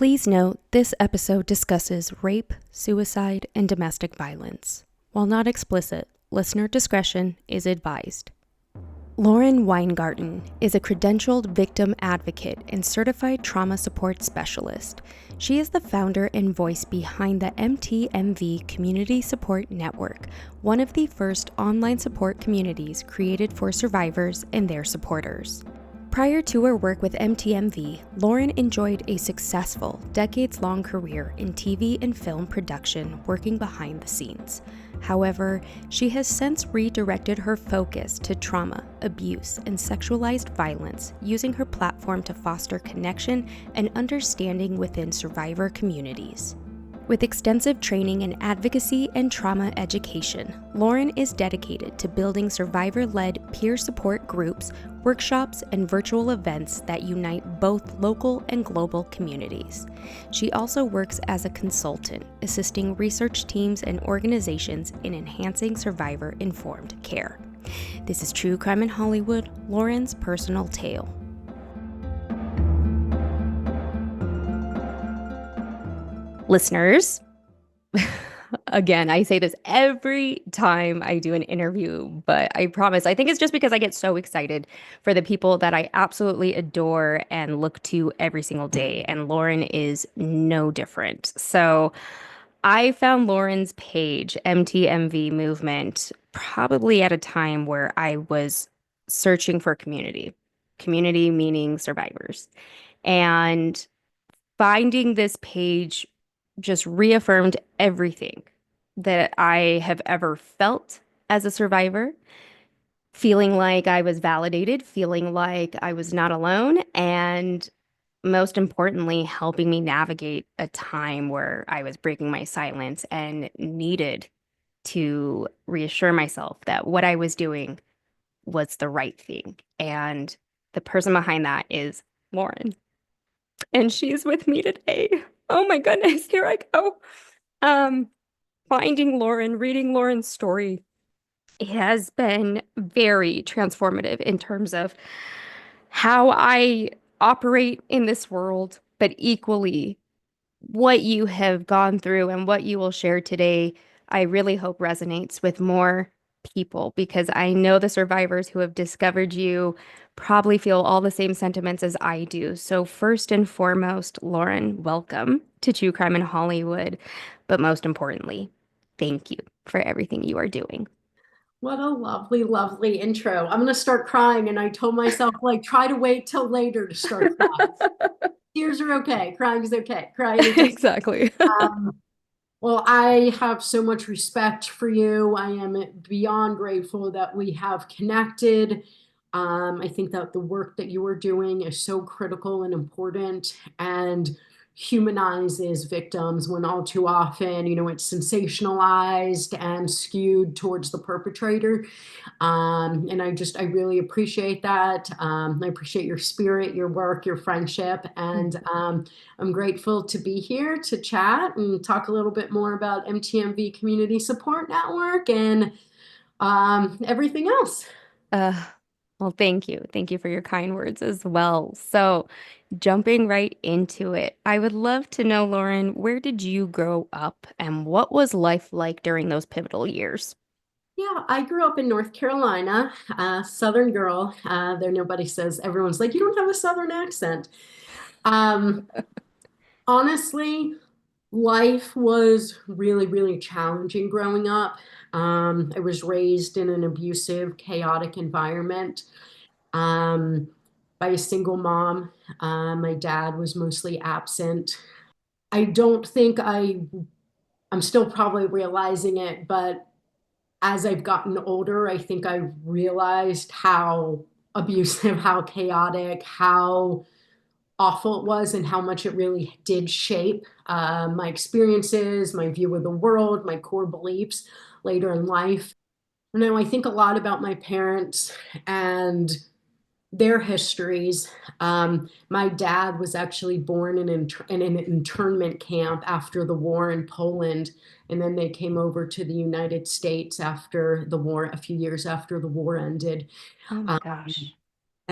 Please note this episode discusses rape, suicide, and domestic violence. While not explicit, listener discretion is advised. Lauren Weingarten is a credentialed victim advocate and certified trauma support specialist. She is the founder and voice behind the MTMV Community Support Network, one of the first online support communities created for survivors and their supporters. Prior to her work with MTMV, Lauren enjoyed a successful, decades-long career in TV and film production working behind the scenes. However, she has since redirected her focus to trauma, abuse, and sexualized violence, using her platform to foster connection and understanding within survivor communities. With extensive training in advocacy and trauma education, Lauren is dedicated to building survivor-led peer support groups, workshops, and virtual events that unite both local and global communities. She also works as a consultant, assisting research teams and organizations in enhancing survivor-informed care. This is True Crime in Hollywood, Lauren's personal tale. Listeners, again, I say this every time I do an interview, but I promise, I think it's just because I get so excited for the people that I absolutely adore and look to every single day, and Lauren is no different. So I found Lauren's page, MTMV Movement, probably at a time where I was searching for community meaning survivors, and finding this page just reaffirmed everything that I have ever felt as a survivor, feeling like I was validated, feeling like I was not alone, and most importantly, helping me navigate a time where I was breaking my silence and needed to reassure myself that what I was doing was the right thing. And the person behind that is Lauren. And she's with me today. Oh my goodness, here I go. Um, Finding Lauren, reading Lauren's story, it has been very transformative in terms of how I operate in this world, but equally what you have gone through and what you will share today, I really hope resonates with more people, because I know the survivors who have discovered you probably feel all the same sentiments as I do. So first and foremost, Lauren, welcome to True Crime in Hollywood. But most importantly, thank you for everything you are doing. What a lovely, lovely intro. I'm going to start crying. And I told myself, like, try to wait till later to start crying. Tears are okay. Crying is okay. Crying is Exactly. um, well, I have so much respect for you. I am beyond grateful that we have connected. I think that the work that you are doing is so critical and important and humanizes victims when all too often, it's sensationalized and skewed towards the perpetrator. And I really appreciate that. I appreciate your spirit, your work, your friendship, and I'm grateful to be here to chat and talk a little bit more about MTMV Community Support Network and everything else. Uh, well, thank you. Thank you for your kind words as well. So, jumping right into it, I would love to know, Lauren, where did you grow up and what was life like during those pivotal years? Yeah, I grew up in North Carolina, Southern girl. There, nobody says, everyone's like, you don't have a Southern accent. Um, Honestly, life was really, really challenging growing up. I was raised in an abusive, chaotic environment um, by a single mom. My dad was mostly absent. I don't think I'm still probably realizing it, but as I've gotten older, I think I realized how abusive, how chaotic, how awful it was, and how much it really did shape my experiences, my view of the world, my core beliefs later in life. Now, I think a lot about my parents and their histories. My dad was actually born in an internment camp after the war in Poland, and then they came over to the United States after the war, a few years after the war ended. Oh my Um, gosh.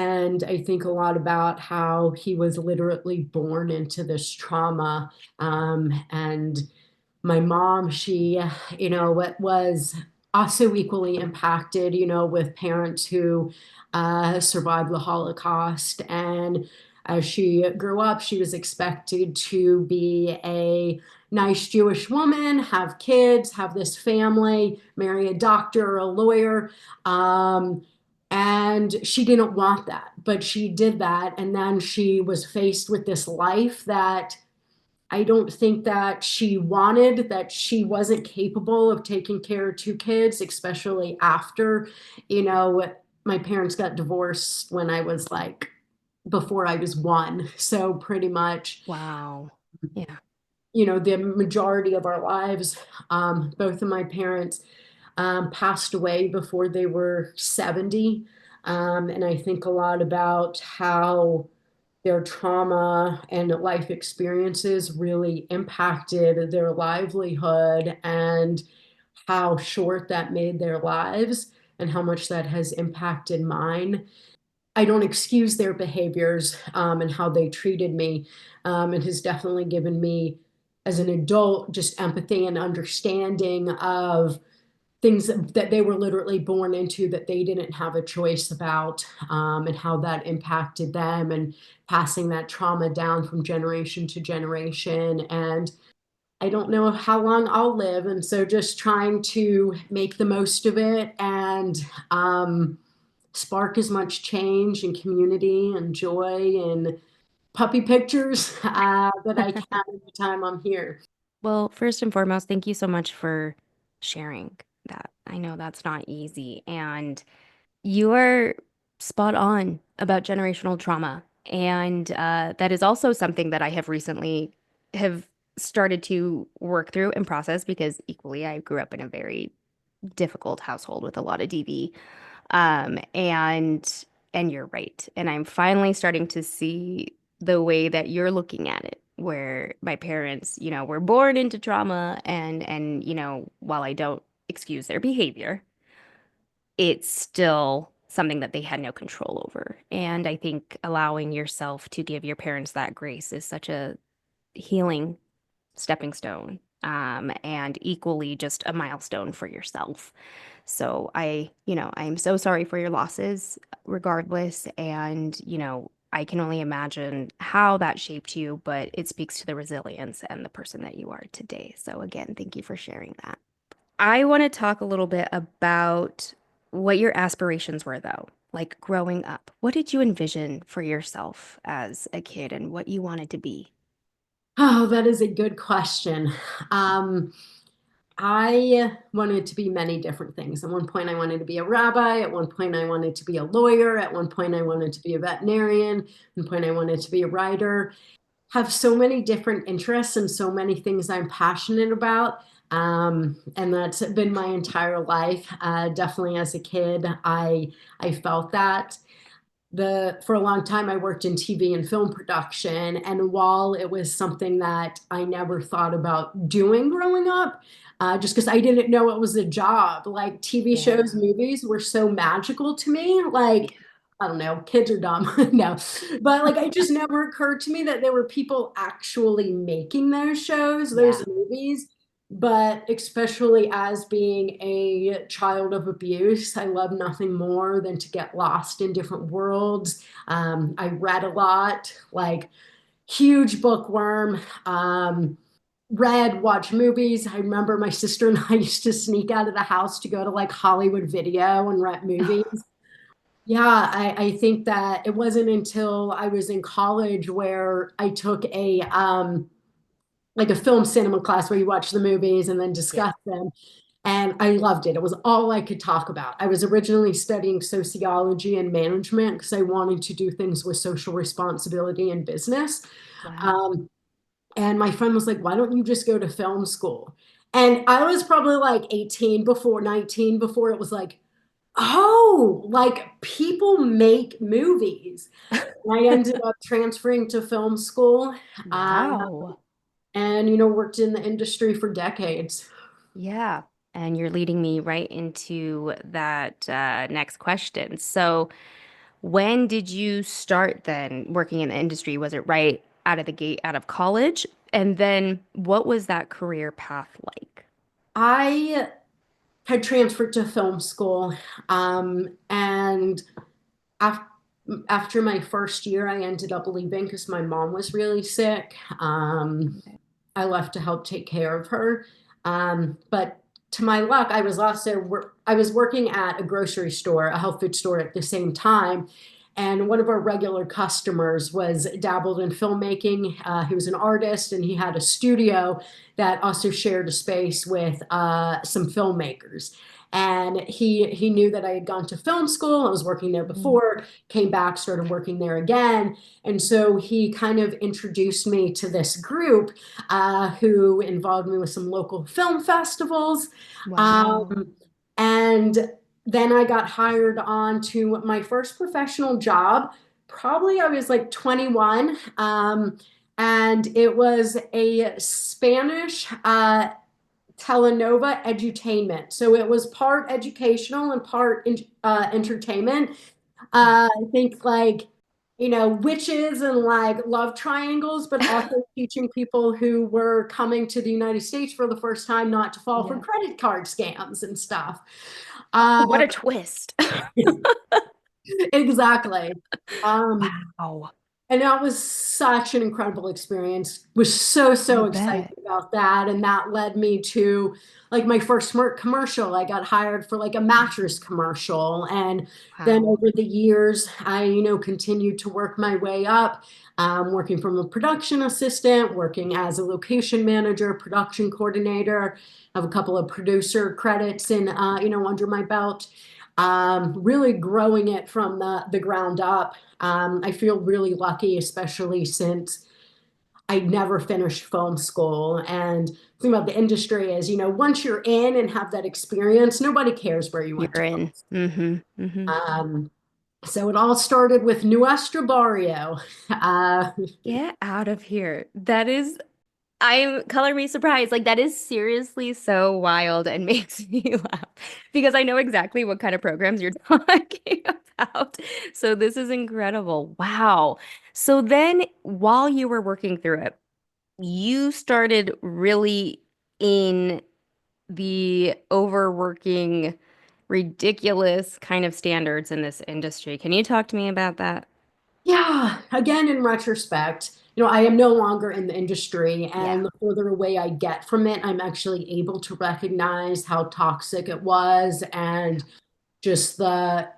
And I think a lot about how he was literally born into this trauma. And my mom, she, was also equally impacted, with parents who survived the Holocaust. And as she grew up, she was expected to be a nice Jewish woman, have kids, have this family, marry a doctor or a lawyer. And she didn't want that, but she did that. And then she was faced with this life that I don't think that she wanted, that she wasn't capable of taking care of two kids, especially after, you know, my parents got divorced when I was like before I was one. So pretty much, Wow. Yeah. the majority of our lives, both of my parents passed away before they were 70. And I think a lot about how their trauma and life experiences really impacted their livelihood and how short that made their lives and how much that has impacted mine. I don't excuse their behaviors and how they treated me. It has definitely given me, as an adult, just empathy and understanding of things that they were literally born into that they didn't have a choice about, and how that impacted them and passing that trauma down from generation to generation. And I don't know how long I'll live. And so just trying to make the most of it and spark as much change and community and joy and puppy pictures that I can every time I'm here. Well, first and foremost, thank you so much for sharing that. I know that's not easy. And you are spot on about generational trauma. And that is also something that I have recently have started to work through and process because equally I grew up in a very difficult household with a lot of DV. And you're right. And I'm finally starting to see the way that you're looking at it, where my parents, were born into trauma and while I don't excuse their behavior, it's still something that they had no control over. And I think allowing yourself to give your parents that grace is such a healing stepping stone, and equally just a milestone for yourself. So I'm so sorry for your losses, regardless. And, I can only imagine how that shaped you, but it speaks to the resilience and the person that you are today. So again, thank you for sharing that. I want to talk a little bit about what your aspirations were, though, like growing up. What did you envision for yourself as a kid and what you wanted to be? Oh, that is a good question. Um, I wanted to be many different things. At one point, I wanted to be a rabbi. At one point, I wanted to be a lawyer. At one point, I wanted to be a veterinarian. At one point, I wanted to be a writer. Have so many different interests and so many things I'm passionate about. And that's been my entire life. Definitely as a kid, I felt that for a long time I worked in TV and film production, and while it was something that I never thought about doing growing up, just because I didn't know it was a job, like TV shows, Yeah. movies were so magical to me. Like, I don't know, kids are dumb. No, but like it just never occurred to me that there were people actually making those shows, Yeah. those movies. But especially as being a child of abuse, I love nothing more than to get lost in different worlds. I read a lot, like huge bookworm. Read, watch movies. I remember my sister and I used to sneak out of the house to go to like Hollywood Video and rent movies. Yeah, I think that it wasn't until I was in college where I took a like a film cinema class where you watch the movies and then Yeah. discuss them. And I loved it. It was all I could talk about. I was originally studying sociology and management because I wanted to do things with social responsibility and business. Wow. Um, and my friend was like, why don't you just go to film school? And I was probably like 18 before 19 before it was like, oh, like people make movies. And I ended up transferring to film school, Wow. and worked in the industry for decades. Yeah. And you're leading me right into that next question. So, When did you start then working in the industry? Was it right out of the gate, out of college? And then what was that career path like? I had transferred to film school, and af after my first year, I ended up leaving because my mom was really sick. I left to help take care of her. But to my luck, I was working at a grocery store, a health food store at the same time. And one of our regular customers was dabbled in filmmaking. He was an artist and he had a studio that also shared a space with some filmmakers. And he knew that I had gone to film school. I was working there Mm. before, came back, started working there again. And so he kind of introduced me to this group who involved me with some local film festivals. Wow. Um, and then I got hired on to my first professional job. Probably I was like 21. And it was a Spanish telenova edutainment. So it was part educational and part entertainment. I think like, witches and like love triangles, but also teaching people who were coming to the United States for the first time not to fall for Yeah. credit card scams and stuff. Oh, Uh, what a twist. exactly. Um, Wow. And that was such an incredible experience. Was so, I so excited bet. about that. And that led me to like my first commercial. I got hired for like a mattress commercial. And then Wow. over the years, I, continued to work my way up, working from a production assistant, working as a location manager, production coordinator. I have a couple of producer credits in, under my belt. Really growing it from the ground up. I feel really lucky, especially since I never finished film school. And the thing about the industry is, once you're in and have that experience, nobody cares where you went You're to in. Mm-hmm. Mm-hmm. film. So it all started with Nuestra Barrio. Uh, Get out of here. That is, I'm color me surprised. Like that is seriously so wild and makes me laugh because I know exactly what kind of programs you're talking about. So this is incredible. Wow. So then while you were working through it, you started really in the overworking, ridiculous kind of standards in this industry. Can you talk to me about that? Yeah, again, in retrospect, I am no longer in the industry, Yeah. and the further away I get from it, I'm actually able to recognize how toxic it was and just the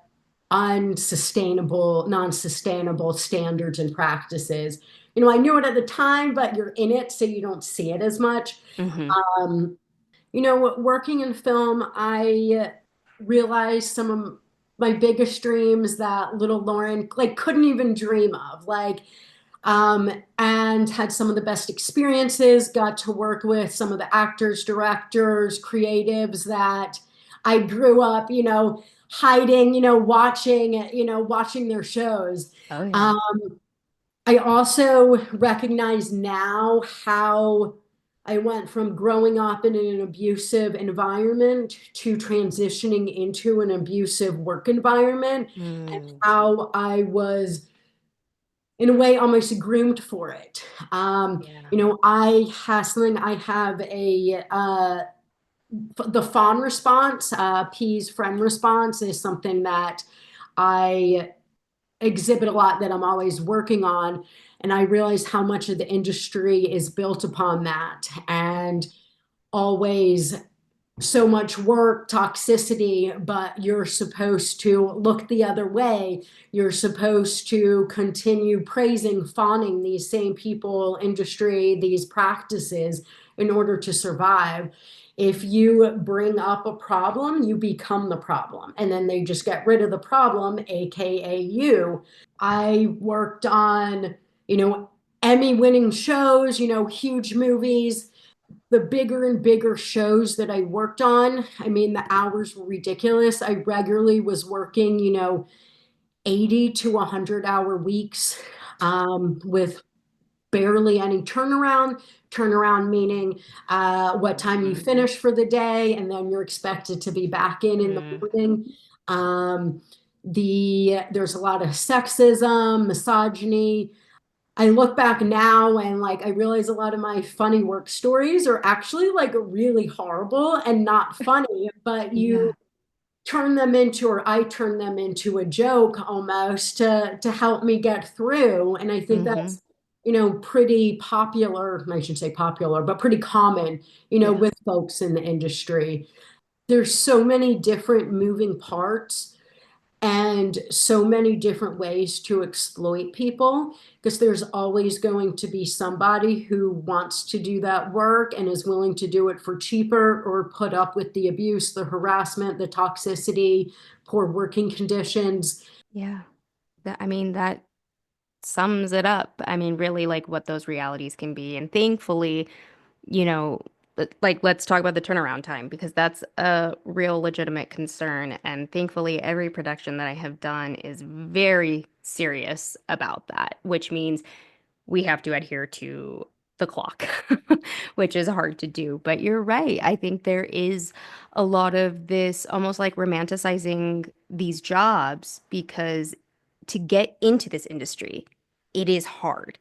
unsustainable, non-sustainable standards and practices. I knew it at the time, but you're in it, so you don't see it as much. Hmm. Um, Working in film, I realized some of my biggest dreams that little Lauren like couldn't even dream of. And had some of the best experiences, got to work with some of the actors, directors, creatives that I grew up, hiding, watching their shows. Oh yeah. Um, I also recognize now how I went from growing up in an abusive environment to transitioning into an abusive work environment, and Mm, how I was, in a way, almost groomed for it. yeah. I have a the fawn response, P's friend response is something that I exhibit a lot that I'm always working on. And I realize how much of the industry is built upon that and always so much work, toxicity, but you're supposed to look the other way. You're supposed to continue praising, fawning these same people, industry, these practices in order to survive. If you bring up a problem, you become the problem, and then they just get rid of the problem, aka you. I worked on, you know, Emmy winning shows, huge movies, the bigger and bigger shows that I worked on. I mean, the hours were ridiculous. I regularly was working, 80 to 100-hour weeks, with barely any turnaround. Turnaround meaning what time you Mhm. finish for the day, and then you're expected to be back in the Mm. morning. Um, There's a lot of sexism, misogyny. I look back now and like I realize a lot of my funny work stories are actually like really horrible and not funny, but you Yeah. turn them into, or I turn them into a joke almost to help me get through. And I think Mm-hmm. that's, pretty popular. I should say popular, but pretty common, Yeah. with folks in the industry. There's so many different moving parts and so many different ways to exploit people because there's always going to be somebody who wants to do that work and is willing to do it for cheaper or put up with the abuse, the harassment, the toxicity, poor working conditions. Yeah. I mean, that sums it up. I mean, really, like what those realities can be. And thankfully, you know, like let's talk about the turnaround time because that's a real legitimate concern. And thankfully, every production that I have done is very serious about that, which means we have to adhere to the clock, which is hard to do. But you're right. I think there is a lot of this almost like romanticizing these jobs because to get into this industry, it is hard.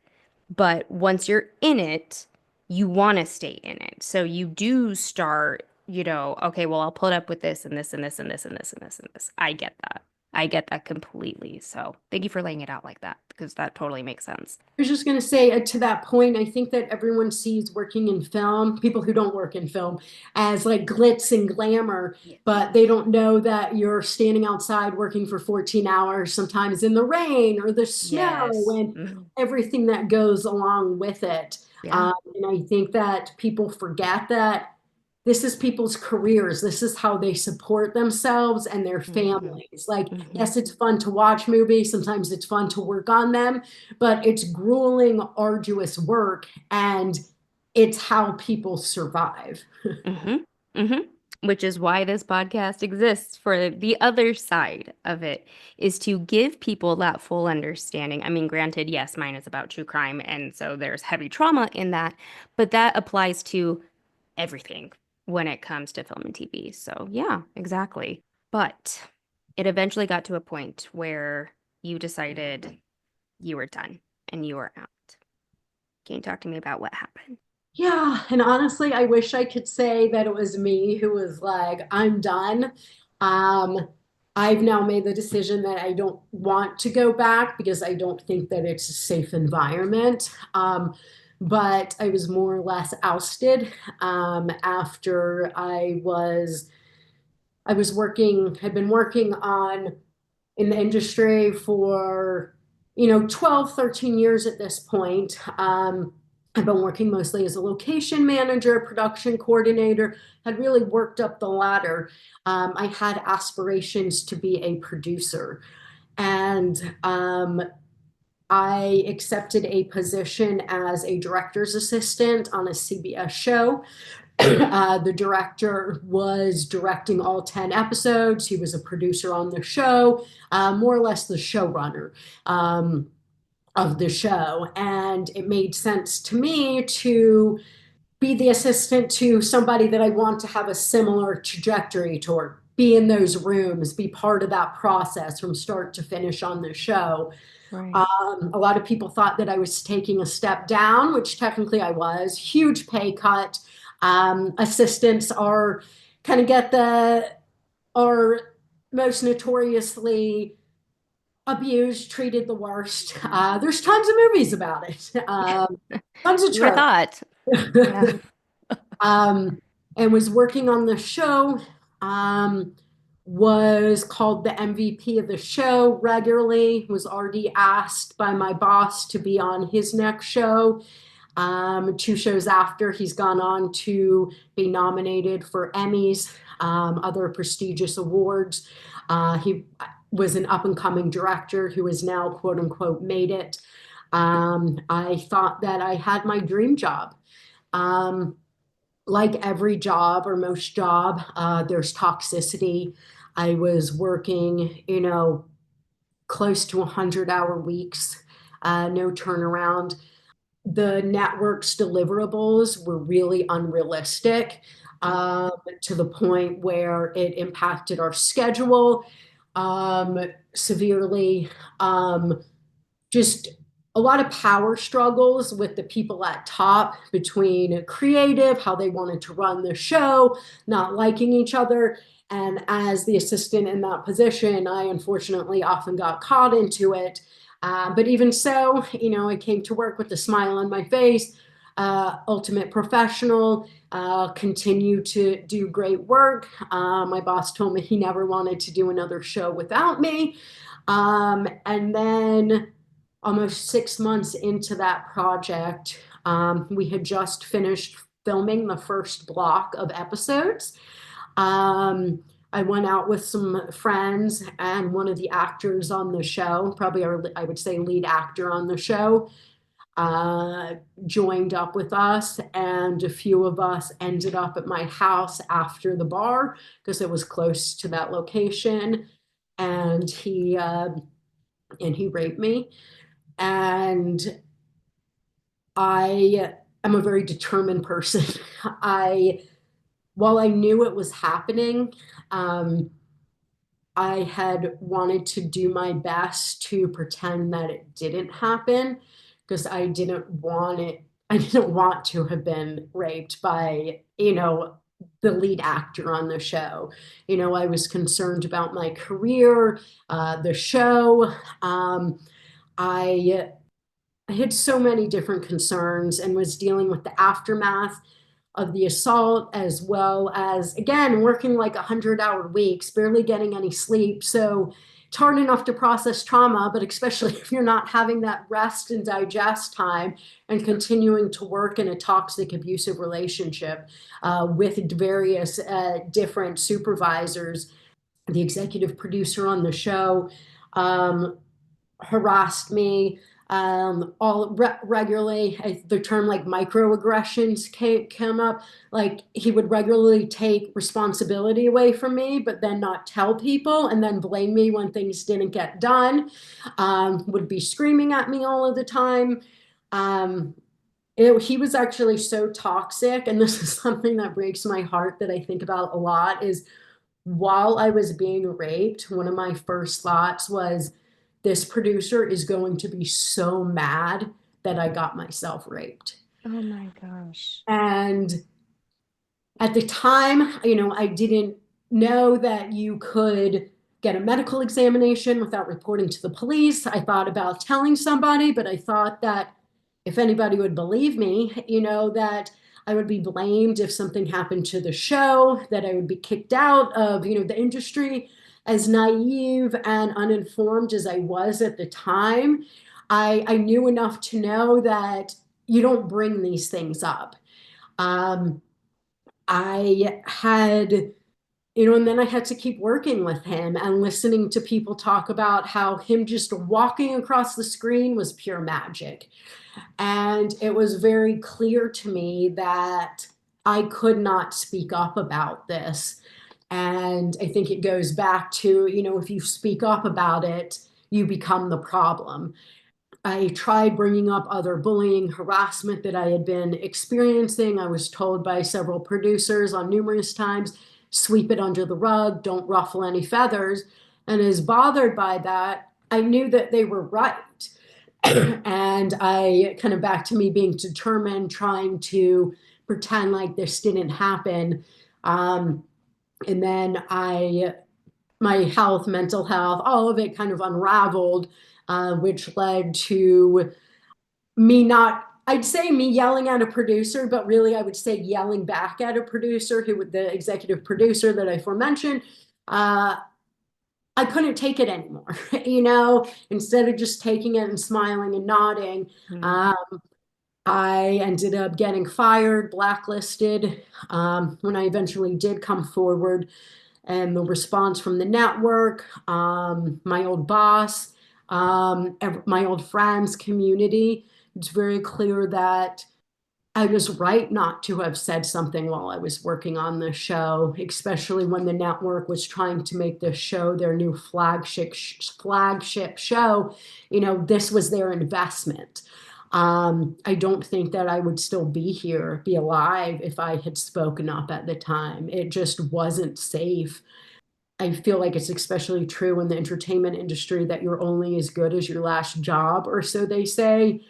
But once you're in it, you want to stay in it. So you do start, okay, well, I'll put up with this and this and this and this and this and this and this. I get that. I get that completely. So thank you for laying it out like that because that totally makes sense. I was just going to say to that point, I think that everyone sees working in film, people who don't work in film, as like glitz and glamour, Yeah. but they don't know that you're standing outside working for 14 hours, sometimes in the rain or the snow Yes. and Mhm. everything that goes along with it. Yeah. And I think that people forget that this is people's careers. This is how they support themselves and their Hmm. families. Like, Hmm. yes, it's fun to watch movies. Sometimes it's fun to work on them, but it's grueling, arduous work, and it's how people survive. Hmm. Hmm. Which is why this podcast exists for the other side of it, is to give people that full understanding. I mean, granted, yes, mine is about true crime, and so there's heavy trauma in that, but that applies to everything when it comes to film and TV. So, yeah, exactly. But it eventually got to a point where you decided you were done and you were out. Can you talk to me about what happened? Yeah, and honestly, I wish I could say that it was me who was like, I'm done. Um, I've now made the decision that I don't want to go back because I don't think that it's a safe environment. But I was more or less ousted after I was working, had been working on in the industry for 12, 13 years at this point. I've been working mostly as a location manager, production coordinator, had really worked up the ladder. I had aspirations to be a producer, and I accepted a position as a director's assistant on a CBS show. The director was directing all 10 episodes. He was a producer on the show, more or less the showrunner of the show. And it made sense to me to be the assistant to somebody that I want to have a similar trajectory toward, be in those rooms, be part of that process from start to finish on the show. Right. A lot of people thought that I was taking a step down, which technically I was. Huge pay cut. Assistants are kind of get the are most notoriously abused, treated the worst. There's tons of movies about it. Tons of You would have tropes. thought. Yeah. um, and was working on the show. Um, was called the MVP of the show regularly. Was already asked by my boss to be on his next show. Two shows after, he's gone on to be nominated for Emmys, other prestigious awards. He was an up and coming director who has now, quote unquote, made it. I thought that I had my dream job. Um, like every job or most job, there's toxicity. I was working, close to 100-hour weeks, no turnaround. The network's deliverables were really unrealistic, Mm. to the point where it impacted our schedule. um, severely. Um, just a lot of power struggles with the people at top between creative, how they wanted to run the show, not liking each other. And as the assistant in that position, I unfortunately often got caught into it. But even so, I came to work with a smile on my face, ultimate professional, continue to do great work. My boss told me he never wanted to do another show without me. And then almost 6 months into that project, we had just finished filming the first block of episodes. Um, I went out with some friends and one of the actors on the show, probably our, I would say, lead actor on the show, uh, joined up with us, and a few of us ended up at my house after the bar because it was close to that location, and he raped me. And I am a very determined person. I, while I knew it was happening, um, I had wanted to do my best to pretend that it didn't happen because I didn't want it. I didn't want to have been raped by, the lead actor on the show. I was concerned about my career, the show. I I had so many different concerns and was dealing with the aftermath of the assault, as well as, again, working like 100-hour weeks, barely getting any sleep. So it's hard enough to process trauma, but especially if you're not having that rest and digest time and continuing to work in a toxic, abusive relationship with various different supervisors. The executive producer on the show um, harassed me all regularly. The term like microaggressions came up. Like he would regularly take responsibility away from me, but then not tell people and then blame me when things didn't get done. Would be screaming at me all of the time. Um, he was actually so toxic, and this is something that breaks my heart that I think about a lot, is while I was being raped, one of my first thoughts was, this producer is going to be so mad that I got myself raped. Oh my gosh. And at the time, I didn't know that you could get a medical examination without reporting to the police. I thought about telling somebody, but I thought that if anybody would believe me, that I would be blamed if something happened to the show, that I would be kicked out of, the industry. As naive and uninformed as I was at the time, I knew enough to know that you don't bring these things up. Um, I had, and then I had to keep working with him and listening to people talk about how him just walking across the screen was pure magic. And it was very clear to me that I could not speak up about this. And I think it goes back to, if you speak up about it, you become the problem. I tried bringing up other bullying, harassment that I had been experiencing. I was told by several producers on numerous times, sweep it under the rug, don't ruffle any feathers. And as bothered by that, I knew that they were right. And I kind of, back to me being determined, trying to pretend like this didn't happen. Um, and then my health, mental health, all of it kind of unraveled, which led to me not, I'd say me yelling at a producer, but really I would say yelling back at a producer, the executive producer that I aforementioned. I couldn't take it anymore. Instead of just taking it and smiling and nodding, Hmm. um, I ended up getting fired, blacklisted, when I eventually did come forward. And the response from the network, my old boss, my old friends, community, it's very clear that I was right not to have said something while I was working on the show, especially when the network was trying to make this show their new flagship show. This was their investment. I don't think that I would still be here, be alive, if I had spoken up at the time. It just wasn't safe. I feel like it's especially true in the entertainment industry that you're only as good as your last job, or so they say.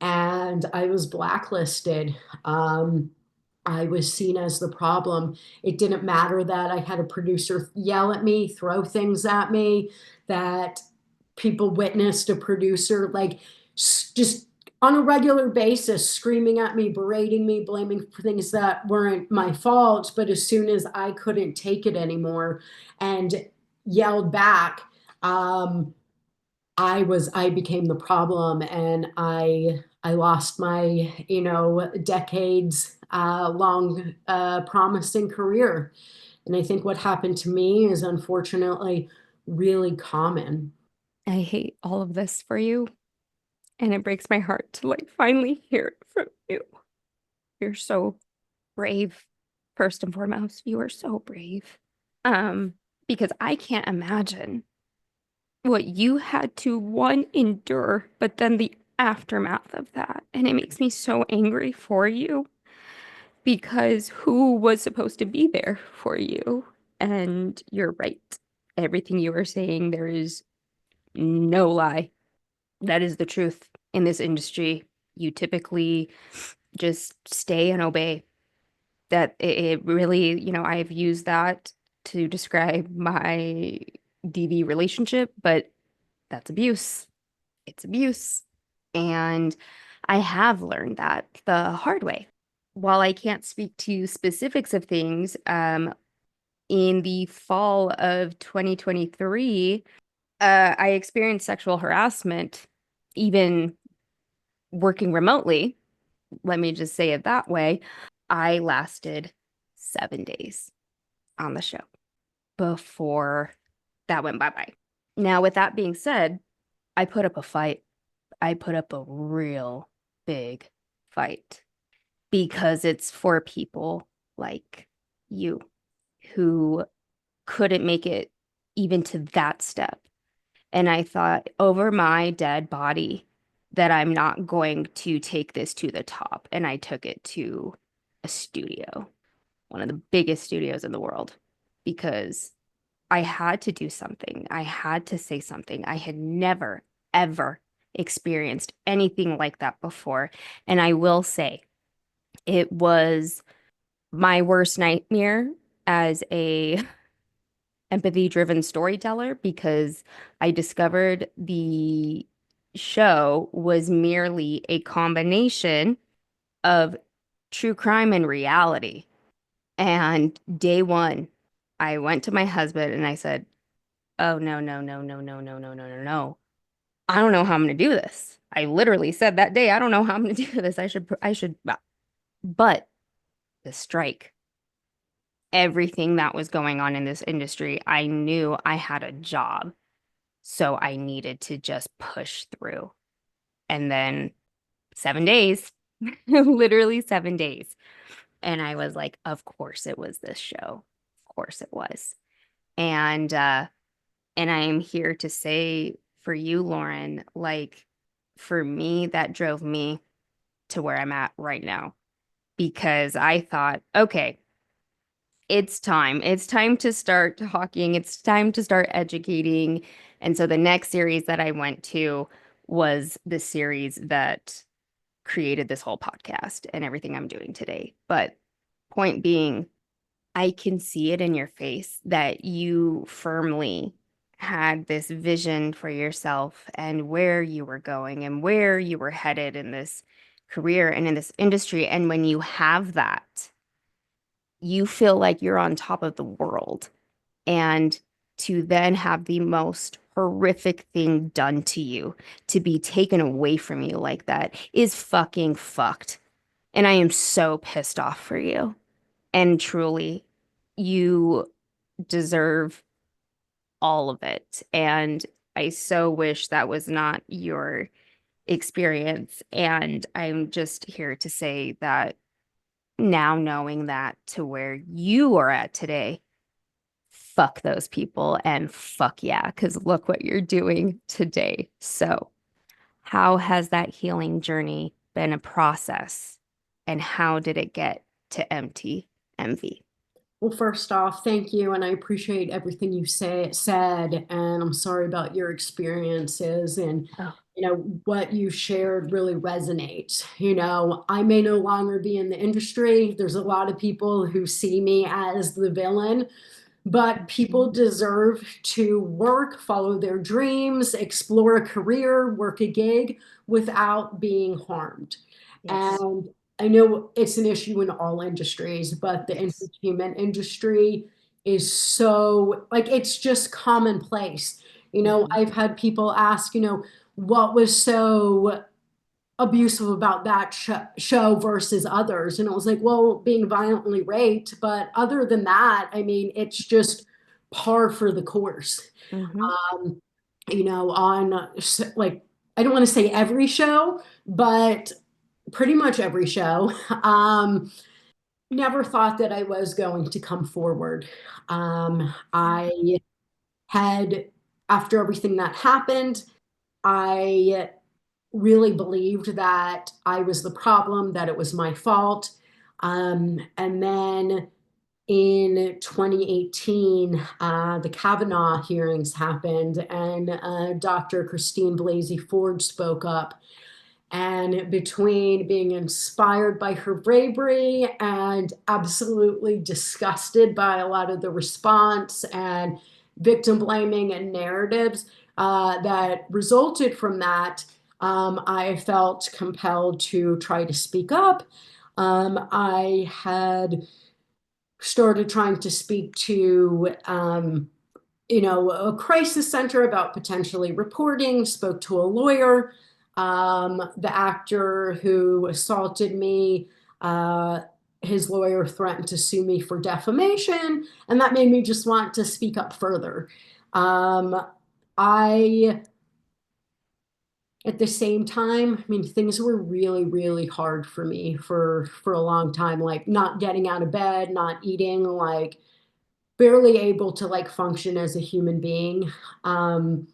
And I was blacklisted. I was seen as the problem. It didn't matter that I had a producer yell at me, throw things at me, that people witnessed a producer like just on a regular basis screaming at me, berating me, blaming for things that weren't my fault. But as soon as I couldn't take it anymore and yelled back, I became the problem, and I lost my decades long promising career. And I think what happened to me is unfortunately really common. I hate all of this for you, and it breaks my heart to like finally hear it from you. You're so brave, first and foremost. You are so brave. Um, because I can't imagine what you had to one endure, but then the aftermath of that. And it makes me so angry for you because who was supposed to be there for you? And you're right. Everything you are saying, there is no lie. That is the truth in this industry. You typically just stay and obey. That it really, I've used that to describe my DV relationship, but that's abuse. It's abuse. And I have learned that the hard way. While I can't speak to specifics of things, in the fall of 2023, I experienced sexual harassment, even working remotely. Let me just say it that way. I lasted 7 days on the show before that went bye-bye. Now, with that being said, I put up a fight. I put up a real big fight because it's for people like you who couldn't make it even to that step. And I thought over my dead body that I'm not going to take this to the top. And I took it to a studio, one of the biggest studios in the world, because I had to do something. I had to say something. I had never, ever experienced anything like that before. And I will say it was my worst nightmare as a empathy-driven storyteller because I discovered the show was merely a combination of true crime and reality. And day one, I went to my husband and I said, "Oh, no, no, no, no, no, no, no, no, no, no. I don't know how I'm going to do this." I literally said that day, "I don't know how I'm going to do this. But the strike, everything that was going on in this industry, I knew I had a job. So I needed to just push through. And then 7 days, literally 7 days. And I was like, of course it was this show. Of course it was. And I am here to say for you, Lauren, like for me, that drove me to where I'm at right now because I thought, okay, it's time. It's time to start talking. It's time to start educating. And so the next series that I went to was the series that created this whole podcast and everything I'm doing today. But point being, I can see it in your face that you firmly had this vision for yourself and where you were going and where you were headed in this career and in this industry. And when you have that, you feel like you're on top of the world. And to then have the most horrific thing done to you, to be taken away from you like that is fucking fucked. And I am so pissed off for you. And truly, you deserve all of it. And I so wish that was not your experience. And I'm just here to say that now knowing that to where you are at today, fuck those people and fuck yeah, because look what you're doing today. So, how has that healing journey been a process and how did it get to MTMV? Well, first off, thank you, and I appreciate everything you said, and I'm sorry about your experiences and Oh, what you shared really resonates. I may no longer be in the industry. There's a lot of people who see me as the villain, but people mhm. deserve to work, follow their dreams, explore a career, work a gig without being harmed. Yes. And I know it's an issue in all industries, but the Yes. entertainment industry is so, like, it's just commonplace. Hmm. I've had people ask, what was so abusive about that show versus others. And it was like, well, being violently raped. But other than that, I mean, it's just par for the course. Hmm. Um, on like, I don't want to say every show, but pretty much every show. Never thought that I was going to come forward. I had, after everything that happened, I really believed that I was the problem, that it was my fault. And then in 2018, the Kavanaugh hearings happened, and Dr. Christine Blasey Ford spoke up. And between being inspired by her bravery and absolutely disgusted by a lot of the response and victim blaming and narratives that resulted from that, I felt compelled to try to speak up. I had started trying to speak to a crisis center about potentially reporting, spoke to a lawyer. The actor who assaulted me, uh, his lawyer threatened to sue me for defamation, and that made me just want to speak up further. Um, I, at the same time, I mean, things were really, really hard for me for a long time, like not getting out of bed, not eating, like barely able to like function as a human being. Um,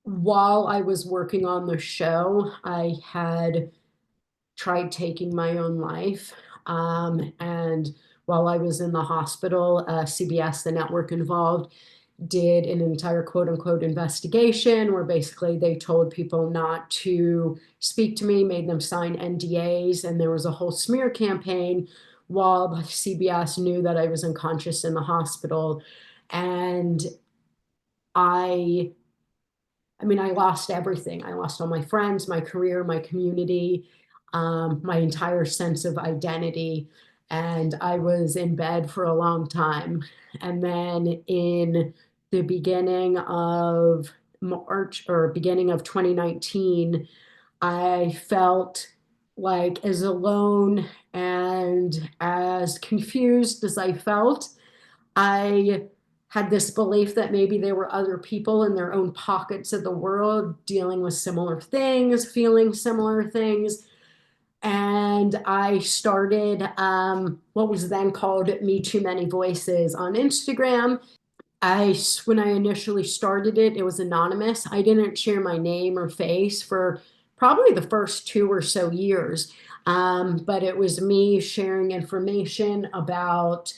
while I was working on the show, I had tried taking my own life. And while I was in the hospital, CBS, the network involved, did an entire quote unquote investigation where basically they told people not to speak to me, made them sign NDAs, and there was a whole smear campaign while CBS knew that I was unconscious in the hospital. And I I mean, I lost everything. I lost all my friends, my career, my community, my entire sense of identity. And I was in bed for a long time. And then in the beginning of March or beginning of 2019, I felt like as alone and as confused as I felt. I had this belief that maybe there were other people in their own pockets of the world dealing with similar things, feeling similar things. And I started what was then called Me Too Many Voices on Instagram. When I initially started it, it was anonymous. I didn't share my name or face for probably the first 2 or so years. But it was me sharing information about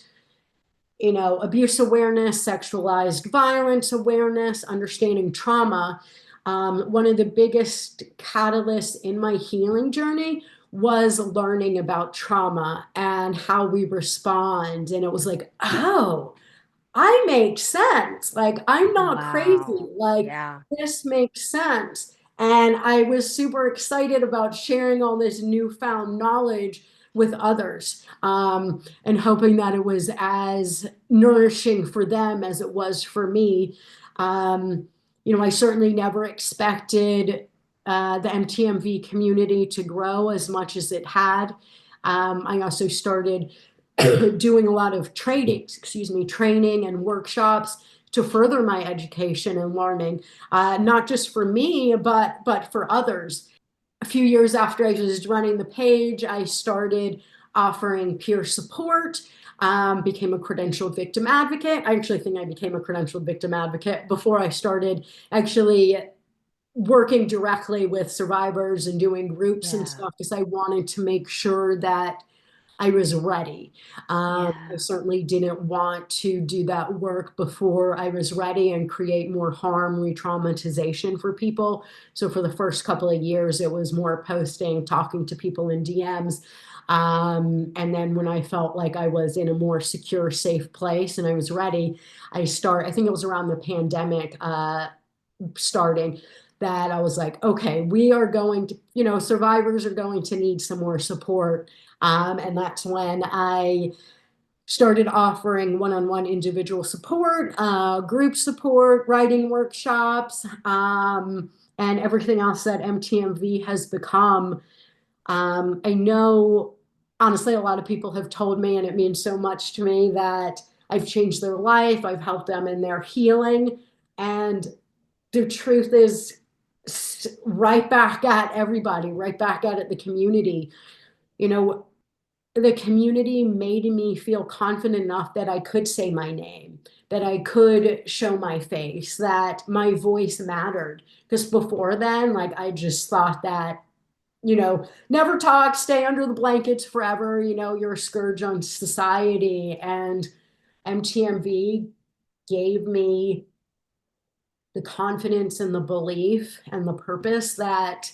abuse awareness, sexualized violence awareness, understanding trauma. One of the biggest catalysts in my healing journey was learning about trauma and how we respond. And it was like, oh, I make sense. Like, I'm not crazy. Wow. Like, Yeah. this makes sense. And I was super excited about sharing all this newfound knowledge with others, and hoping that it was as nourishing for them as it was for me. I certainly never expected the MTMV community to grow as much as it had. I also started doing a lot of training and workshops to further my education and learning, not just for me, but for others. A few years after I was running the page, I started offering peer support, became a credentialed victim advocate. I actually think I became a credentialed victim advocate before I started actually working directly with survivors and doing groups and Yeah. stuff because I wanted to make sure that I was ready. I Yeah. certainly didn't want to do that work before I was ready and create more harm, re-traumatization for people. So for the first couple of years, it was more posting, talking to people in DMs. And then when I felt like I was in a more secure, safe place and I was ready, I think it was around the pandemic starting, that I was like, okay, we are going to, survivors are going to need some more support. And that's when I started offering one-on-one individual support, group support, writing workshops, and everything else that MTMV has become. I know, honestly, a lot of people have told me, and it means so much to me, that I've changed their life, I've helped them in their healing. And the truth is, right back at everybody, right back at it, the community. You know, the community made me feel confident enough that I could say my name, that I could show my face, that my voice mattered. Because before then, like, I just thought that, never talk, stay under the blankets forever, you're a scourge on society. And MTMV gave me the confidence and the belief and the purpose that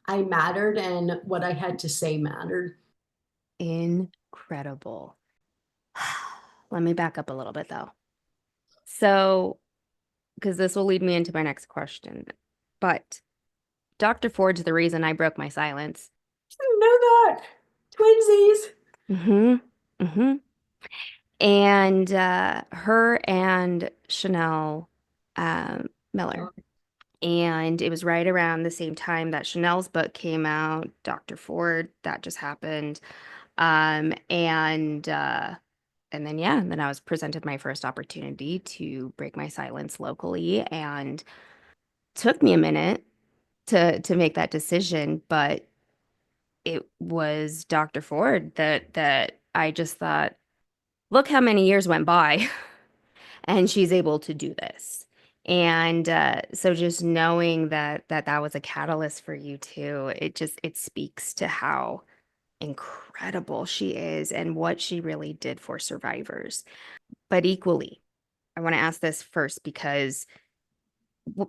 I mattered and what I had to say mattered. Incredible. Let me back up a little bit though. So, because this will lead me into my next question. But Dr. Ford's the reason I broke my silence. I didn't know that. Twinsies. Mm-hmm. Mm-hmm. And her and Chanel Miller. And it was right around the same time that Chanel's book came out, Dr. Ford, that just happened. Um, and uh, and then yeah, then I was presented my first opportunity to break my silence locally, and took me a minute to make that decision, but it was Dr. Ford that I just thought, look how many years went by and she's able to do this. And so just knowing that was a catalyst for you too, it speaks to how incredible she is and what she really did for survivors. But equally, I want to ask this first because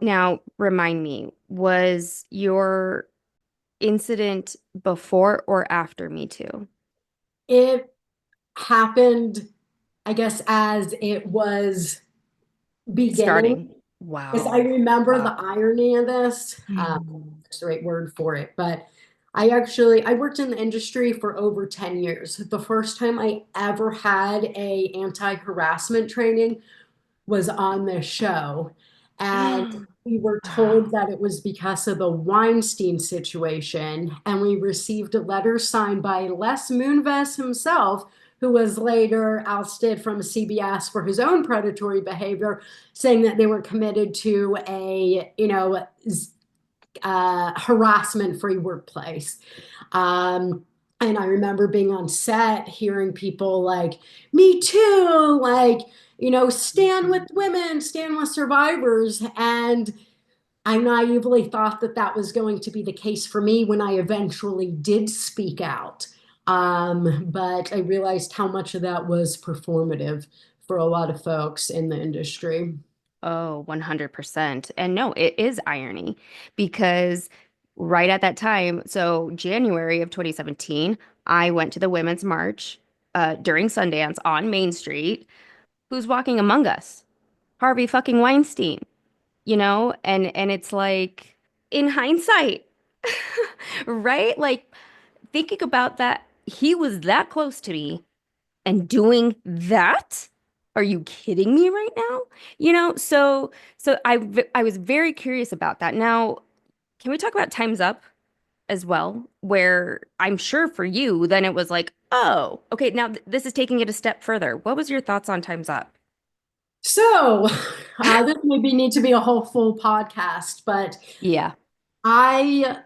now remind me, was your incident before or after Me Too? It happened, I guess, as it was beginning. Starting. Because I Wow. remember the Wow. irony of this. Mm. That's the right word for it. But I worked in the industry for over 10 years. The first time I ever had a anti-harassment training was on this show. And we were told Wow. that it was because of the Weinstein situation. And we received a letter signed by Les Moonves himself, who was later ousted from CBS for his own predatory behavior, saying that they were committed to a, harassment-free workplace. And I remember being on set, hearing people like, "Me too," like, stand with women, stand with survivors. And I naively thought that that was going to be the case for me when I eventually did speak out. But I realized how much of that was performative for a lot of folks in the industry. Oh, 100%. And no, it is irony because right at that time, so January of 2017, I went to the Women's March during Sundance on Main Street. Who's walking among us? Harvey fucking Weinstein, and it's like in hindsight, right? Like thinking about that, he was that close to me and doing that? Are you kidding me right now? So I was very curious about that. Now, can we talk about Time's Up as well? Where I'm sure for you, then it was like, oh, okay, now this is taking it a step further. What was your thoughts on Time's Up? So, this maybe need to be a whole full podcast, but Yeah. I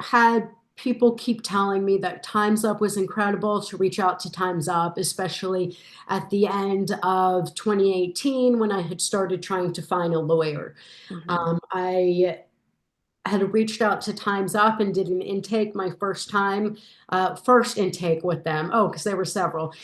had people keep telling me that Time's Up was incredible, to reach out to Time's Up, especially at the end of 2018 when I had started trying to find a lawyer. Hmm. I had reached out to Time's Up and did an intake my first intake with them. Oh, because there were several,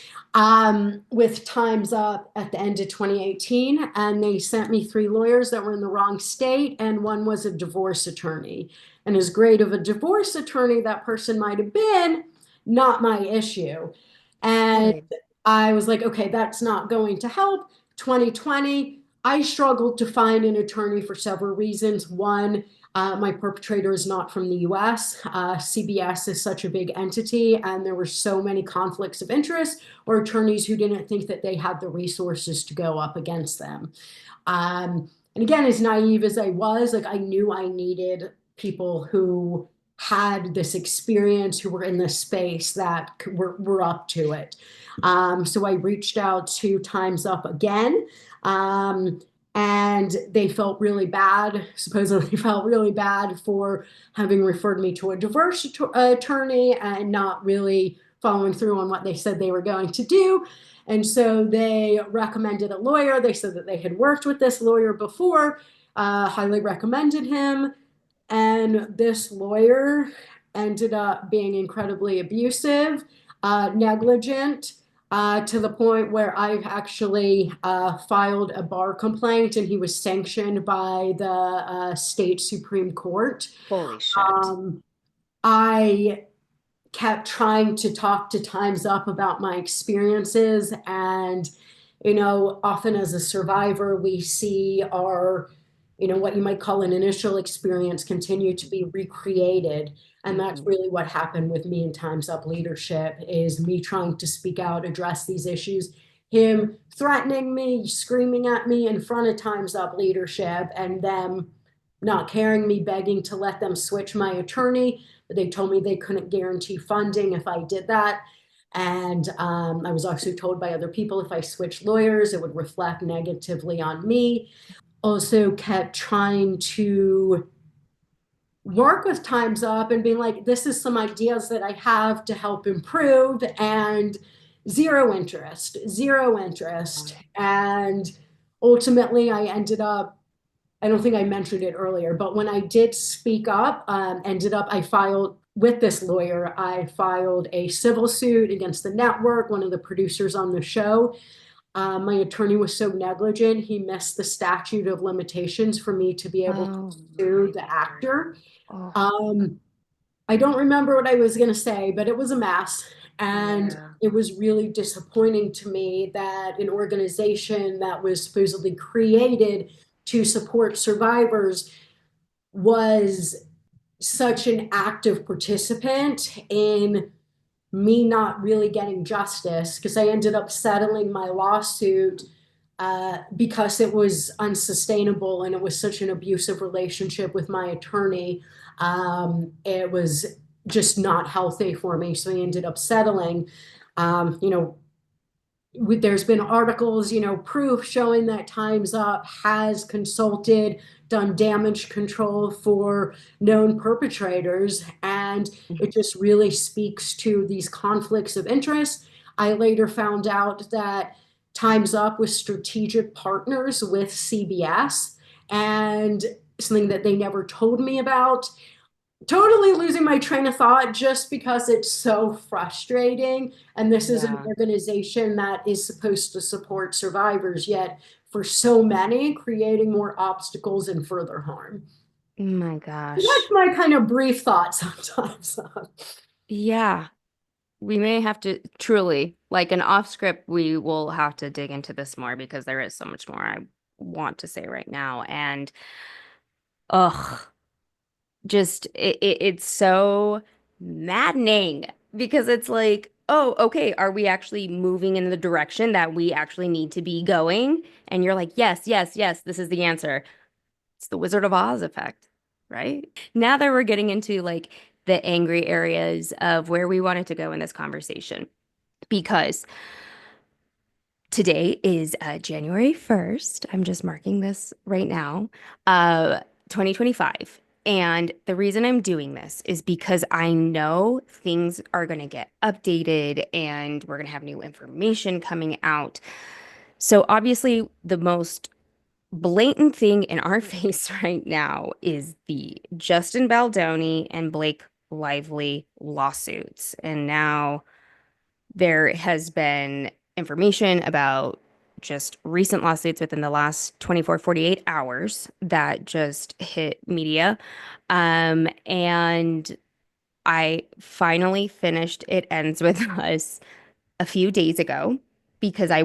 with Time's Up at the end of 2018. And they sent me three lawyers that were in the wrong state, and one was a divorce attorney. And as great of a divorce attorney that person might have been, not my issue. And Right. I was like, okay, that's not going to help. 2020, I struggled to find an attorney for several reasons. One, my perpetrator is not from the US. CBS is such a big entity, and there were so many conflicts of interest or attorneys who didn't think that they had the resources to go up against them. And again, as naive as I was, like I knew I needed people who had this experience, who were in this space that were up to it. So I reached out to Time's Up again. Um, and they felt really bad, supposedly felt really bad for having referred me to a divorce attorney and not really following through on what they said they were going to do. And so they recommended a lawyer. They said that they had worked with this lawyer before, highly recommended him. And this lawyer ended up being incredibly abusive, negligent, to the point where I actually filed a bar complaint, and he was sanctioned by the state Supreme Court. Holy shit. Um, I kept trying to talk to Time's Up about my experiences. And, often as a survivor, we see our, what you might call an initial experience continue to be recreated. And that's Mhm. really what happened with me and Time's Up leadership, is me trying to speak out, address these issues, him threatening me, screaming at me in front of Time's Up leadership, and them not caring, me begging to let them switch my attorney. But they told me they couldn't guarantee funding if I did that. And I was also told by other people if I switched lawyers, it would reflect negatively on me. Also kept trying to work with Time's Up and being like, this is some ideas that I have to help improve, and zero interest, zero interest. And ultimately, I don't think I mentioned it earlier, but when I did speak up, I filed with this lawyer, I filed a civil suit against the network, one of the producers on the show. My attorney was so negligent, he missed the statute of limitations for me to be able to Oh sue my the God. actor. Oh, Um, I don't remember what I was going to say, but it was a mess. And yeah. it was really disappointing to me that an organization that was supposedly created to support survivors was such an active participant in me not really getting justice, because I ended up settling my lawsuit because it was unsustainable and it was such an abusive relationship with my attorney. It was just not healthy for me. So I ended up settling. Um, you know, there's been articles, proof showing that Time's Up has consulted, done damage control for known perpetrators. And it just really speaks to these conflicts of interest. I later found out that Time's Up was strategic partners with CBS, and something that they never told me about. Totally losing my train of thought just because it's so frustrating. And this is an Yeah. organization that is supposed to support survivors, yet for so many, creating more obstacles and further harm. My That's gosh. my kind of brief thought sometimes. Yeah. We may have to truly, like an off script, we will have to dig into this more because there is so much more I want to say right now. And ugh, it's so maddening because it's like, oh, okay, are we actually moving in the direction that we actually need to be going? And you're like, yes, yes, yes, this is the answer. It's the Wizard of Oz effect, right? Now that we're getting into like the angry areas of where we wanted to go in this conversation, because today is January 1st. I'm just marking this right now, 2025. And the reason I'm doing this is because I know things are going to get updated and we're going to have new information coming out. So, obviously, the most blatant thing in our face right now is the Justin Baldoni and Blake Lively lawsuits. And now there has been information about just recent lawsuits within the last 24, 48 hours that just hit media. And I finally finished It Ends With Us a few days ago because I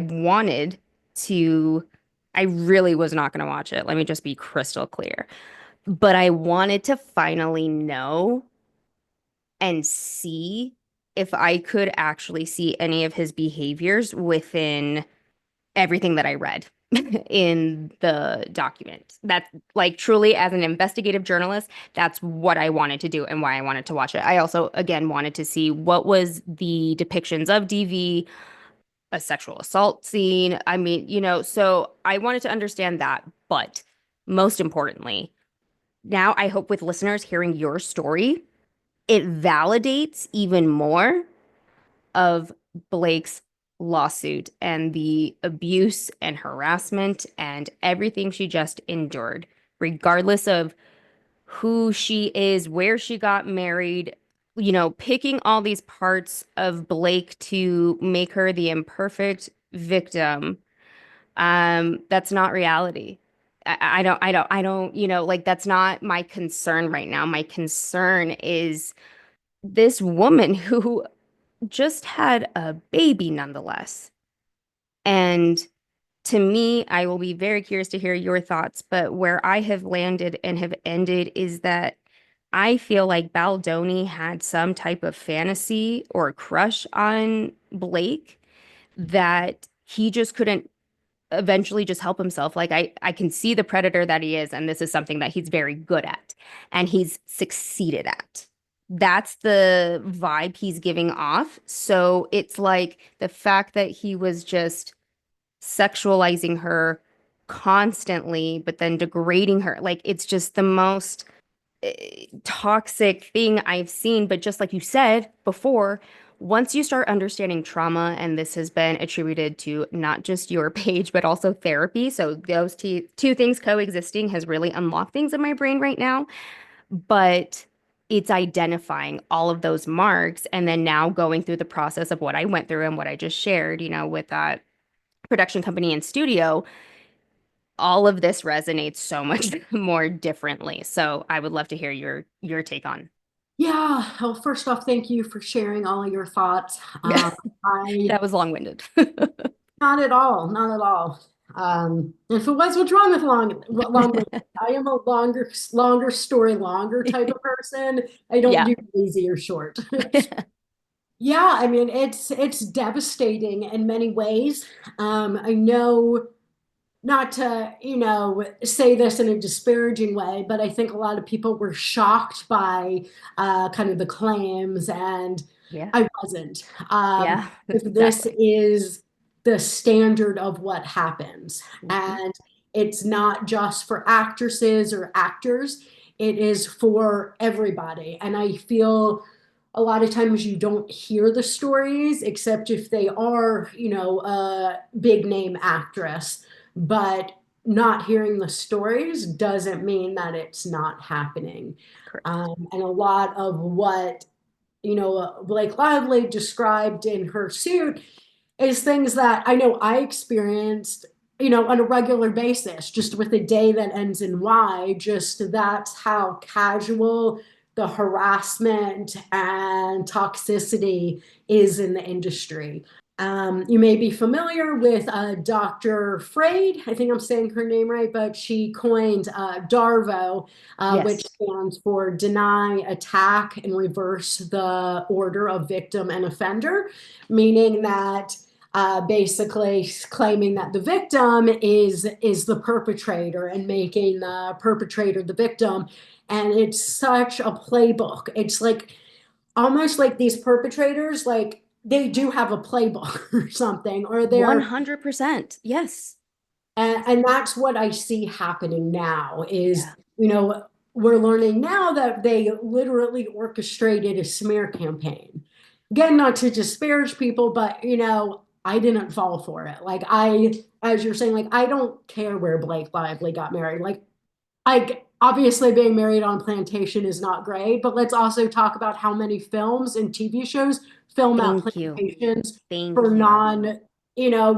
really was not going to watch it. Let me just be crystal clear. But I wanted to finally know and see if I could actually see any of his behaviors within everything that I read in the document. That's like truly as an investigative journalist, that's what I wanted to do and why I wanted to watch it. I also, again, wanted to see what was the depictions of DV, a sexual assault scene. I mean, so I wanted to understand that. But most importantly, now I hope with listeners hearing your story, it validates even more of Blake's lawsuit and the abuse and harassment and everything she just endured, regardless of who she is, where she got married, picking all these parts of Blake to make her the imperfect victim. That's not reality. I don't, that's not my concern right now. My concern is this woman who just had a baby nonetheless. And to me, I will be very curious to hear your thoughts, but where I have landed and have ended is that I feel like Baldoni had some type of fantasy or crush on Blake that he just couldn't eventually just help himself. Like I can see the predator that he is, and this is something that he's very good at and he's succeeded at. That's the vibe he's giving off. So it's like the fact that he was just sexualizing her constantly, but then degrading her. Like it's just the most toxic thing I've seen. But just like you said before, once you start understanding trauma, and this has been attributed to not just your page, but also therapy. So those two things coexisting has really unlocked things in my brain right now. But it's identifying all of those marks and then now going through the process of what I went through and what I just shared, with that production company and studio, all of this resonates so much more differently. So I would love to hear your take on. Yeah, well, first off, thank you for sharing all of your thoughts. Yeah, I that was long-winded. Not at all, not at all. If it was, what's wrong with long? I am a longer story, longer type of person. I don't Yeah. do easy or short. Yeah, I mean it's devastating in many ways. I know not to, say this in a disparaging way, but I think a lot of people were shocked by kind of the claims, and Yeah. I wasn't. Um, Yeah, if this exactly. is the standard of what happens, Mhm. and it's not just for actresses or actors, it is for everybody. And I feel a lot of times you don't hear the stories except if they are, a big name actress, but not hearing the stories doesn't mean that it's not happening. Correct. And a lot of what, Blake Lively described in her suit is things that I know I experienced, on a regular basis, just with a day that ends in Y, just that's how casual the harassment and toxicity is in the industry. You may be familiar with Dr. Freyd. I think I'm saying her name right, but she coined DARVO, which Yes. stands for Deny, Attack, and Reverse the Order of Victim and Offender, meaning that basically claiming that the victim is the perpetrator and making the perpetrator the victim. And it's such a playbook. It's like almost like these perpetrators, like they do have a playbook or something, or they're 100%. Yes. and that's what I see happening now is, Yeah. we're learning now that they literally orchestrated a smear campaign. Again, not to disparage people, but I didn't fall for it. Like as you're saying, like I don't care where Blake Lively got married. Like obviously being married on plantation is not great, but let's also talk about how many films and TV shows film at Thank you. plantations for Thank you. non,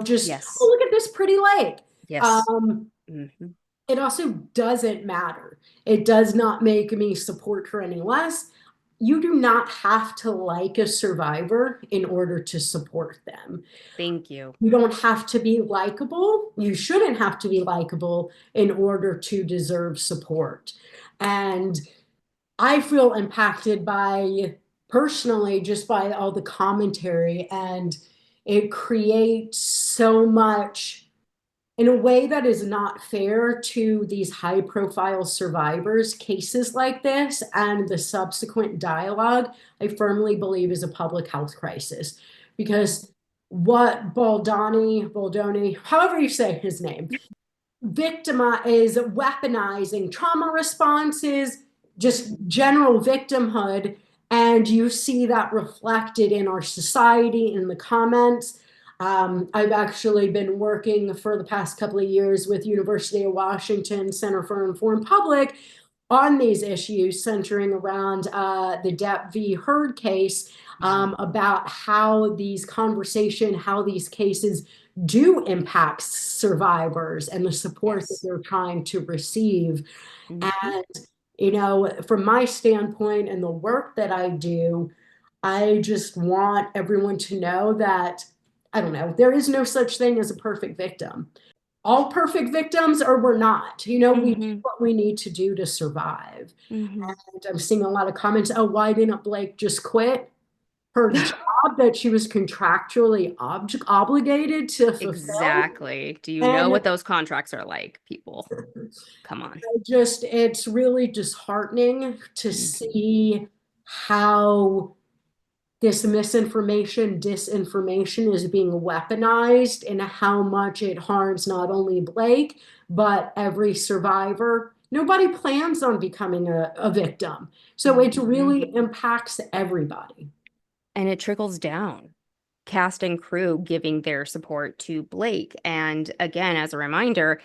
just, oh, Yes. look at this pretty lake. Yes. Um, Hmm. it also doesn't matter. It does not make me support her any less. You do not have to like a survivor in order to support them. Thank you. You don't have to be likable. You shouldn't have to be likable in order to deserve support. And I feel impacted by personally just by all the commentary, and it creates so much in a way that is not fair to these high profile survivors. Cases like this and the subsequent dialogue, I firmly believe is a public health crisis, because what Baldoni, however you say his name, is weaponizing trauma responses, just general victimhood. And you see that reflected in our society in the comments. I've actually been working for the past couple of years with University of Washington Center for Informed Public on these issues centering around the Depp v. Heard case, Mhm. about how these cases do impact survivors and the support that Yes. they're trying to receive. Hmm. And, from my standpoint and the work that I do, I just want everyone to know that, I don't know, there is no such thing as a perfect victim. All perfect victims, or we're not. We do Hmm. what we need to do to survive. Hmm. And I'm seeing a lot of comments, oh, why didn't Blake just quit her job that she was contractually obligated to fulfill? Exactly. Do you know And what those contracts are like, people? Come on. it's really disheartening to Hmm. see how this misinformation, disinformation is being weaponized, and how much it harms not only Blake, but every survivor. Nobody plans on becoming a victim. So it Hmm. really impacts everybody. And it trickles down. Cast and crew giving their support to Blake. And again, as a reminder,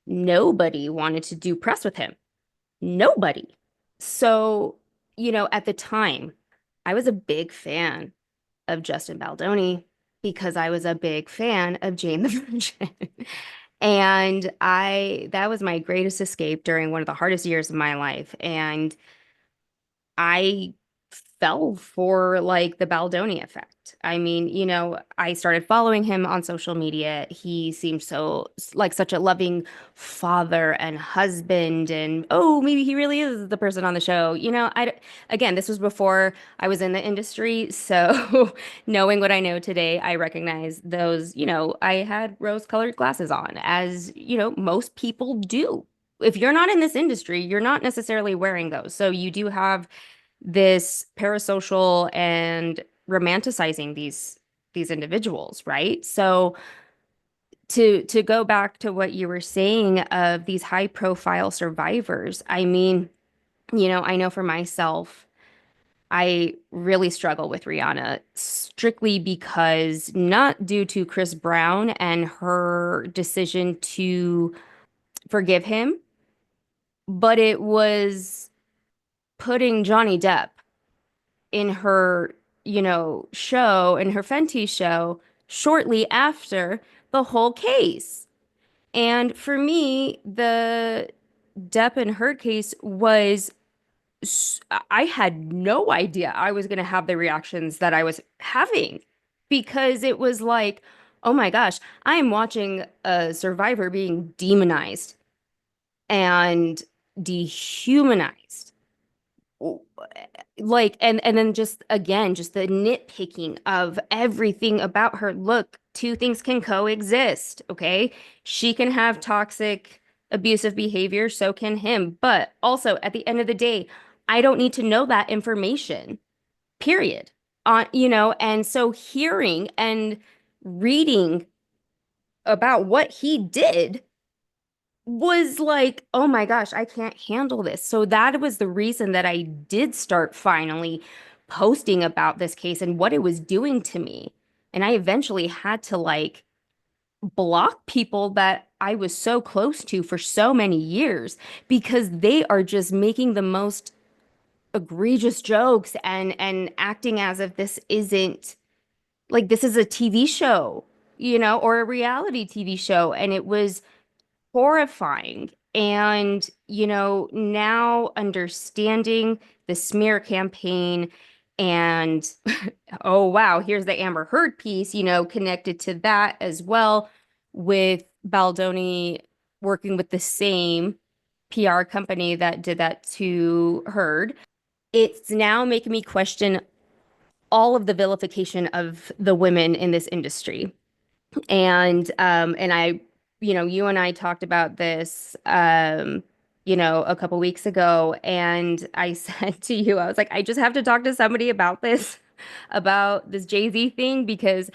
nobody wanted to do press with him. Nobody. So, at the time, I was a big fan of Justin Baldoni because I was a big fan of Jane the Virgin. And that was my greatest escape during one of the hardest years of my life. And I fell for like the Baldoni effect. I mean, I started following him on social media. He seemed so like such a loving father and husband, and oh, maybe he really is the person on the show. Again, this was before I was in the industry, so knowing what I know today, I recognize those, I had rose-colored glasses on, as, most people do. If you're not in this industry, you're not necessarily wearing those. So you do have this parasocial and romanticizing these individuals, right? So to go back to what you were saying of these high profile survivors, I mean, I know for myself, I really struggle with Rihanna strictly because not due to Chris Brown and her decision to forgive him, but it was putting Johnny Depp in her, show, in her Fenty show, shortly after the whole case. And for me, the Depp and her case was, I had no idea I was going to have the reactions that I was having, because it was like, oh my gosh, I am watching a survivor being demonized and dehumanized, like, and then just again, just the nitpicking of everything about her. Look, two things can coexist, okay? She can have toxic abusive behavior, so can him, but also at the end of the day, I don't need to know that information, period. And so hearing and reading about what he did was like, oh my gosh, I can't handle this. So that was the reason that I did start finally posting about this case and what it was doing to me. And I eventually had to like block people that I was so close to for so many years because they are just making the most egregious jokes and acting as if this isn't like this is a TV show, or a reality TV show. And it was horrifying. And, now understanding the smear campaign and oh wow, here's the Amber Heard piece, connected to that as well with Baldoni working with the same PR company that did that to Heard. It's now making me question all of the vilification of the women in this industry. And I, you and I talked about this a couple weeks ago, and I said to you, I was like, I just have to talk to somebody about this, about this Jay-Z thing, because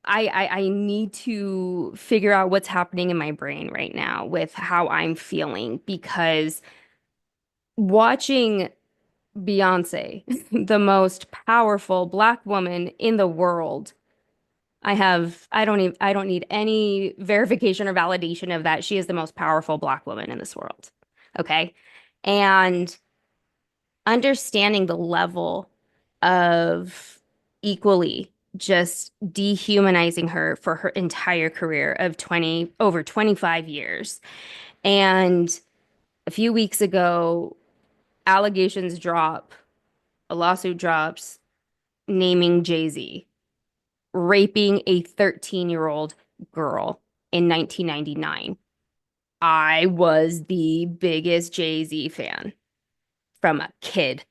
I need to figure out what's happening in my brain right now with how I'm feeling, because watching Beyonce, the most powerful Black woman in the world, I don't need any verification or validation of that. She is the most powerful Black woman in this world. Okay. And understanding the level of equally just dehumanizing her for her entire career of over 25 years. And a few weeks ago, allegations drop, a lawsuit drops naming Jay-Z raping a 13-year-old girl in 1999. I was the biggest Jay-Z fan from a kid,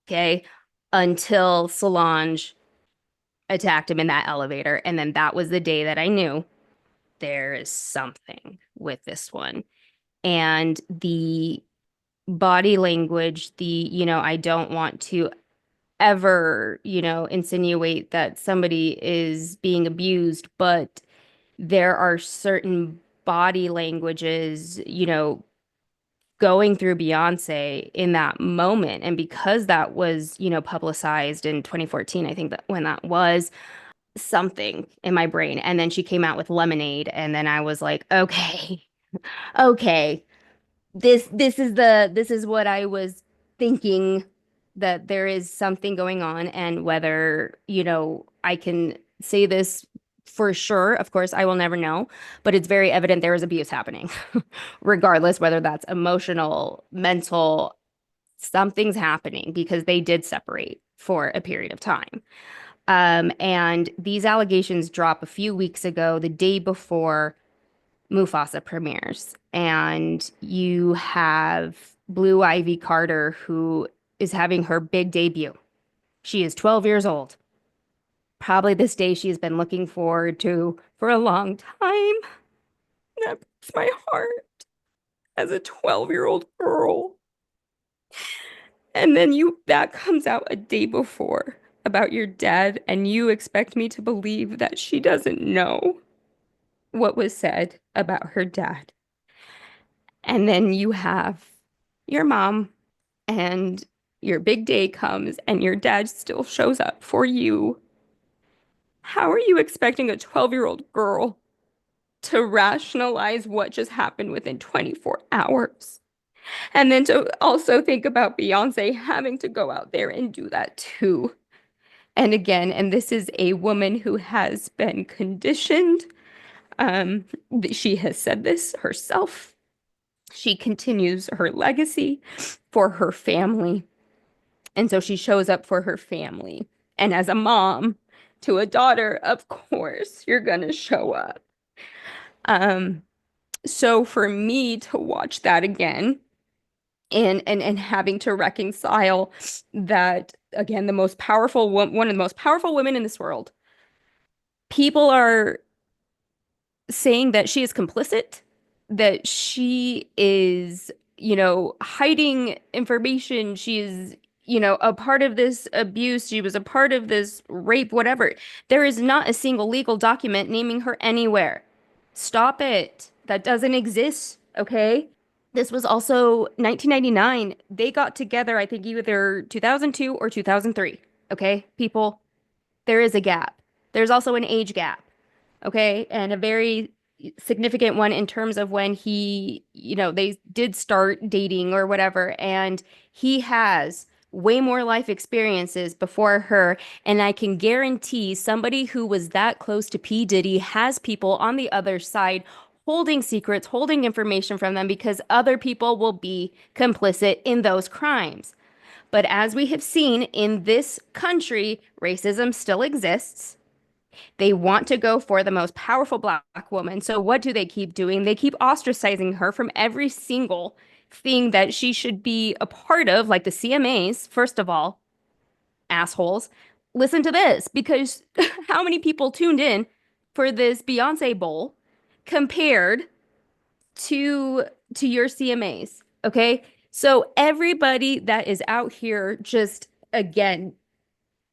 okay? Until Solange attacked him in that elevator. And then that was the day that I knew there is something with this one. And the body language, I don't want to ever, insinuate that somebody is being abused, but there are certain body languages, going through Beyonce in that moment. And because that was, publicized in 2014, I think that when that was something in my brain. And then she came out with Lemonade. And then I was like, okay, okay, this is what I was thinking, that there is something going on. And whether I can say this for sure, of course I will never know, but it's very evident there is abuse happening regardless whether that's emotional, mental, something's happening because they did separate for a period of time. And these allegations drop a few weeks ago, the day before Mufasa premieres. And you have Blue Ivy Carter, who is having her big debut. She is 12 years old. Probably this day she's been looking forward to for a long time. That breaks my heart as a 12-year-old girl. And then that comes out a day before about your dad, and you expect me to believe that she doesn't know what was said about her dad. And then you have your mom, and your big day comes, and your dad still shows up for you. How are you expecting a 12-year-old girl to rationalize what just happened within 24 hours? And then to also think about Beyonce having to go out there and do that too. And again, and this is a woman who has been conditioned. Um, she has said this herself. She continues her legacy for her family. And so she shows up for her family. And as a mom to a daughter, of course, you're going to show up. Um, so for me to watch that again and having to reconcile that, again, one of the most powerful women in this world, people are saying that she is complicit, that she is, hiding information. She is, a part of this abuse. She was a part of this rape, whatever. There is not a single legal document naming her anywhere. Stop it. That doesn't exist, okay? This was also 1999. They got together, I think either 2002 or 2003. Okay, people, there is a gap. There's also an age gap, okay? And a very significant one in terms of when he, they did start dating or whatever, and he has way more life experiences before her. And I can guarantee somebody who was that close to P. Diddy has people on the other side holding secrets, holding information from them because other people will be complicit in those crimes. But as we have seen in this country, racism still exists. They want to go for the most powerful black woman. So what do they keep doing? They keep ostracizing her from every single thing that she should be a part of, like the CMAs, first of all, assholes. Listen to this, because how many people tuned in for this Beyonce bowl compared to your CMAs? Okay? So everybody that is out here just again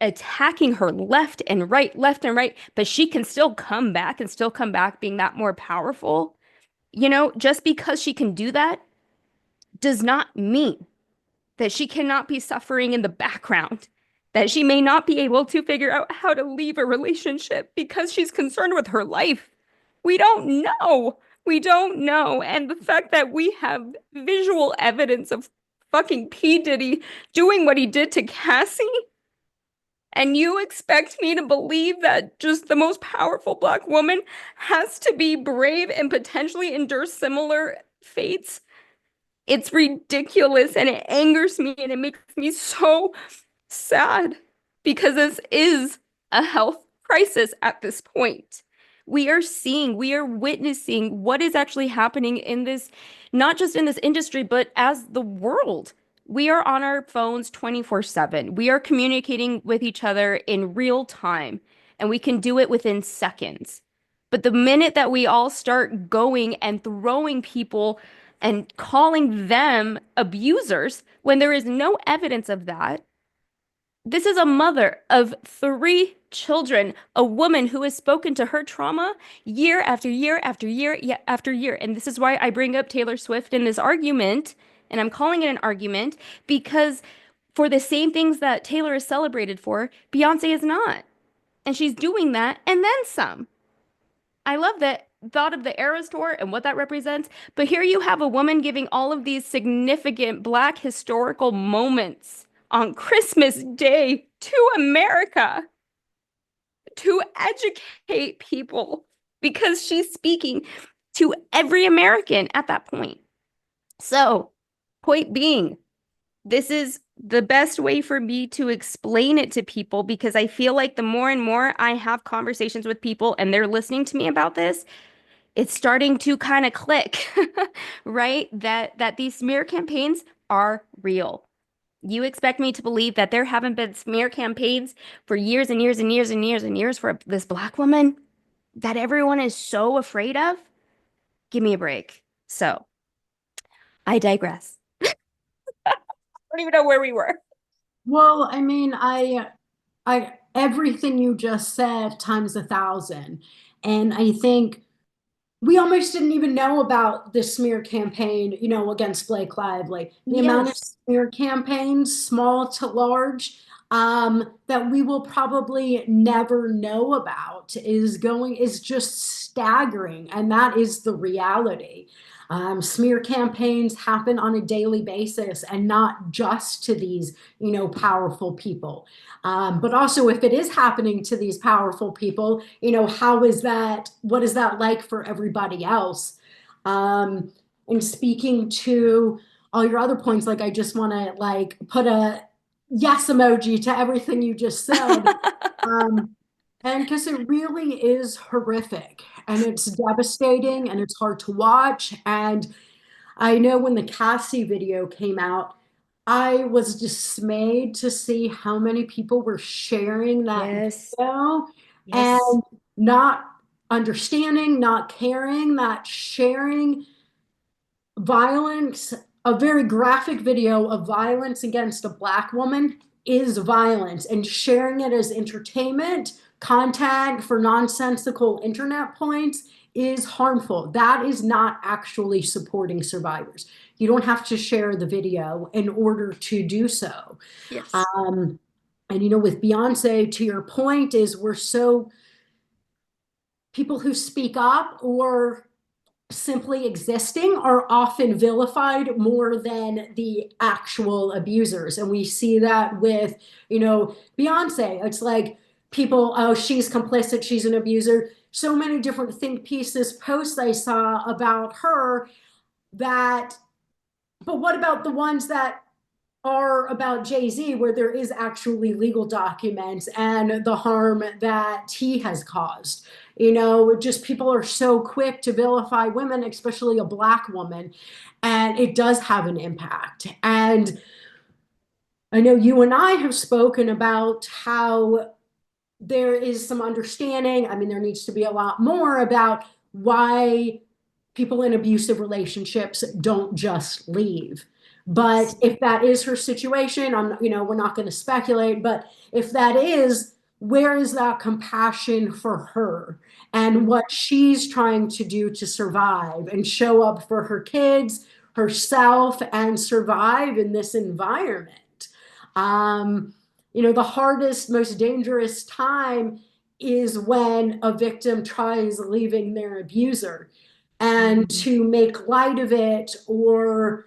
attacking her left and right, but she can still come back and still come back being that more powerful. Just because she can do that does not mean that she cannot be suffering in the background, that she may not be able to figure out how to leave a relationship because she's concerned with her life. We don't know. We don't know. And the fact that we have visual evidence of fucking P. Diddy doing what he did to Cassie, and you expect me to believe that just the most powerful black woman has to be brave and potentially endure similar fates? It's ridiculous and it angers me and it makes me so sad because this is a health crisis at this point. We are witnessing what is actually happening in this, not just in this industry, but as the world. We are on our phones 24/7. We are communicating with each other in real time, and we can do it within seconds. But the minute that we all start going and throwing people and calling them abusers when there is no evidence of that, this is a mother of three children, a woman who has spoken to her trauma year after year after year after year. And this is why I bring up Taylor Swift in this argument, and I'm calling it an argument because for the same things that Taylor is celebrated for, Beyonce is not. And she's doing that and then some. I love that thought of the Eras Tour and what that represents. But here you have a woman giving all of these significant Black historical moments on Christmas Day to America to educate people because she's speaking to every American at that point. So, point being, this is the best way for me to explain it to people because I feel like the more and more I have conversations with people and they're listening to me about this, it's starting to kind of click, right? That these smear campaigns are real. You expect me to believe that there haven't been smear campaigns for years and years and years and years and years for this black woman that everyone is so afraid of? Give me a break. So, I digress. I don't even know where we were. Well, I mean, everything you just said times 1,000. And I think we almost didn't even know about the smear campaign, against Blake Lively. The amount of Yes. smear campaigns, small to large, that we will probably never know about is just staggering. And that is the reality. Smear campaigns happen on a daily basis and not just to these, powerful people. But also, if it is happening to these powerful people, how is that? What is that like for everybody else? And speaking to all your other points, like I just want to like put a yes emoji to everything you just said. Um, and because it really is horrific and it's devastating and it's hard to watch. And I know when the Cassie video came out, I was dismayed to see how many people were sharing that Yes. video Yes. and not understanding, not caring that sharing violence, a very graphic video of violence against a black woman is violence, and sharing it as entertainment content for nonsensical internet points is harmful. That is not actually supporting survivors. You don't have to share the video in order to do so. Yes. Um, and with Beyonce, to your point, is we're so people who speak up or simply existing are often vilified more than the actual abusers. And we see that with, Beyonce. It's like people, oh, she's complicit, she's an abuser. So many different think pieces, posts I saw about her that, but what about the ones that are about Jay-Z, where there is actually legal documents and the harm that he has caused? Just people are so quick to vilify women, especially a Black woman, and it does have an impact. And I know you and I have spoken about how there is some understanding. I mean, there needs to be a lot more about why people in abusive relationships don't just leave. But Yes. if that is her situation, we're not going to speculate, but if that is, where is that compassion for her and Mhm. what she's trying to do to survive and show up for her kids, herself, and survive in this environment? Um, the hardest, most dangerous time is when a victim tries leaving their abuser. And Mhm. to make light of it or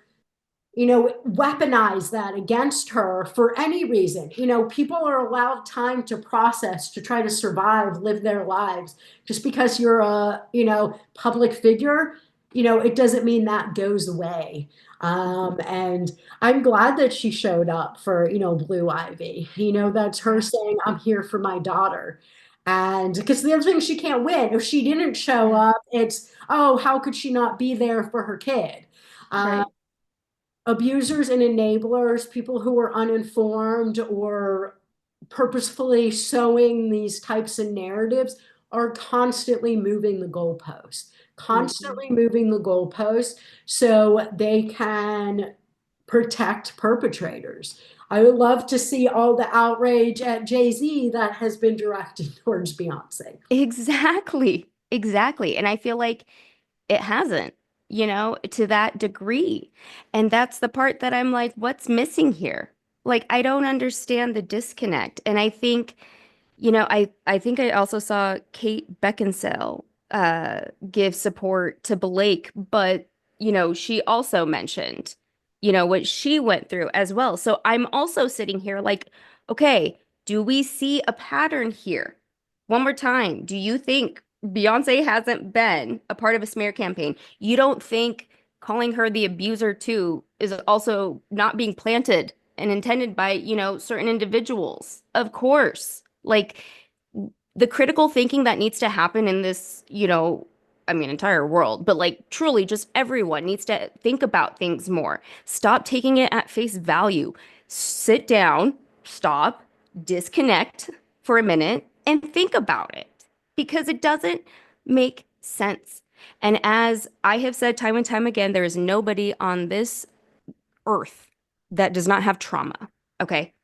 weaponize that against her for any reason. People are allowed time to process, to try to survive, live their lives. Just because you're a, public figure, it doesn't mean that goes away. And I'm glad that she showed up for, Blue Ivy. That's her Yeah. saying, I'm here for my daughter. And because the other thing, she can't win. If she didn't show Yeah. up, it's, oh, how could she not be there for her kid? Um, Right. Abusers and enablers, people who are uninformed or purposefully sowing these types of narratives, are constantly moving the goalposts, Mhm. constantly moving the goalposts so they can protect perpetrators. I would love to see all the outrage at Jay-Z that has been directed towards Beyonce. Exactly. Exactly. And I feel like it hasn't, to that degree. And that's the part that I'm like, what's missing here? Like, I don't understand the disconnect. And I think I think I also saw Kate Beckinsale give support to Blake, but she also mentioned, what she went through as well. So I'm also sitting here like, okay, do we see a pattern here? One more time, do you think Beyonce hasn't been a part of a smear campaign? You don't think calling her the abuser too is also not being planted and intended by, certain individuals? Of course. Like the critical thinking that needs to happen in this, I mean, entire world, but like truly just everyone needs to think about things more. Stop taking it at face value. Sit down, stop, disconnect for a minute, and think about it because it doesn't make sense. And as I have said time and time again, there is nobody on this earth that does not have trauma. Okay.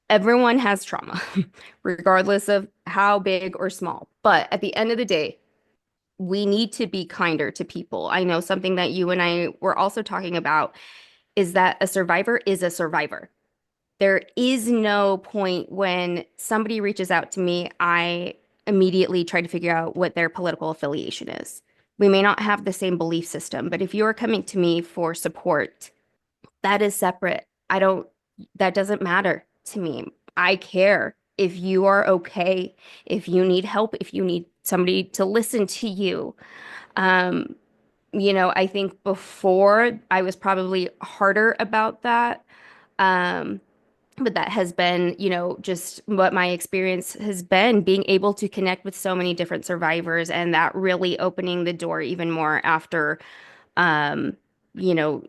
Everyone has trauma, regardless of how big or small. But at the end of the day, we need to be kinder to people. I know something that you and I were also talking about is that a survivor is a survivor. There is no point when somebody reaches out to me, I immediately try to figure out what their political affiliation is. We may not have the same belief system, but if you are coming to me for support, that is separate. That doesn't matter to me. I care if you are okay, if you need help, if you need somebody to listen to you. Um, I think before I was probably harder about that. Um, but that has been, just what my experience has been, being able to connect with so many different survivors and that really opening the door even more after um, you know,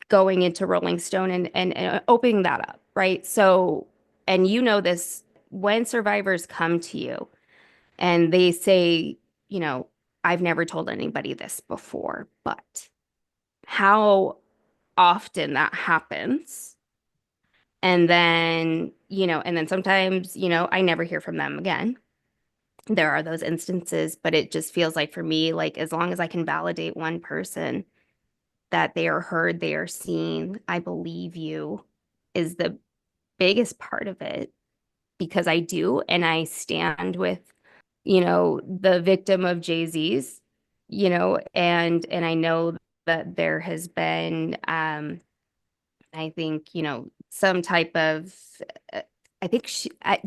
going into Rolling Stone and opening that up, right? So, and this, when survivors come to you and they say, I've never told anybody this before, but how often that happens. And then sometimes, I never hear from them again. There are those instances, but it just feels like for me, like as long as I can validate one person, that they are heard, they are seen, I believe you is the biggest part of it because I do. And I stand with, the victim of Jay-Z's, and I know that there has been, I think, some type of, uh, I think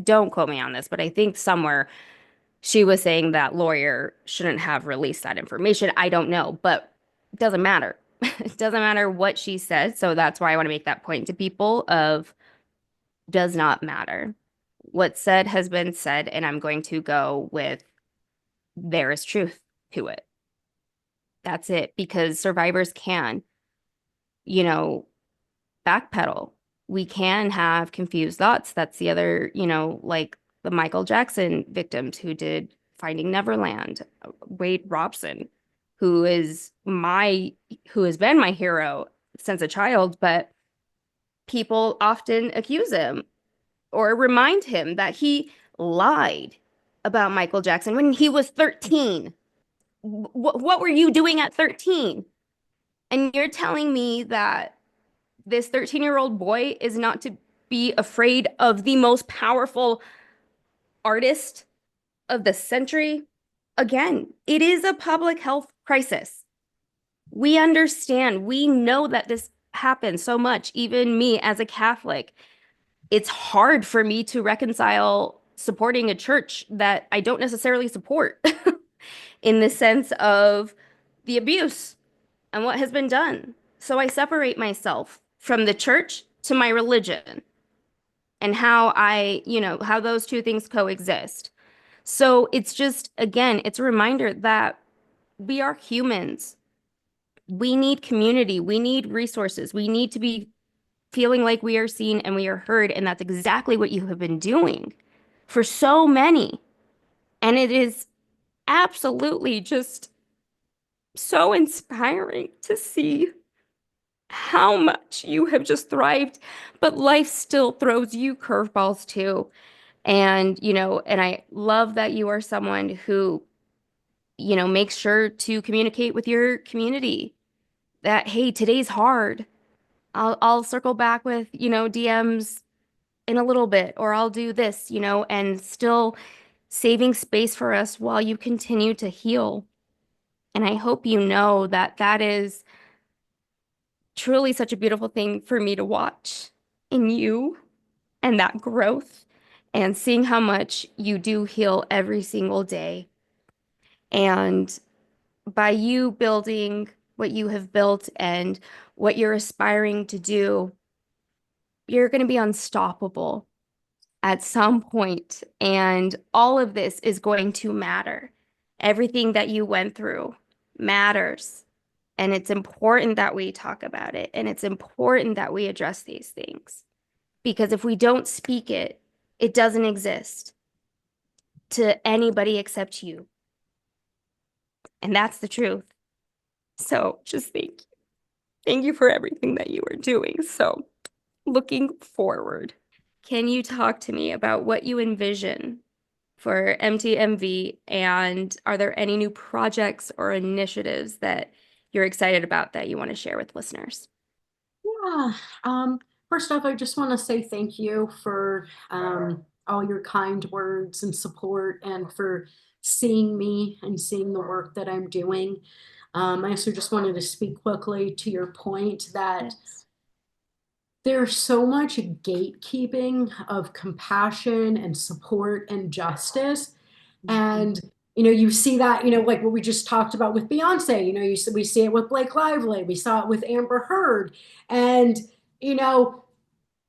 don't quote me on this, but I think somewhere she was saying that lawyer shouldn't have released that information. I don't know, but it doesn't matter. It doesn't matter what she said. So that's why I want to make that point to people of does not matter. What's said has been said, and I'm going to go with there is truth to it. That's it. Because survivors can, you know, backpedal. We can have confused thoughts. That's the other, like the Michael Jackson victims who did Finding Neverland, Wade Robson, who is who has been my hero since a child, but people often accuse him or remind him that he lied about Michael Jackson when he was 13. What were you doing at 13? And you're telling me that this 13-year-old boy is not to be afraid of the most powerful artist of the century? Again, it is a public health crisis. We understand, we know that this happens so much. Even me as a Catholic, it's hard for me to reconcile supporting a church that I don't necessarily support in the sense of the abuse and what has been done. So I separate myself from the church to my religion and how those two things coexist. So it's just, again, it's a reminder that we are humans. We need community. We need resources. We need to be feeling like we are seen and we are heard. And that's exactly what you have been doing for so many. And it is absolutely just so inspiring to see how much you have just thrived, but life still throws you curveballs too. And I love that you are someone who, makes sure to communicate with your community that, hey, today's hard. I'll circle back with, DMs in a little bit, or I'll do this, and still saving space for us while you continue to heal. And I hope you know that that is truly such a beautiful thing for me to watch in you and that growth and seeing how much you do heal every single day. And by you building what you have built and what you're aspiring to do, you're going to be unstoppable at some point, and all of this is going to matter. Everything that you went through matters. And it's important that we talk about it. And it's important that we address these things. Because if we don't speak it, it doesn't exist to anybody except you. And that's the truth. So just thank you. Thank you for everything that you are doing. So looking forward, can you talk to me about what you envision for MTMV, and are there any new projects or initiatives that you're excited about that you want to share with listeners? Yeah. First off, I just want to say thank you for all your kind words and support and for seeing me and seeing the work that I'm doing. I also just wanted to speak quickly to your point that Yes. there's so much gatekeeping of compassion and support and justice. Mhm. And, you see that, like what we just talked about with Beyonce, we see it with Blake Lively, we saw it with Amber Heard. And, you know,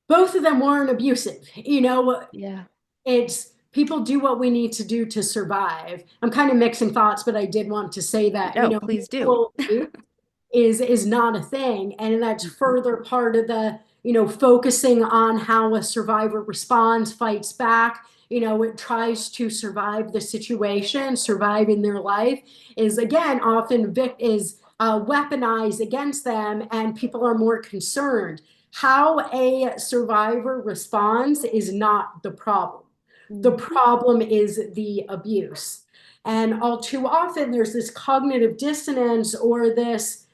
both of them weren't abusive. Yeah. It's people do what we need to do to survive. I'm kind of mixing thoughts, but I did want to say that, No, please do. mutual abuse is not a thing, and that's Mhm. further part of the focusing on how a survivor responds, fights back, it tries to survive the situation, survive in their life, is again often is weaponized against them, and people are more concerned. How a survivor responds is not the problem. The Mhm. problem is the abuse. And all too often there's this cognitive dissonance, or this,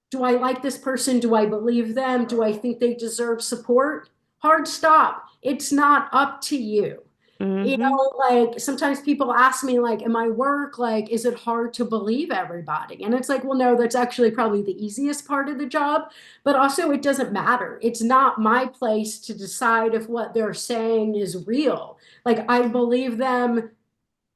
do I like this person? Do I believe them? Do I think they deserve support? Hard stop. It's not up to you. Mm-hmm. Like sometimes people ask me, like, in my work, like, is it hard to believe everybody? And it's like, well, no, that's actually probably the easiest part of the job, but also it doesn't matter. It's not my place to decide if what they're saying is real. Like, I believe them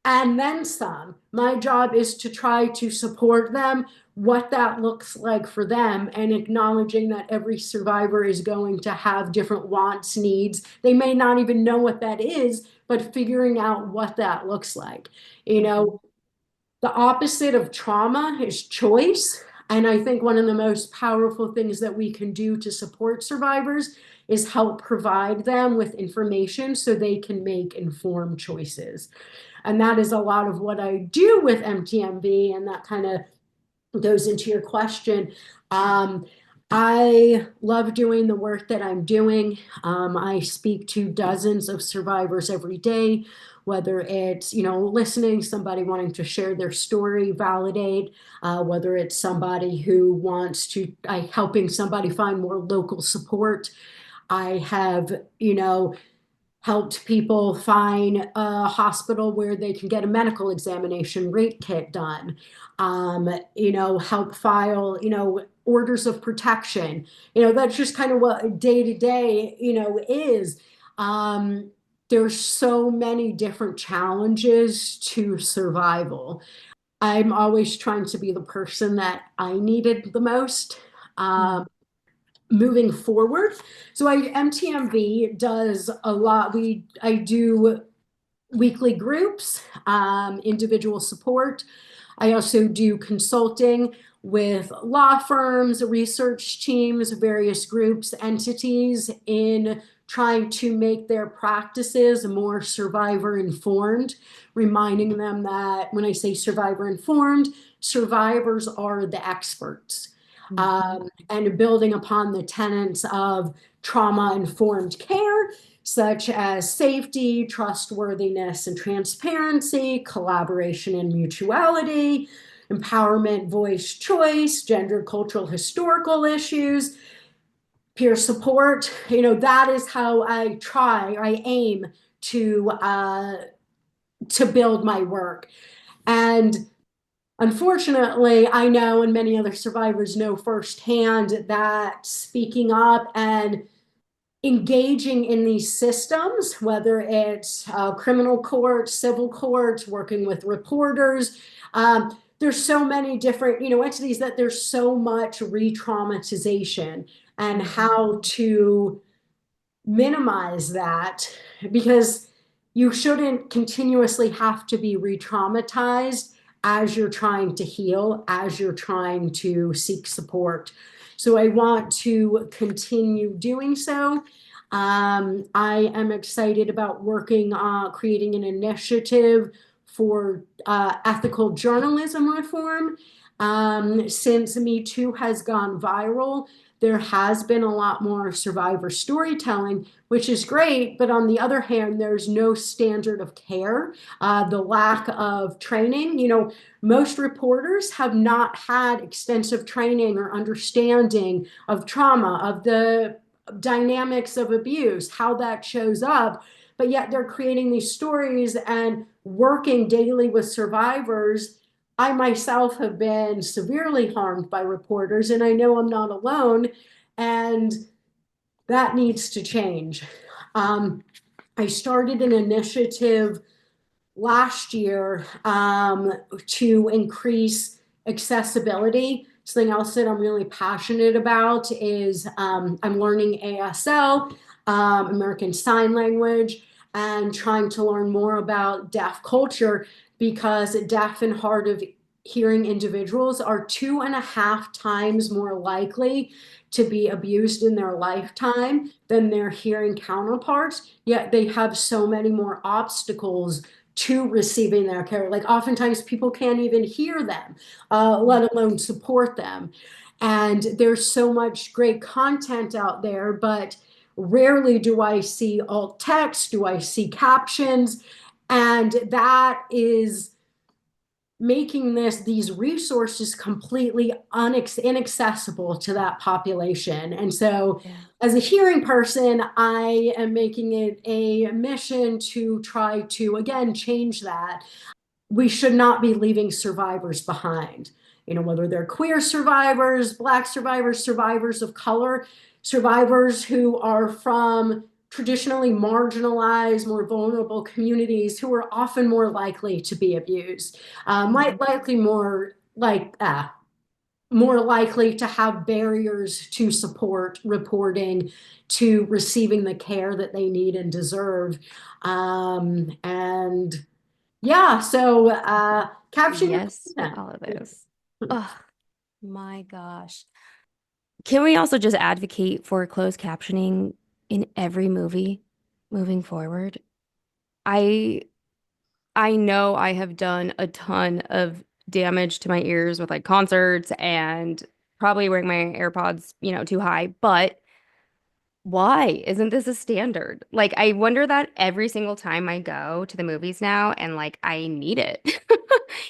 and then some. My job is to try to support them, what that looks like for them, and acknowledging that every survivor is going to have different wants, needs. They may not even know what that is, but figuring out what that looks like. You Mm-hmm. know, the opposite of trauma is choice. And I think one of the most powerful things that we can do to support survivors is help provide them with information so they can make informed choices. And that is a lot of what I do with MTMV, and that kind of goes into your question. Um, I love doing the work that I'm doing. I speak to dozens of survivors every day, whether it's, listening, somebody wanting to share their story, validate, whether it's somebody who wants to, helping somebody find more local support. I have, helped people find a hospital where they can get a medical examination rate kit done, help file, orders of protection. That's just kind of what day to day, is. Um, there's so many different challenges to survival. I'm always trying to be the person that I needed the most. Moving forward. So MTMV does a lot. I do weekly groups, individual support. I also do consulting with law firms, research teams, various groups, entities in trying to make their practices more survivor informed, reminding them that when I say survivor informed, survivors are the experts. Mm-hmm. And building upon the tenets of trauma informed care, such as safety, trustworthiness, and transparency, collaboration and mutuality, empowerment, voice, choice, gender, cultural, historical issues, peer support. That is how I aim to build my work. And unfortunately, I know, and many other survivors know firsthand, that speaking up and engaging in these systems, whether it's criminal courts, civil courts, working with reporters. There's so many different, entities that there's so much re-traumatization, and Mm-hmm. how to minimize that, because you shouldn't continuously have to be re-traumatized as you're trying to heal, as you're trying to seek support. So I want to continue doing so. I am excited about working on creating an initiative for ethical journalism reform. Since Me Too has gone viral, there has been a lot more survivor storytelling, which is great. But on the other hand, there's no standard of care, the lack of training. Most reporters have not had extensive training or understanding of trauma, of the dynamics of abuse, how that shows up. But yet they're creating these stories and working daily with survivors. I myself have been severely harmed by reporters, and I know I'm not alone, and that needs to change. Um, I started an initiative last year to increase accessibility. Something else that I'm really passionate about is I'm learning ASL, American Sign Language, and trying to learn more about deaf culture, because deaf and hard of hearing individuals are 2.5 times more likely to be abused in their lifetime than their hearing counterparts, yet they have so many more obstacles to receiving their care. Like oftentimes people can't even hear them, let alone support them. And there's so much great content out there, but rarely do I see alt text, do I see captions. And that is making these resources completely inaccessible to that population. And so Yeah. as a hearing person, I am making it a mission to try to, again, change that. We should not be leaving survivors behind. You know, whether they're queer survivors, Black survivors, survivors of color, survivors who are from traditionally marginalized, more vulnerable communities who are often more likely to be abused, Mhm. likely more likely to have barriers to support reporting, to receiving the care that they need and deserve. And yeah, so caption your Yes to content. all of those. Oh my gosh. Can we also just advocate for closed captioning in every movie moving forward? I I know I have done a ton of damage to my ears with like concerts and probably wearing my AirPods, too high, but why isn't this a standard? Like, I wonder that every single time I go to the movies now and like I need it.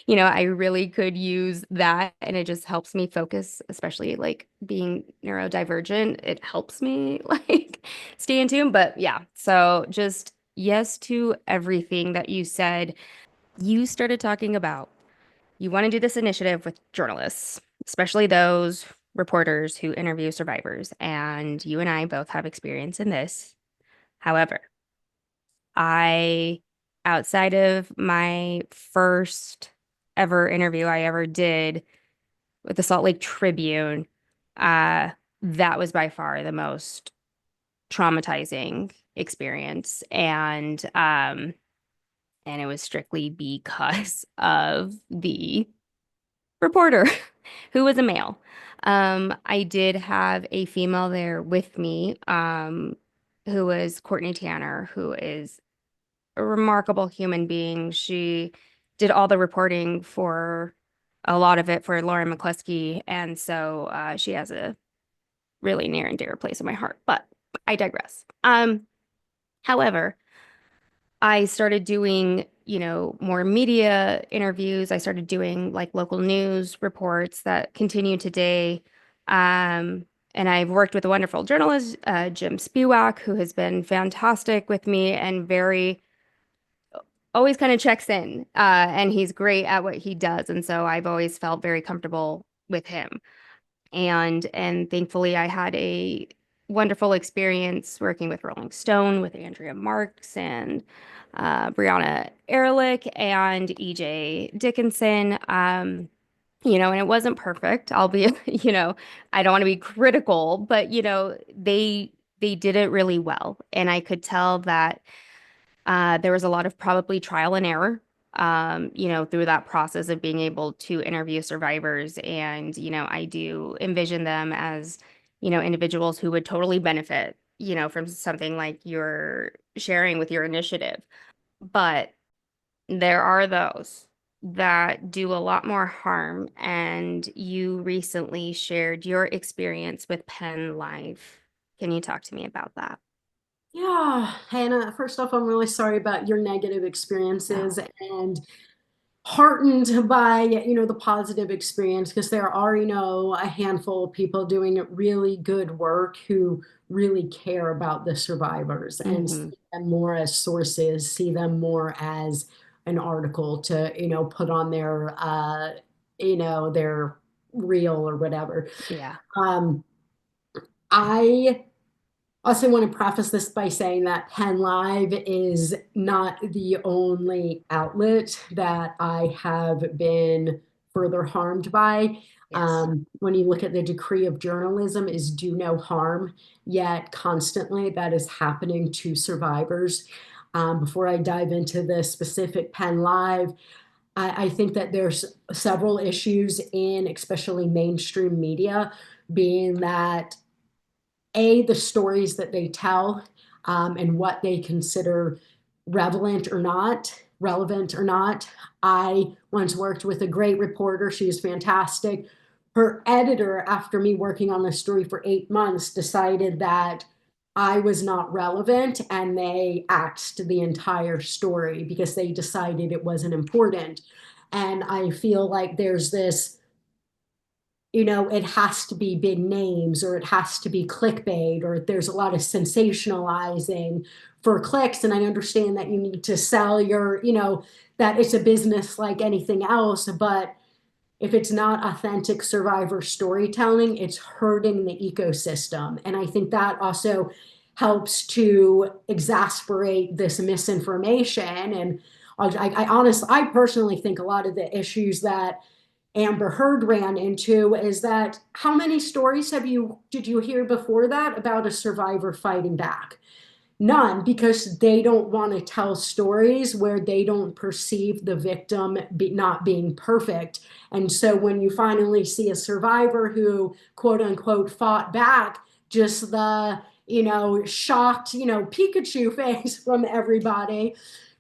I really could use that and it just helps me focus, especially like being neurodivergent. It helps me like stay in tune. But yeah, so just yes to everything that you said. You started talking about you want to do this initiative with journalists, especially those reporters who interview survivors. And you and I both have experience in this. However, I, outside of my first ever interview I ever did with the Salt Lake Tribune, uh, that was by far the most traumatizing experience. And it was strictly because of the reporter who was a male. I did have a female there with me, who was Courtney Tanner, who is a remarkable human being. She did all the reporting for a lot of it for Lauren McCluskey, and so she has a really near and dear place in my heart. But I digress. However, I started doing, more media interviews. I started doing like local news reports that continue today. And I've worked with a wonderful journalist, Jim Spewak, who has been fantastic with me and very always kind of checks in. And he's great at what he does. And so I've always felt very comfortable with him. And thankfully I had a wonderful experience working with Rolling Stone with Andrea Marks and Brianna Ehrlich and EJ Dickinson. And it wasn't perfect. I'll be, I don't want to be critical, but they did it really well. And I could tell that there was a lot of probably trial and error, through that process of being able to interview survivors. And, I do envision them as, individuals who would totally benefit, from something like you're sharing with your initiative. But there are those that do a lot more harm. And you recently shared your experience with Penn Live. Can you talk to me about that? Yeah, Hannah, first off, I'm really sorry about your negative Oh, experiences and heartened by, the positive experience because there are, a handful of people doing really good work who really care about the survivors and see hmm. them more as sources, see them more as an article to, put on their reel or whatever. Yeah. Um, I also want to preface this by saying that Penn Live is not the only outlet that I have been further harmed by. Yes. When you look at the decree of journalism is do no harm, yet constantly that is happening to survivors. Before I dive into the specific Penn Live, I think that there's several issues in especially mainstream media, being that the stories that they tell, and what they consider relevant or not. I once worked with a great reporter. She was fantastic. Her editor, after me working on the story for 8 months, decided that I was not relevant and they axed the entire story because they decided it wasn't important. And I feel like there's this, it has to be big names or it has to be clickbait or there's a lot of sensationalizing for clicks. And I understand that you need to sell that it's a business like anything else. But if it's not authentic survivor storytelling, it's hurting the ecosystem. And I think that also helps to exasperate this misinformation. And I personally think a lot of the issues that Amber Heard ran into is that how many stories did you hear before that about a survivor fighting back? None, because they don't want to tell stories where they don't perceive the victim not being perfect. And so when you finally see a survivor who, quote unquote, fought back, just the, shocked, Pikachu face from everybody,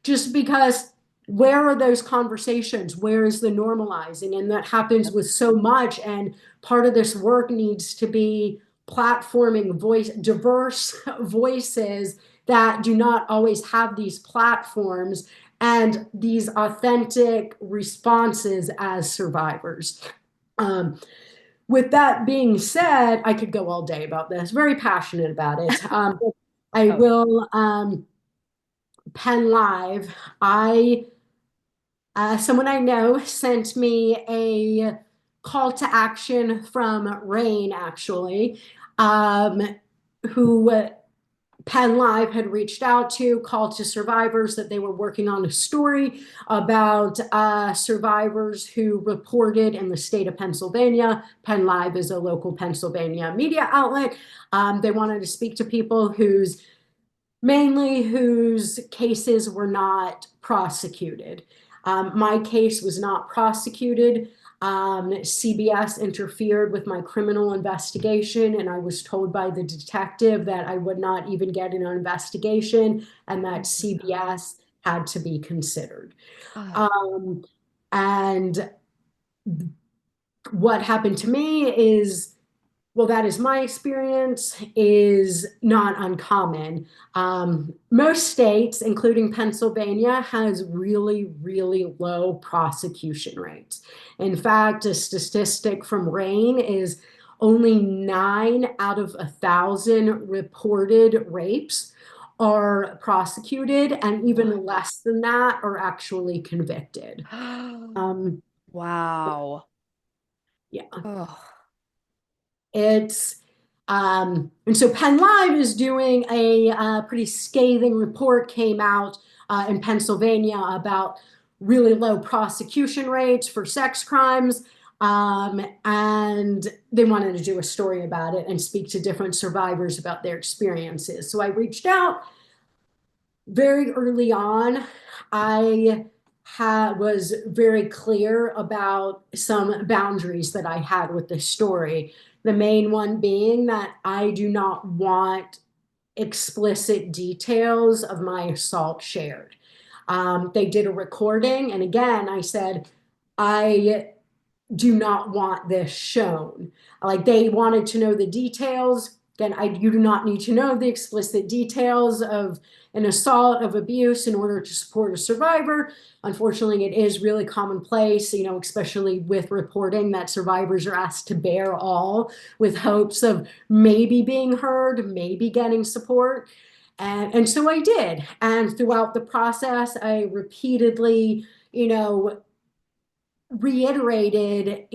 just because where are those conversations? Where is the normalizing? And that happens with so much. And part of this work needs to be platforming diverse voices that do not always have these platforms and these authentic responses as survivors. Um, with that being said, I could go all day about this, very passionate about it. I Oh, will pen live. Someone I know sent me a call to action from Rain, actually, um, who Penn Live had reached out to, called to survivors that they were working on a story about survivors who reported in the state of Pennsylvania. Penn Live is a local Pennsylvania media outlet. They wanted to speak to people whose cases were not prosecuted. My case was not prosecuted. CBS interfered with my criminal investigation, and I was told by the detective that I would not even get an investigation and that CBS had to be considered. oh, Um, and what happened to me is, well, that is my experience, is not uncommon. Most states, including Pennsylvania, has really, really low prosecution rates. In fact, a statistic from RAIN is only 9 out of 1,000 reported rapes are prosecuted, and what? even less than that are actually convicted. Um, Wow. yeah. Oh, And so Penn Live is doing a pretty scathing report came out in Pennsylvania about really low prosecution rates for sex crimes. And they wanted to do a story about it and speak to different survivors about their experiences. So I reached out very early on. I was very clear about some boundaries that I had with this story. The main one being that I do not want explicit details of my assault shared. They did a recording, and again, I said, I do not want this shown. Like they wanted to know the details. Again, you do not need to know the explicit details of an assault, of abuse in order to support a survivor. Unfortunately, it is really commonplace, especially with reporting that survivors are asked to bear all with hopes of maybe being heard, maybe getting support. And so I did. And throughout the process, I repeatedly, reiterated,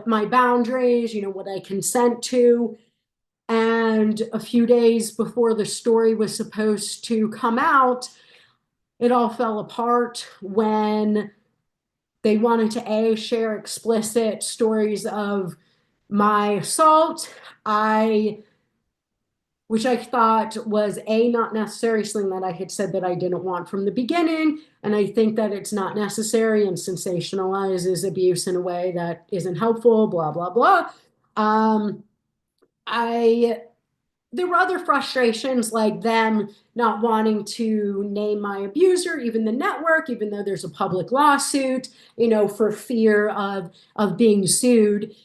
my boundaries, what I consent to. And a few days before the story was supposed to come out, it all fell apart when they wanted to share explicit stories of my assault. I which I thought was not necessary, something that I had said that I didn't want from the beginning. And I think that it's not necessary and sensationalizes abuse in a way that isn't helpful, blah, blah, blah. Um, I There were other frustrations like them not wanting to name my abuser, even the network, even though there's a public lawsuit, for fear of being sued,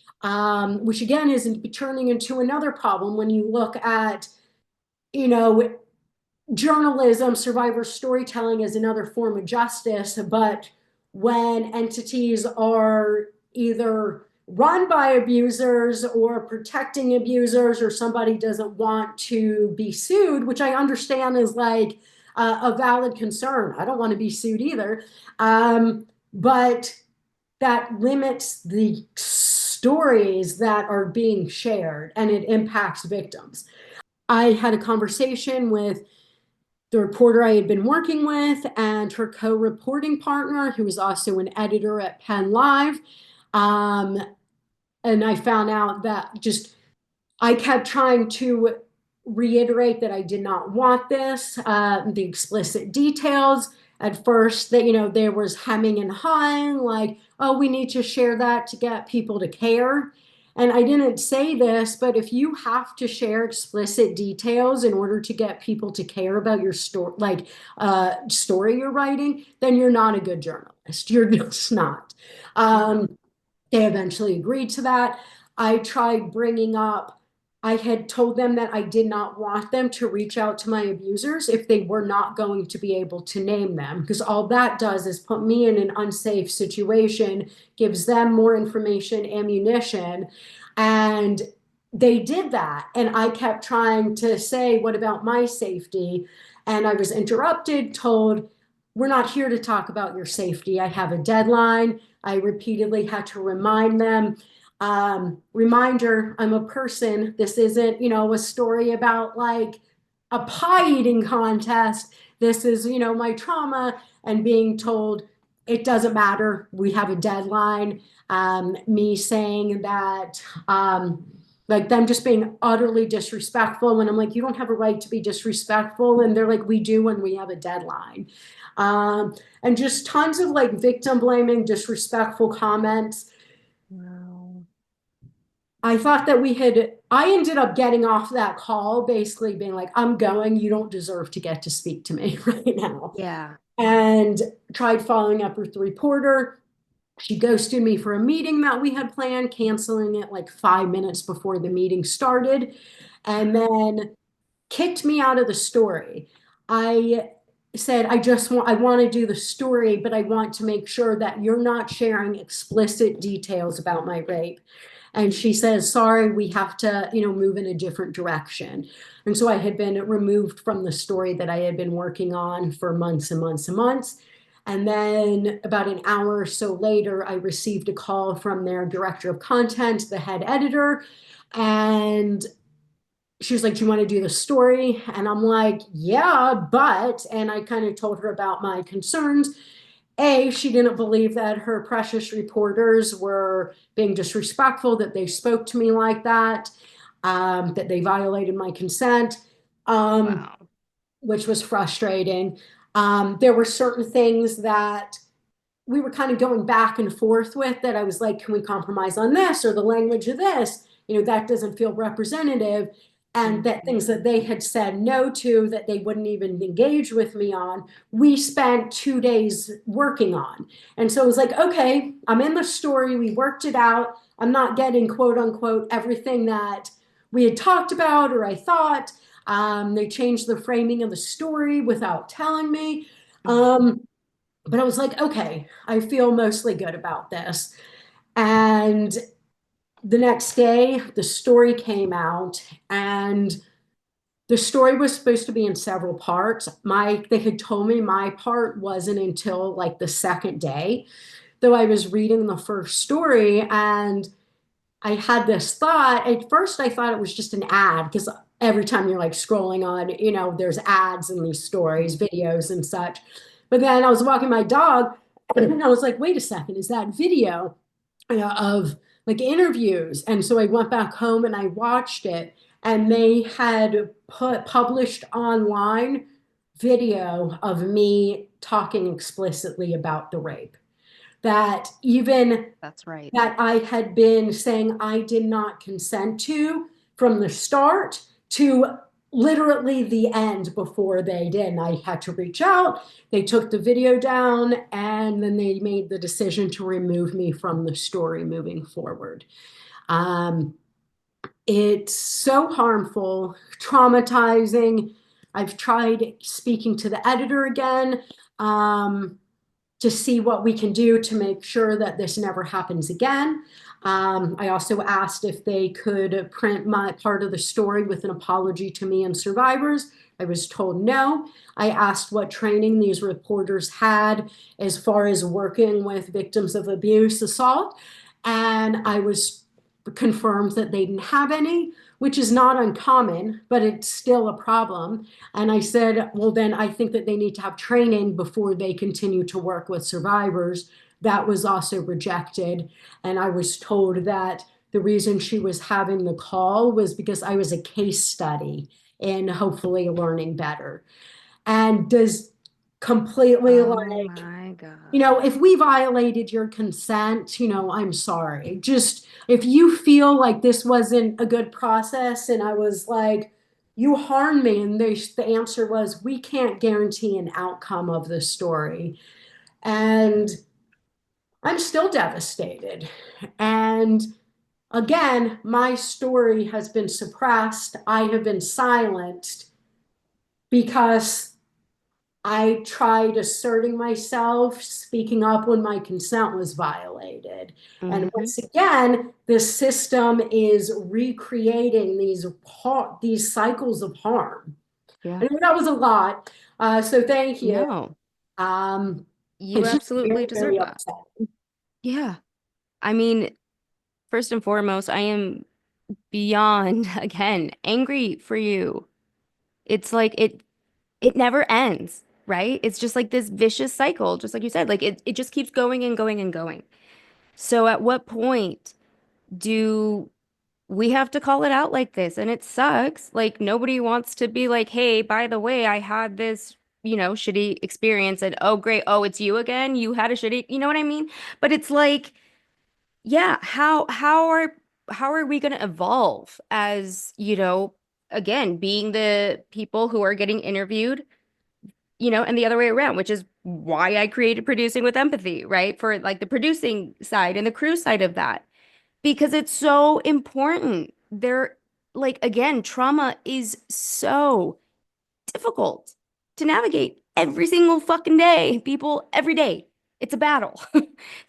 which again is turning into another problem when you look at, you know, journalism, survivor storytelling is another form of justice, but when entities are either run by abusers or protecting abusers, or somebody doesn't want to be sued, which I understand is like a valid concern. I don't want to be sued either. But that limits the stories that are being shared and it impacts victims. I had a conversation with the reporter I had been working with and her co-reporting partner, who was also an editor at Penn Live. Um, and I found out that just I kept trying to reiterate that I did not want this, the explicit details. At first, that there was hemming and hawing, like, oh, we need to share that to get people to care. And I didn't say this, but if you have to share explicit details in order to get people to care about your story, like story you're writing, then you're not a good journalist. You're just not. Yeah. They eventually agreed to that. I tried bringing up, I had told them that I did not want them to reach out to my abusers if they were not going to be able to name them, because all that does is put me in an unsafe situation, gives them more information, ammunition, and they did that. And I kept trying to say, what about my safety? And I was interrupted, told, we're not here to talk about your safety. I have a deadline. I repeatedly had to remind them. Reminder, I'm a person. This isn't, a story about like a pie eating contest. This is, my trauma and being told it doesn't matter. We have a deadline. Me saying that, like them just being utterly disrespectful. And I'm like, you don't have a right to be disrespectful. And they're like, we do when we have a deadline. And just tons of like victim blaming, disrespectful comments. Wow. I thought that I ended up getting off that call, basically being like, I'm going, you don't deserve to get to speak to me right now. Yeah. And tried following up with the reporter. She ghosted me for a meeting that we had planned, canceling it like 5 minutes before the meeting started, and then kicked me out of the story. I said, I want to do the story, but I want to make sure that you're not sharing explicit details about my rape. And she says, sorry, we have to, move in a different direction. And so I had been removed from the story that I had been working on for months and months and months. And then about an hour or so later, I received a call from their director of content, the head editor, and she was like, do you want to do the story? And I'm like, yeah, but, and I kind of told her about my concerns. She didn't believe that her precious reporters were being disrespectful, that they spoke to me like that they violated my consent, um, Wow. which was frustrating. There were certain things that we were kind of going back and forth with that I was like, can we compromise on this or the language of this? That doesn't feel representative. And that Mhm. things that they had said no to, that they wouldn't even engage with me on, we spent 2 days working on. And so it was like, okay, I'm in the story. We worked it out. I'm not getting quote unquote everything that we had talked about or I thought. They changed the framing of the story without telling me. Mhm. But I was like, okay, I feel mostly good about this. And the next day, the story came out, and the story was supposed to be in several parts. They had told me my part wasn't until like the second day, though I was reading the first story and I had this thought. At first, I thought it was just an ad because every time you're like scrolling on, there's ads in these stories, videos, and such. But then I was walking my dog and I was like, wait a second, is that video of like interviews? And so I went back home and I watched it, and they had published online video of me talking explicitly about the rape. That even That's right. that I had been saying I did not consent to from the start to literally the end before they did. And I had to reach out. They took the video down and then they made the decision to remove me from the story moving forward. Um, it's so harmful, traumatizing. I've tried speaking to the editor again. Um, to see what we can do to make sure that this never happens again. I also asked if they could print my part of the story with an apology to me and survivors. I was told no. I asked what training these reporters had as far as working with victims of abuse, assault, and I was confirmed that they didn't have any, which is not uncommon, but it's still a problem. And I said, well, then I think that they need to have training before they continue to work with survivors. That was also rejected. And I was told that the reason she was having the call was because I was a case study in hopefully learning better. And does completely Oh like, my God. if we violated your consent, I'm sorry. Just if you feel like this wasn't a good process and I was like, you harmed me, and the answer was, we can't guarantee an outcome of this story. And I'm still devastated. And again, my story has been suppressed. I have been silenced because I tried asserting myself, speaking up when my consent was violated. And Hmm. once again, the system is recreating these cycles of harm. Yeah. I know that was a lot, so thank you. No, Um, you it's just absolutely very, deserve very that. upsetting. Yeah. I mean, first and foremost, I am beyond, again, angry for you. It's like it never ends, right? It's just like this vicious cycle, just like you said, like it just keeps going and going and going. So at what point do we have to call it out like this? And it sucks. Like nobody wants to be like, "Hey, by the way, I had this, shitty experience and oh great, oh it's you again. You had a shitty, you know what I mean?" But it's like, yeah, how are we going to evolve as, again, being the people who are getting interviewed, and the other way around, which is why I created Producing with Empathy, right? For like the producing side and the crew side of that, because it's so important. Like, again, trauma is so difficult to navigate every single fucking day, people, every day. It's a battle.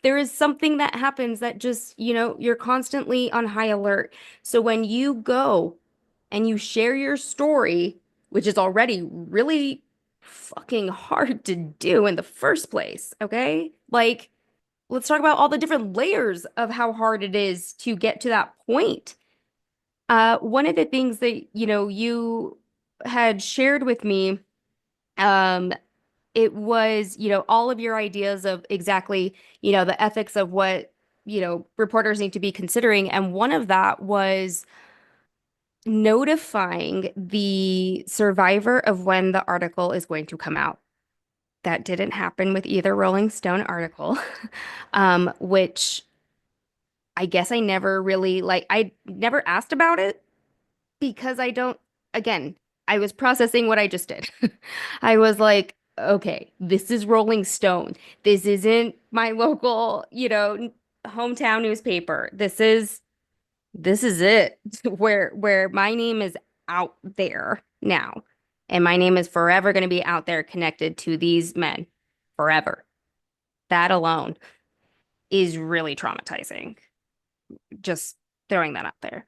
There is something that happens that just, you're constantly on high alert. So when you go and you share your story, which is already really fucking hard to do in the first place, okay? Like, let's talk about all the different layers of how hard it is to get to that point. One of the things that, you had shared with me, um, it was, all of your ideas of exactly, the ethics of what, reporters need to be considering. And one of that was notifying the survivor of when the article is going to come out. That didn't happen with either Rolling Stone article, which I guess I never really like, I never asked about it because I don't, again, I was processing what I just did. I was like, okay, this is Rolling Stone. This isn't my local, hometown newspaper. This is it where my name is out there now. And my name is forever going to be out there connected to these men forever. That alone is really traumatizing. Just throwing that out there.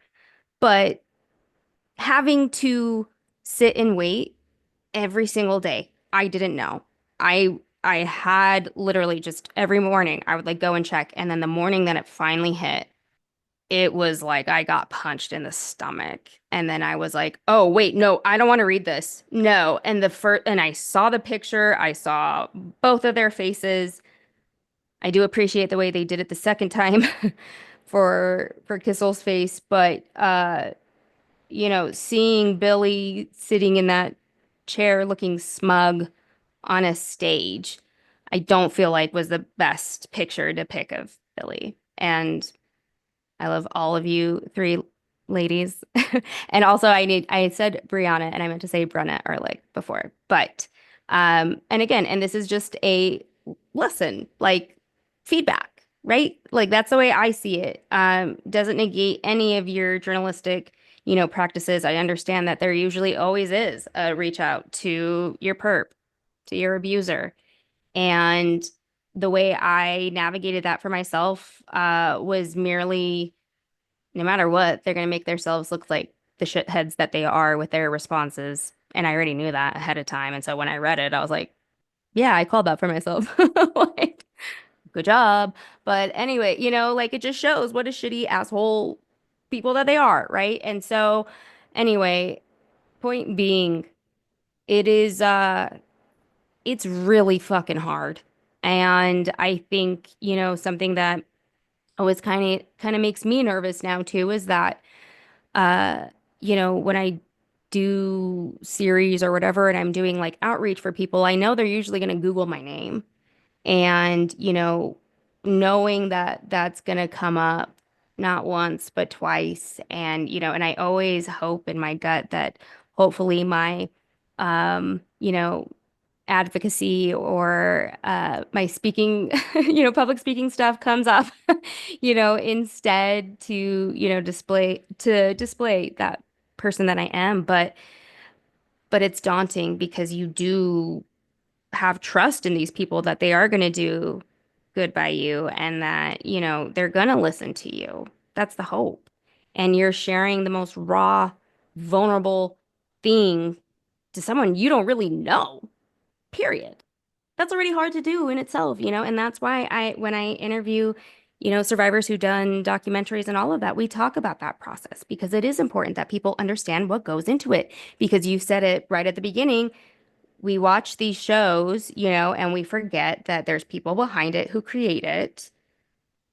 But having to sit and wait every single day, I didn't know. I had literally just every morning I would like go and check, and then the morning that it finally hit, it was like I got punched in the stomach. And then I was like, "Oh, wait, no, I don't want to read this." No. And I saw the picture, I saw both of their faces. I do appreciate the way they did it the second time for Kissel's face, but seeing Billy sitting in that chair looking smug on a stage, I don't feel like was the best picture to pick of Billy. And I love all of you three ladies. And also I said Brianna and I meant to say Brenna or like before. But and again, and this is just a lesson, like feedback, right? Like that's the way I see it. Doesn't negate any of your journalistic, practices. I understand that there usually always is a reach out to your perp, to your abuser. And the way I navigated that for myself was merely no matter what, they're going to make themselves look like the shitheads that they are with their responses. And I already knew that ahead of time. And so when I read it, I was like, yeah, I called that for myself. Like, good job. But anyway, like it just shows what a shitty asshole people that they are, right? And so anyway, point being, it is it's really fucking hard. And I think, something that always kind of makes me nervous now too is that uh, when I do series or whatever and I'm doing like outreach for people, I know they're usually going to Google my name. And, knowing that that's going to come up not once, but twice. And, and I always hope in my gut that hopefully my, advocacy or my speaking, public speaking stuff comes up, instead to, display that person that I am. But it's daunting because you do have trust in these people that they are going to do good by you and that, they're going to listen to you. That's the hope. And you're sharing the most raw, vulnerable thing to someone you don't really know, period. That's already hard to do in itself, and that's why when I interview, survivors who've done documentaries and all of that, we talk about that process because it is important that people understand what goes into it. Because you said it right at the beginning, we watch these shows, and we forget that there's people behind it who create it,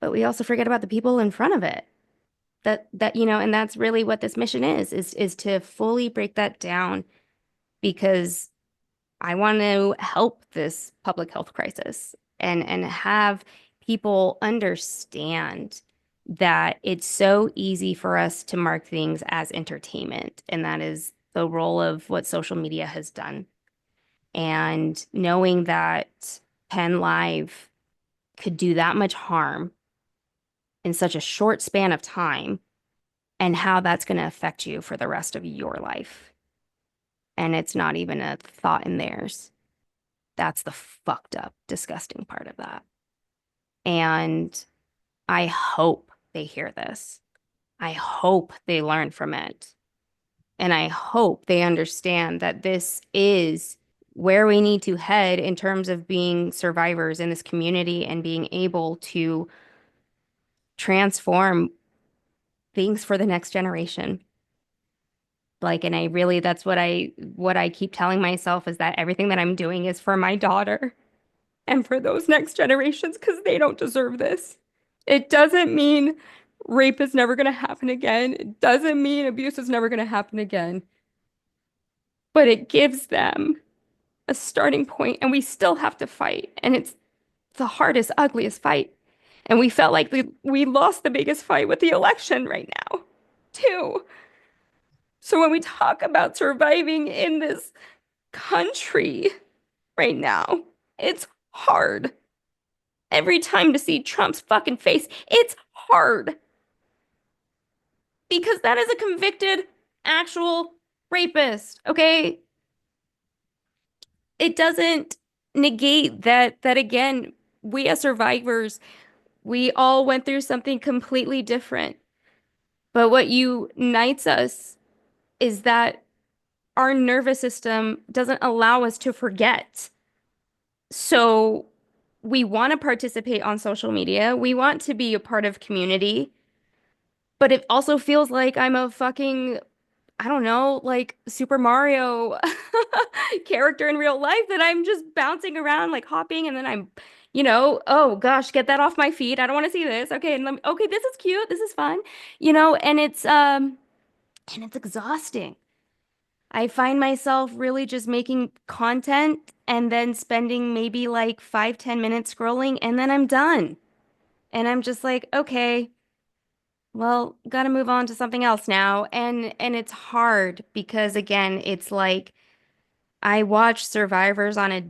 but we also forget about the people in front of it. And that's really what this mission is to fully break that down because I want to help this public health crisis and have people understand that it's so easy for us to mark things as entertainment, and that is the role of what social media has done. And knowing that Penn Live could do that much harm in such a short span of time and how that's going to affect you for the rest of your life. And it's not even a thought in theirs. That's the fucked up, disgusting part of that. And I hope they hear this. I hope they learn from it. And I hope they understand that this is where we need to head in terms of being survivors in this community and being able to transform things for the next generation. Like, and I really, that's what I keep telling myself is that everything that I'm doing is for my daughter and for those next generations because they don't deserve this. It doesn't mean rape is never going to happen again. It doesn't mean abuse is never going to happen again, but it gives them a starting point, and we still have to fight. And it's the hardest, ugliest fight. And we felt like we lost the biggest fight with the election right now, too. So when we talk about surviving in this country right now, it's hard. Every time to see Trump's fucking face, it's hard because that is a convicted actual rapist, okay? It doesn't negate that again, we as survivors, we all went through something completely different. But what unites us is that our nervous system doesn't allow us to forget. So we want to participate on social media. We want to be a part of community, but it also feels like I'm a fucking, I don't know, like Super Mario character in real life that I'm just bouncing around, like hopping, and then I'm, oh gosh, get that off my feet. I don't want to see this. Okay, and okay, this is cute. This is fun, and it's exhausting. I find myself really just making content and then spending maybe like 5, 10 minutes scrolling, and then I'm done. And I'm just like, okay, well, gotta move on to something else now. And it's hard because again, it's like I watch Survivors on a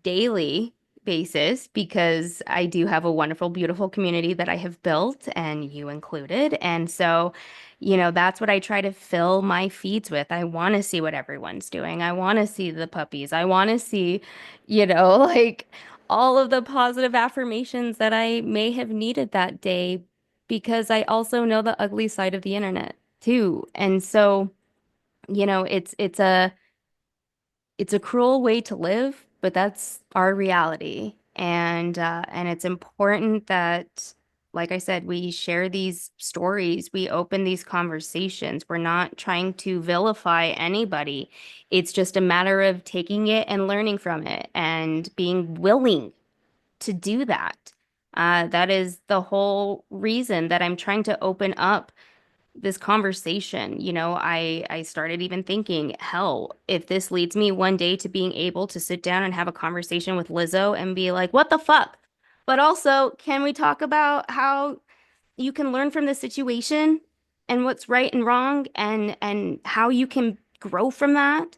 daily basis because I do have a wonderful, beautiful community that I have built, and you included. And so, that's what I try to fill my feeds with. I want to see what everyone's doing. I want to see the puppies. I want to see, like all of the positive affirmations that I may have needed that day because I also know the ugly side of the internet too. And so, it's a cruel way to live, but that's our reality. And it's important that, like I said, we share these stories, we open these conversations. We're not trying to vilify anybody. It's just a matter of taking it and learning from it and being willing to do that. That is the whole reason that I'm trying to open up this conversation. I started even thinking, hell, if this leads me one day to being able to sit down and have a conversation with Lizzo and be like, what the fuck? But also, can we talk about how you can learn from the situation and what's right and wrong and how you can grow from that?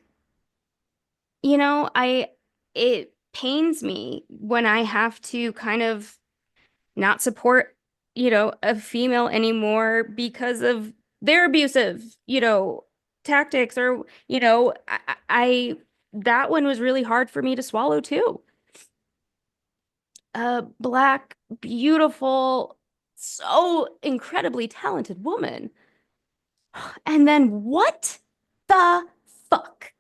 It pains me when I have to kind of not support, a female anymore because of their abusive, tactics or, that one was really hard for me to swallow too. A black, beautiful, so incredibly talented woman. And then what the fuck?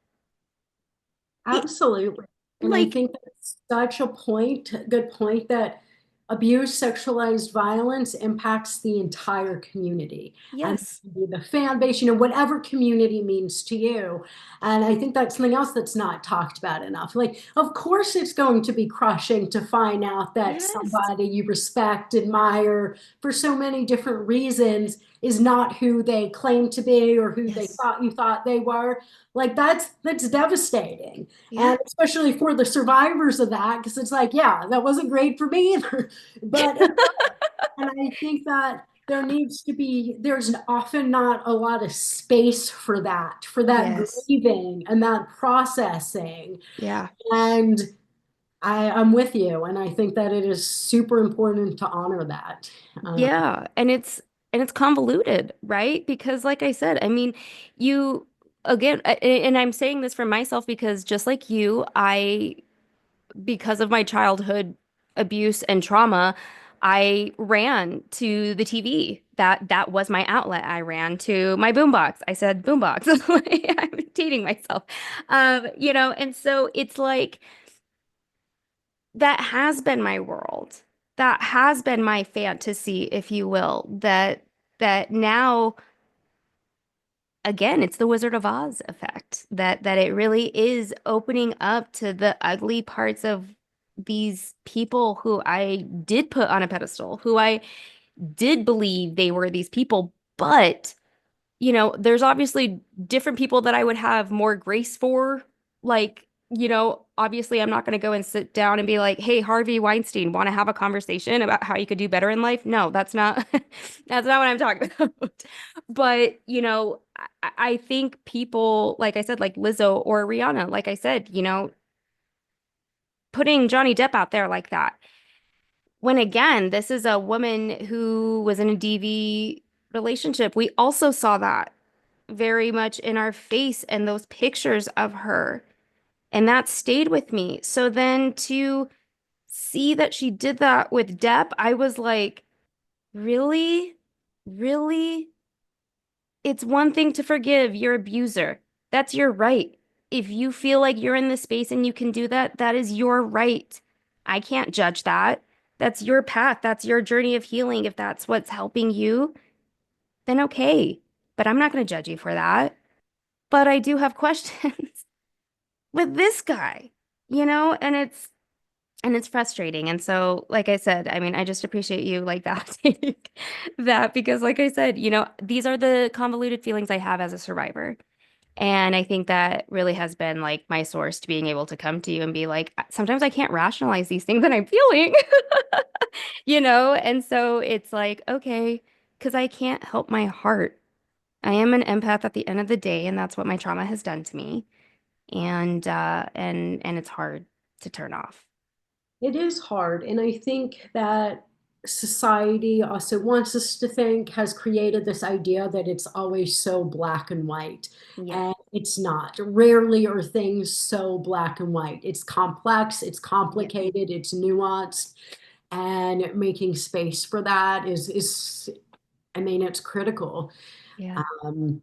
It, Absolutely. And I like, think that's such a good point, that abuse, sexualized violence impacts the entire community and yes, the fan base, whatever community means to you. And I think that's something else that's not talked about enough. Like, of course, it's going to be crushing to find out that yes, somebody you respect, admire for so many different reasons is not who they claim to be or who they yes, thought you thought they were. Like, that's devastating. yeah. And especially for the survivors of that, because it's like, yeah, that wasn't great for me either. But and I think that there's often not a lot of space for that Yes. grieving and that processing. Yeah. And I'm with you. And I think that it is super important to honor that. Yeah, and it's convoluted, right? Because like I said, I mean, you again, and I'm saying this for myself because just like you, because of my childhood abuse and trauma, I ran to the TV. That was my outlet. I ran to my boombox. I said boombox. I'm dating myself. And so it's like that has been my world. That has been my fantasy, if you will, that now again, it's the Wizard of Oz effect. That it really is opening up to the ugly parts of these people who I did put on a pedestal, who I did believe they were these people, but there's obviously different people that I would have more grace for. Like, obviously, I'm not going to go and sit down and be like, "Hey, Harvey Weinstein, want to have a conversation about how you could do better in life?" No, that's not that's not what I'm talking about. But, I think people, like I said, like Lizzo or Rihanna, like I said, putting Johnny Depp out there like that. When again, this is a woman who was in a DV relationship. We also saw that very much in our face and those pictures of her. And that stayed with me. So then to see that she did that with Depp, I was like, really? Really? It's one thing to forgive your abuser. That's your right. If you feel like you're in the space and you can do that, that is your right. I can't judge that. That's your path. That's your journey of healing. If that's what's helping you, then okay. But I'm not going to judge you for that. But I do have questions with this guy, and it's frustrating. And so, like I said, I mean, I just appreciate you like validating that because, like I said, these are the convoluted feelings I have as a survivor. And I think that really has been like my source to being able to come to you and be like, sometimes I can't rationalize these things that I'm feeling, And so it's like, okay, because I can't help my heart. I am an empath at the end of the day, and that's what my trauma has done to me. And it's hard to turn off. It is hard. And I think that society also wants us to think, has created this idea that it's always so black and white. Yeah. And It's not. Rarely are things so black and white. It's complex, it's Yeah. complicated, it's nuanced, and making space for that is I mean, it's critical. Yeah. Um,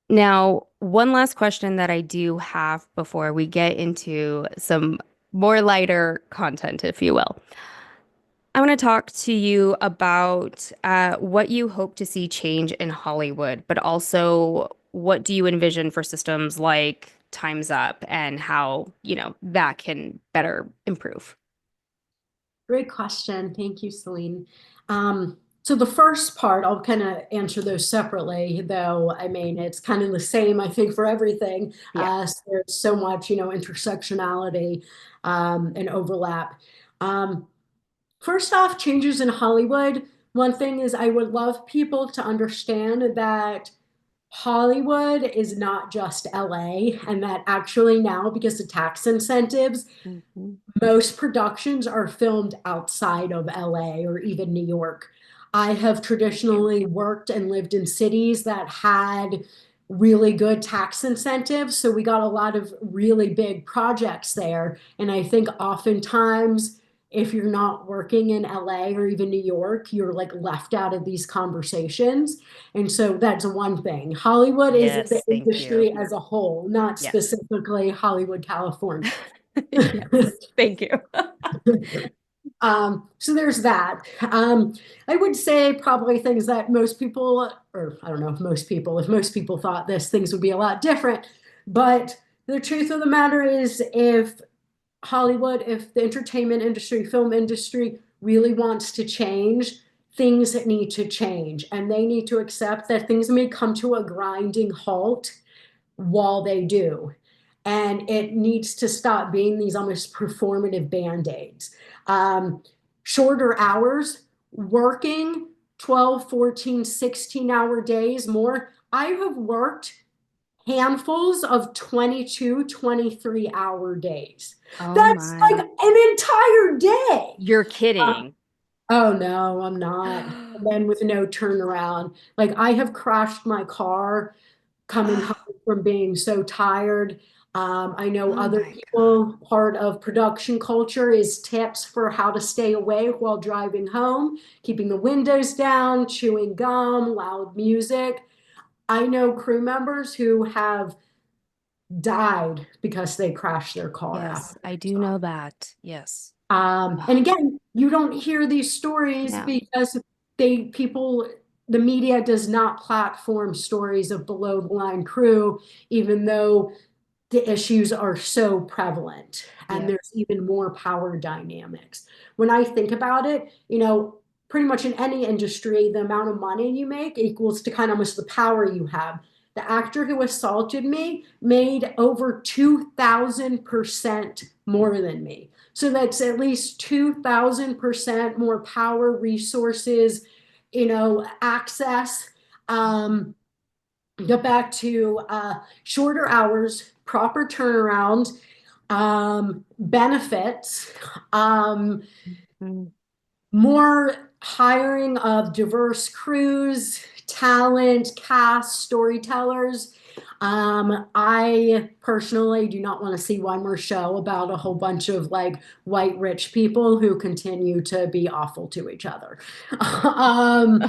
Now, one last question that I do have before we get into some more lighter content, if you will. I want to talk to you about what you hope to see change in Hollywood, but also what do you envision for systems like Time's Up and how, that can better improve. Great question. Thank you, Celene. So the first part, I'll kind of answer those separately, though. I mean, it's kind of the same, I think, for everything. Yeah. So there's so much, intersectionality and overlap. Um, First off, changes in Hollywood. One thing is I would love people to understand that Hollywood is not just LA, and that actually now, because of tax incentives, Mhm. most productions are filmed outside of LA or even New York. I have traditionally worked and lived in cities that had really good tax incentives. So we got a lot of really big projects there. And I think oftentimes, if you're not working in LA or even New York, you're like left out of these conversations. And so that's one thing. Hollywood is the Yes, thank you. industry as a whole, not Yes. specifically Hollywood, California. Yes, thank you. So there's that. I would say probably things that most people, or I don't know if most people thought this, things would be a lot different. But the truth of the matter is, if Hollywood, if the entertainment industry, film industry really wants to change, things need to change. And they need to accept that things may come to a grinding halt while they do. And it needs to stop being these almost performative band-aids. Um, Shorter hours, working 12, 14, 16-hour days more. I have worked handfuls of 22, 23-hour days. Oh That's like my. an entire day. You're Uh, kidding. oh no, I'm not. And then with no turnaround. Like I have crashed my car coming home Oh, from being so tired. I know oh other my God. people, part of production culture is tips for how to stay awake while driving home, keeping the windows down, chewing gum, loud music. I know crew members who have died because they crashed their car after Yes, I this. do know that. Yes. And again, you don't hear these stories No. because people, the media does not platform stories of below the line crew, even though the issues are so prevalent and Yep. there's even more power dynamics. When I think about it, pretty much in any industry, the amount of money you make equals to kind of almost the power you have. The actor who assaulted me made over 2,000% more than me. So that's at least 2,000% more power, resources, access. Get back to shorter hours, proper turnaround, benefits, Mm. more hiring of diverse crews, talent, cast, storytellers. I personally do not want to see one more show about a whole bunch of like white rich people who continue to be awful to each other. um,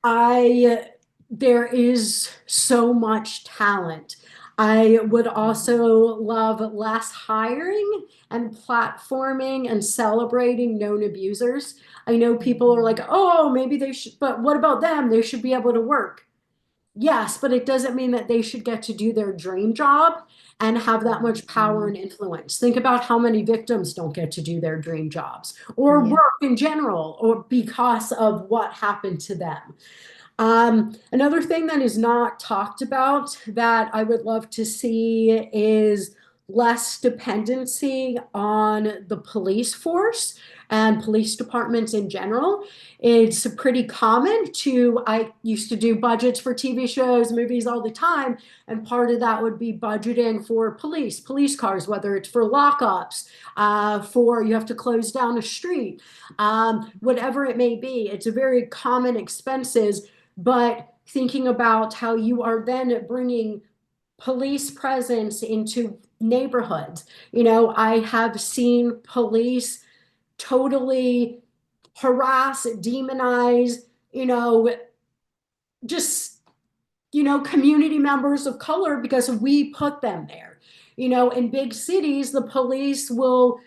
I There is so much talent. I would also love less hiring and platforming and celebrating known abusers. I know people are like, Mhm. oh, maybe they should, but what about them? They should be able to work. Yes, but it doesn't mean that they should get to do their dream job and have that much power Mhm. and influence. Think about how many victims don't get to do their dream jobs or Yeah. work in general or because of what happened to them. Another thing that is not talked about that I would love to see is less dependency on the police force and police departments in general. It's pretty common I used to do budgets for TV shows, movies all the time, and part of that would be budgeting for police cars, whether it's for lockups, for you have to close down a street, whatever it may be. It's a very common expenses, but thinking about how you are then bringing police presence into neighborhoods. You know, I have seen police totally harass, demonize, you know, just, you know, community members of color because we put them there. You know, in big cities, the police will,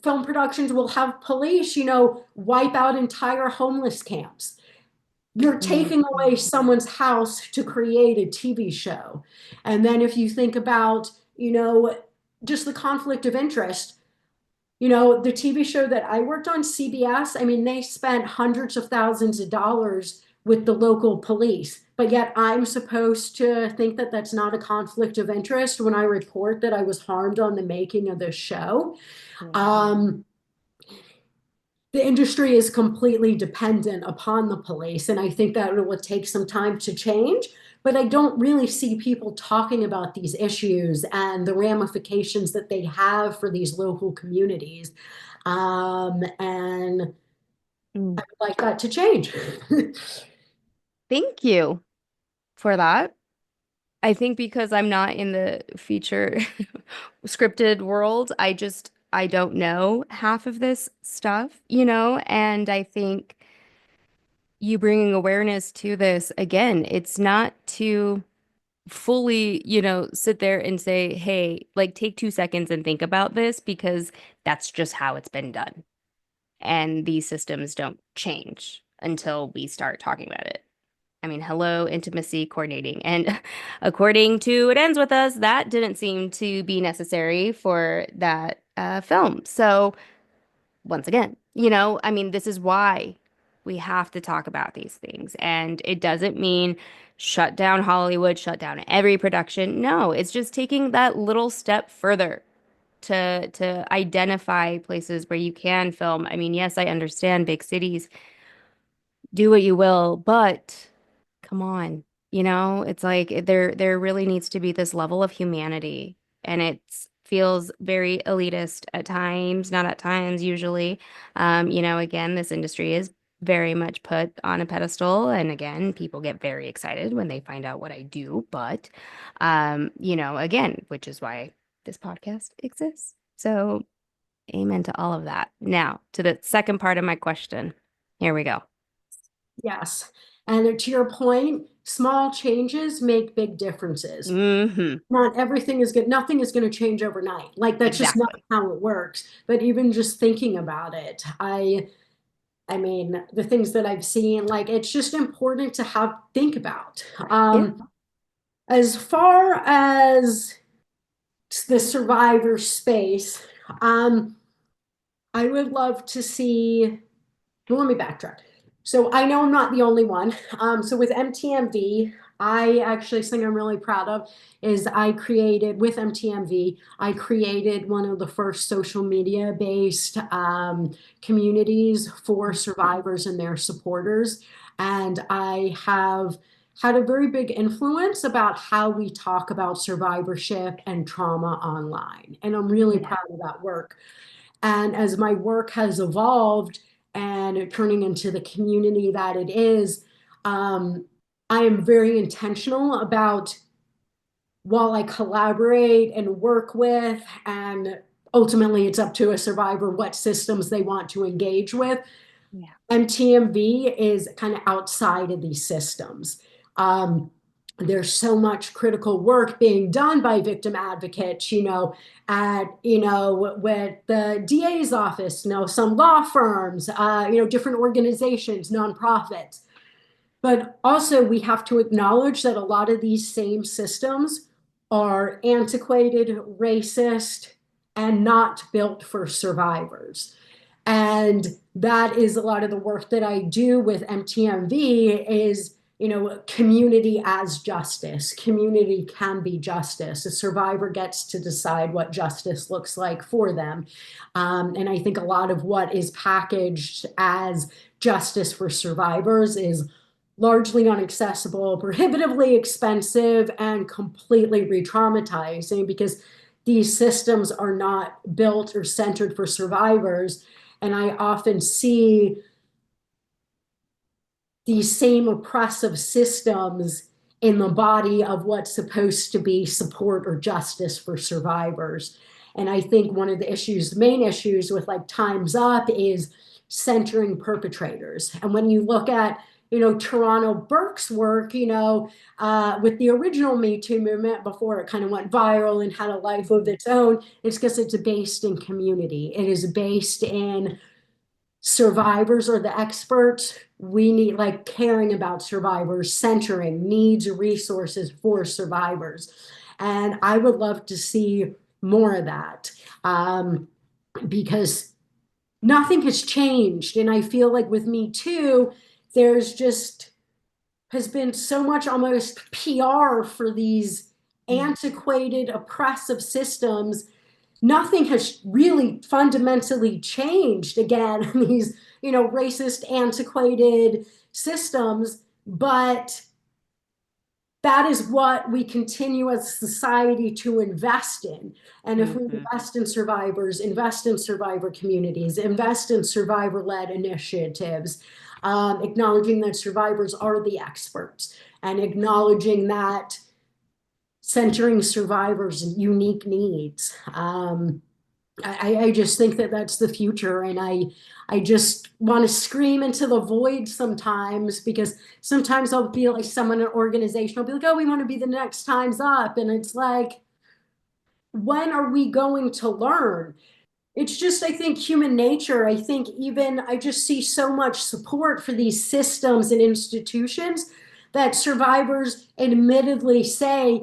film productions will have police, you know, wipe out entire homeless camps. You're taking away Mhm. someone's house to create a TV show. And then if you think about, you know, just the conflict of interest, you know, the TV show that I worked on, CBS, I mean, they spent hundreds of thousands of dollars with the local police, but yet I'm supposed to think that that's not a conflict of interest when I report that I was harmed on the making of this show. Mhm. Um, the industry is completely dependent upon the police, and I think that it will take some time to change. But I don't really see people talking about these issues and the ramifications that they have for these local communities. And Mm. I would like that to change. Thank you for that. I think because I'm not in the feature scripted world, I don't know half of this stuff, you know, and I think you bringing awareness to this again, it's not to fully, you know, sit there and say, hey, like take 2 seconds and think about this because that's just how it's been done. And these systems don't change until we start talking about it. I mean, hello, intimacy coordinating. And according to It Ends With Us, that didn't seem to be necessary for that film. So, once again, you know, I mean, this is why we have to talk about these things. And it doesn't mean shut down Hollywood, shut down every production. No, it's just taking that little step further to identify places where you can film. I mean, yes, I understand big cities, do what you will, but come on. You know, it's like there really needs to be this level of humanity, and it feels very elitist at times, not at times usually. You know, again, this industry is very much put on a pedestal, and again, people get very excited when they find out what I do, but you know, again, which is why this podcast exists. So, amen to all of that. Now, to the second part of my question. Here we go. Yes. And to your point, small changes make big differences. Hmm. Not everything is good. Nothing is going to change overnight. Like that's just not Exactly. how it works. But even just thinking about it, I mean, the things that I've seen, like it's just important to have think about. Yeah. As far as the survivor space, um, I would love to see. Well, let me backtrack. So I know I'm not the only one. So with MTMV, I actually something I'm really proud of is I created with MTMV, I created one of the first social media based communities for survivors and their supporters. And I have had a very big influence about how we talk about survivorship and trauma online. And I'm really Yeah. proud of that work. And as my work has evolved and turning into the community that it is, I am very intentional about while I collaborate and work with, and ultimately it's up to a survivor what systems they want to engage with. Yeah. MTMV is kind of outside of these systems. Um, there's so much critical work being done by victim advocates, you know, at, you know, with the DA's office, you know, some law firms, you know, different organizations, nonprofits. But also, we have to acknowledge that a lot of these same systems are antiquated, racist, and not built for survivors. And that is a lot of the work that I do with MTMV is, you know, community as justice. Community can be justice. A survivor gets to decide what justice looks like for them. And I think a lot of what is packaged as justice for survivors is largely inaccessible, prohibitively expensive, and completely re-traumatizing because these systems are not built or centered for survivors. And I often see these same oppressive systems in the body of what's supposed to be support or justice for survivors. And I think one of the issues, the main issues with like Time's Up is centering perpetrators. And when you look at, Toronto Burke's work, with the original Me Too movement before it kind of went viral and had a life of its own, it's because it's based in community. It is based in survivors or the experts. We need like caring about survivors, centering needs, resources for survivors. And I would love to see more of that because nothing has changed. And I feel like with Me Too, there's just has been so much almost PR for these antiquated, oppressive systems. Nothing has really fundamentally changed again in these, racist, antiquated systems, but that is what we continue as a society to invest in. And if we Mm-hmm. invest in survivors, invest in survivor communities, invest in survivor-led initiatives, acknowledging that survivors are the experts and acknowledging that centering survivors' unique needs. I just think that that's the future, and I just want to scream into the void sometimes because sometimes I'll be like someone in an organization will be like, "Oh, we want to be the next Times Up," and it's like, when are we going to learn? It's just, I think, human nature. I think even I just see so much support for these systems and institutions that survivors admittedly say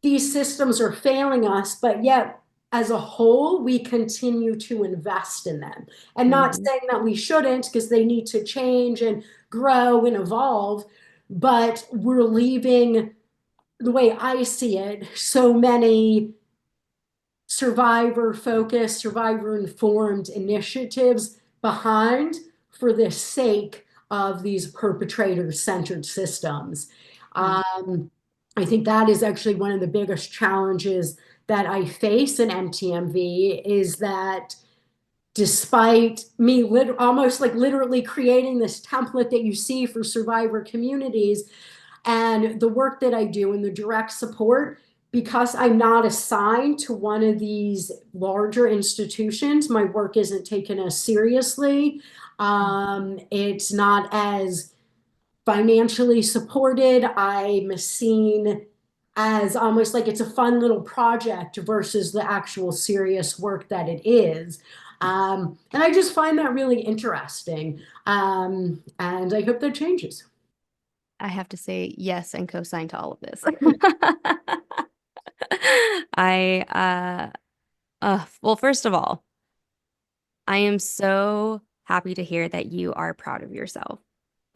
these systems are failing us, but yet as a whole, we continue to invest in them. And not Mm-hmm. saying that we shouldn't, because they need to change and grow and evolve, but we're leaving, the way I see it, so many survivor focused, survivor informed initiatives behind for the sake of these perpetrator centered systems. I think that is actually one of the biggest challenges that I face in MTMV is that despite me almost like literally creating this template that you see for survivor communities, and the work that I do and the direct support, because I'm not assigned to one of these larger institutions, my work isn't taken as seriously. It's not as financially supported. I'm seen as almost like it's a fun little project versus the actual serious work that it is. And I just find that really interesting. And I hope that changes. I have to say yes and co-sign to all of this. I well, first of all, I am so happy to hear that you are proud of yourself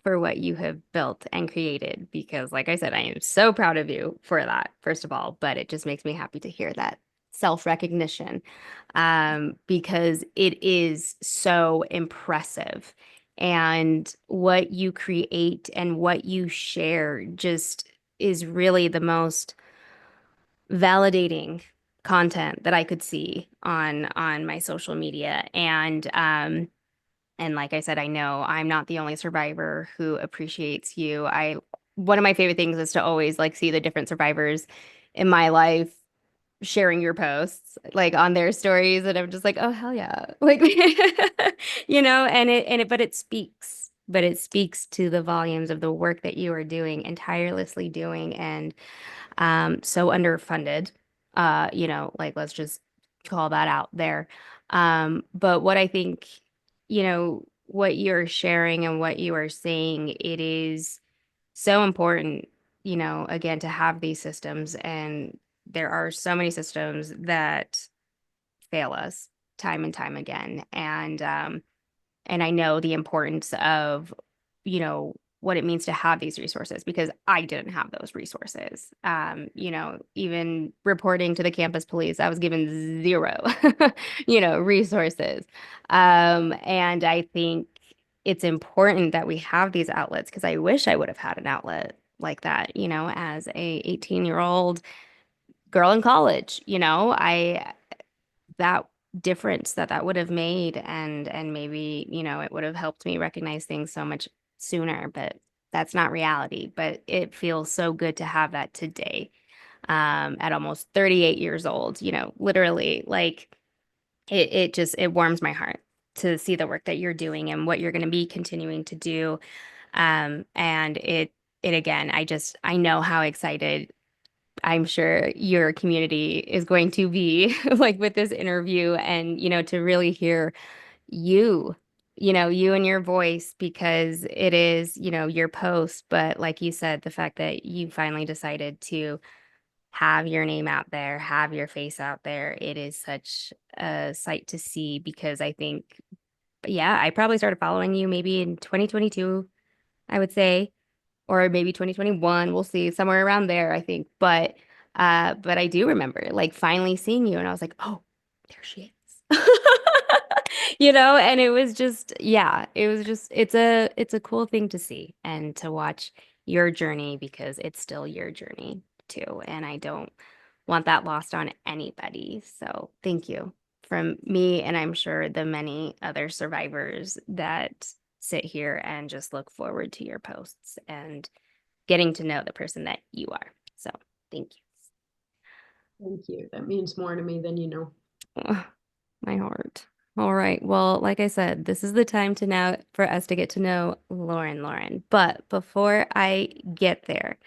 for what you have built and created because like I said, I am so proud of you for that, first of all, but it just makes me happy to hear that self-recognition because it is so impressive. And what you create and what you share just is really the most validating content that I could see on my social media. And like I said, I know I'm not the only survivor who appreciates you. I One of my favorite things is to always like see the different survivors in my life sharing your posts like on their stories and I'm just like, "Oh, hell yeah." Like but it speaks to the volumes of the work that you are doing and tirelessly doing and so underfunded. Like let's just call that out there. But what I think, what you're sharing and what you are saying, it is so important, again, to have these systems. And there are so many systems that fail us time and time again. And I know the importance of, what it means to have these resources because I didn't have those resources. Even reporting to the campus police, I was given zero, resources. And I think it's important that we have these outlets because I wish I would have had an outlet like that, as a 18-year-old girl in college, that difference that would have made and maybe it would have helped me recognize things so much sooner but That's not reality, but it feels so good to have that today. At almost 38 years old, literally like it just it warms my heart to see the work that you're doing and what you're going to be continuing to do. And it again, I know how excited I'm sure your community is going to be like with this interview and, to really hear you, you and your voice because it is, your post. But like you said, the fact that you finally decided to have your name out there, have your face out there, it is such a sight to see because I think, yeah, I probably started following you maybe in 2022, I would say, or maybe 2021. We'll see, somewhere around there, I think. But I do remember like finally seeing you and I was like, oh, there she is. And it was just, yeah, it was just it's a cool thing to see and to watch your journey because it's still your journey too. And I don't want that lost on anybody. So thank you from me and I'm sure the many other survivors that sit here and just look forward to your posts and getting to know the person that you are. So thank Thank you. That means more to me than you know. you. My heart. All right. Well, like I said, this is the time to now for us to get to know Lauren. But before I get there,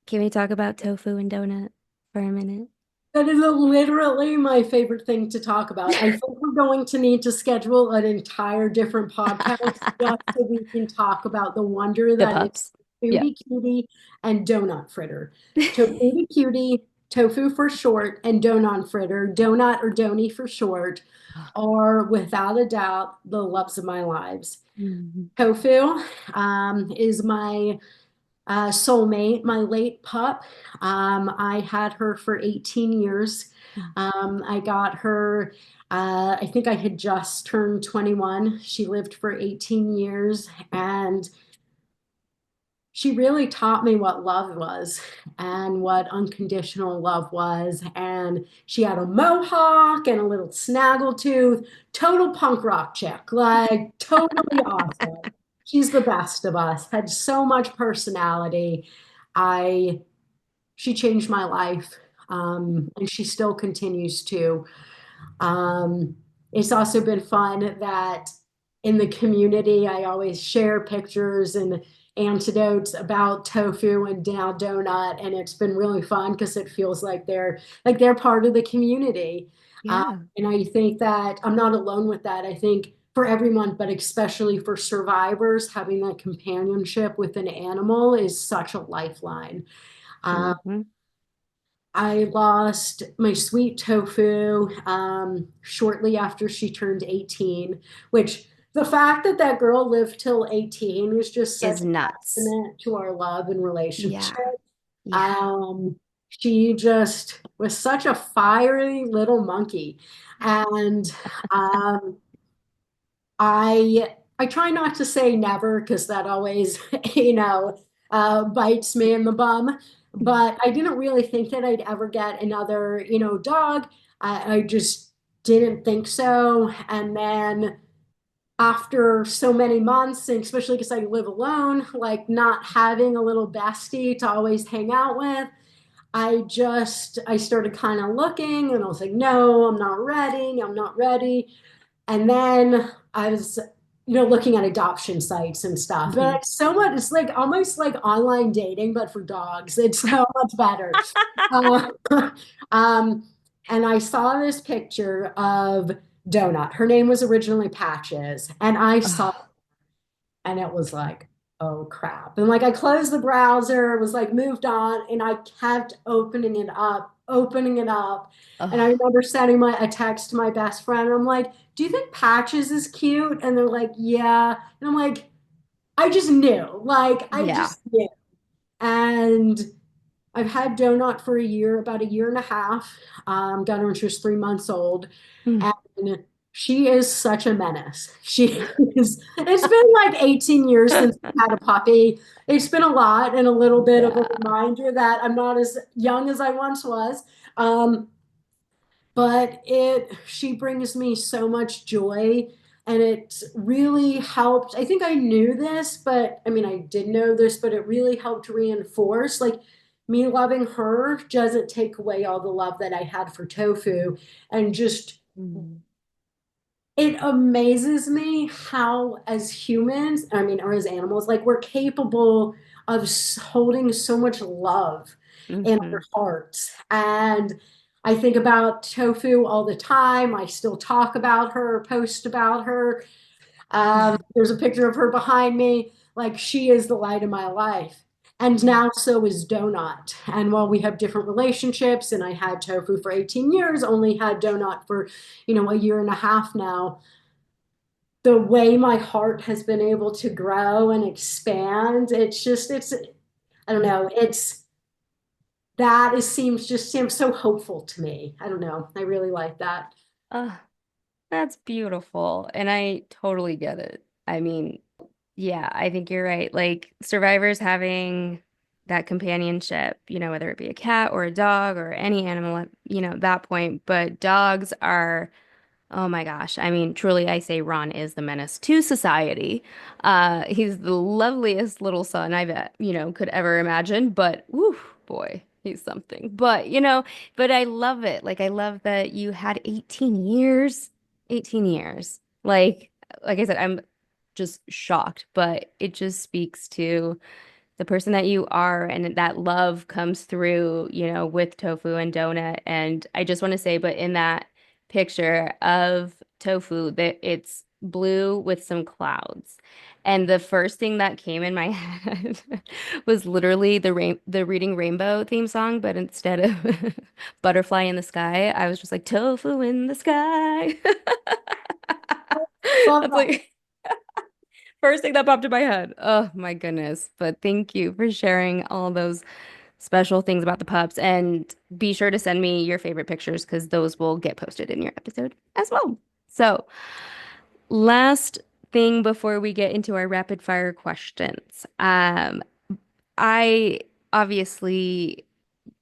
can we talk about tofu and donut for a minute? That is literally my favorite thing to talk about. I think we're going to need to schedule an entire different podcast just so we can talk about the wonder The that is pups. Yeah. foodie cutie and donut fritter. To foodie cutie, tofu for short, and donut fritter, donut or doni for short, are without a doubt the loves of my lives. Mhm. Tofu is my soulmate, my late pup. I had her for 18 years. I got her, I think I had just turned 21. She lived for 18 years and she really taught me what love was and what unconditional love was. And she had a mohawk and a little snaggletooth, total punk rock chick, like totally awesome. She's the best of us, had so much personality. I, she changed my life, and she still continues to. Um, it's also been fun that in the community, I always share pictures and anecdotes about tofu and now donut, and it's been really fun because it feels like they're part of the community. Yeah. And I think that I'm not alone with that. I think for everyone, but especially for survivors, having that companionship with an animal is such a lifeline. Um, Hmm. I lost my sweet tofu shortly after she turned 18, which the fact that that girl lived till 18 was just such Is a nuts. testament to our love and relationship. Yeah. Yeah. Um, she just was such a fiery little monkey. And um, I try not to say never because that always, bites me in the bum. But I didn't really think that I'd ever get another, dog. I just didn't think so. And then after so many months, and especially because I live alone, like not having a little bestie to always hang out with, I started kind of looking and I was like, no, I'm not ready. I'm not ready. And then I was, looking at adoption sites and stuff. And Hmm. it's so much, it's like almost like online dating, but for dogs. It's so much better. Uh, um, and I saw this picture of Donut. Her name was originally Patches. And I saw, Oh, and it was like, oh crap. And like I closed the browser, was like moved on, and I kept opening it up, opening it up. And I oh, remember sending a text to my best friend. And I'm like, do you think Patches is cute? And they're like, yeah. And I'm like, I just knew. Like, I yeah. just knew. And I've had Donut for a year, about a year and a half. Got her when she was 3 months old. Mm. And she is such a menace. She is, it's been like 18 years since we had a puppy. It's been a lot and a little bit of a Yeah. reminder that I'm not as young as I once was. But she brings me so much joy. And it really helped. I think I knew this, but I mean, I did know this, but it really helped reinforce like me loving her doesn't take away all the love that I had for tofu. And just Mm. it amazes me how, as humans, I mean, or as animals, like we're capable of holding so much love in our Hmm. hearts. And I think about tofu all the time. I still talk about her, post about her. There's a picture of her behind me. Like she is the light of my life. And now so is Donut. And while we have different relationships, and I had Tofu for 18 years, only had Donut for, a year and a half now, the way my heart has been able to grow and expand, I don't know, seems so hopeful to me. I don't know. I really like that. Oh, that's beautiful. And I totally get it. I mean, yeah, I think you're right. Like survivors having that companionship, whether it be a cat or a dog or any animal at, that point. But dogs are, oh my gosh. I mean, truly, I say Ron is the menace to society. He's the loveliest little son I bet, could ever imagine. But whew, boy, he's something. But I love it. Like I love that you had 18 years. 18 years. Like I said, I'm just shocked, but it just speaks to the person that you are and that love comes through, with tofu and donut. And I just want to say, but in that picture of tofu, that it's blue with some clouds. And the first thing that came in my head was literally the Reading Rainbow theme song, but instead of butterfly in the sky, I was just like tofu in the sky. Love That's like first thing that popped in my head. Oh my goodness. But thank you for sharing all those special things about the pups. And be sure to send me your favorite pictures because those will get posted in your episode as well. So, last thing before we get into our rapid fire questions. I obviously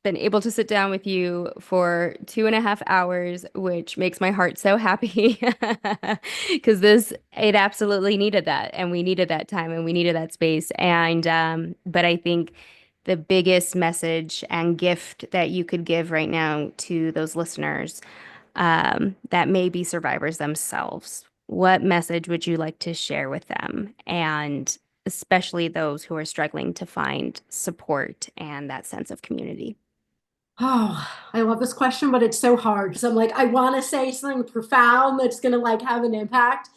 been able to sit down with you for 2.5 hours, which makes my heart so happy because it absolutely needed that. And we needed that time and we needed that space. But I think the biggest message and gift that you could give right now to those listeners that may be survivors themselves, what message would you like to share with them? And especially those who are struggling to find support and that sense of community. Oh, I love this question, but it's so hard because I'm like, I want to say something profound that's going to like have an impact.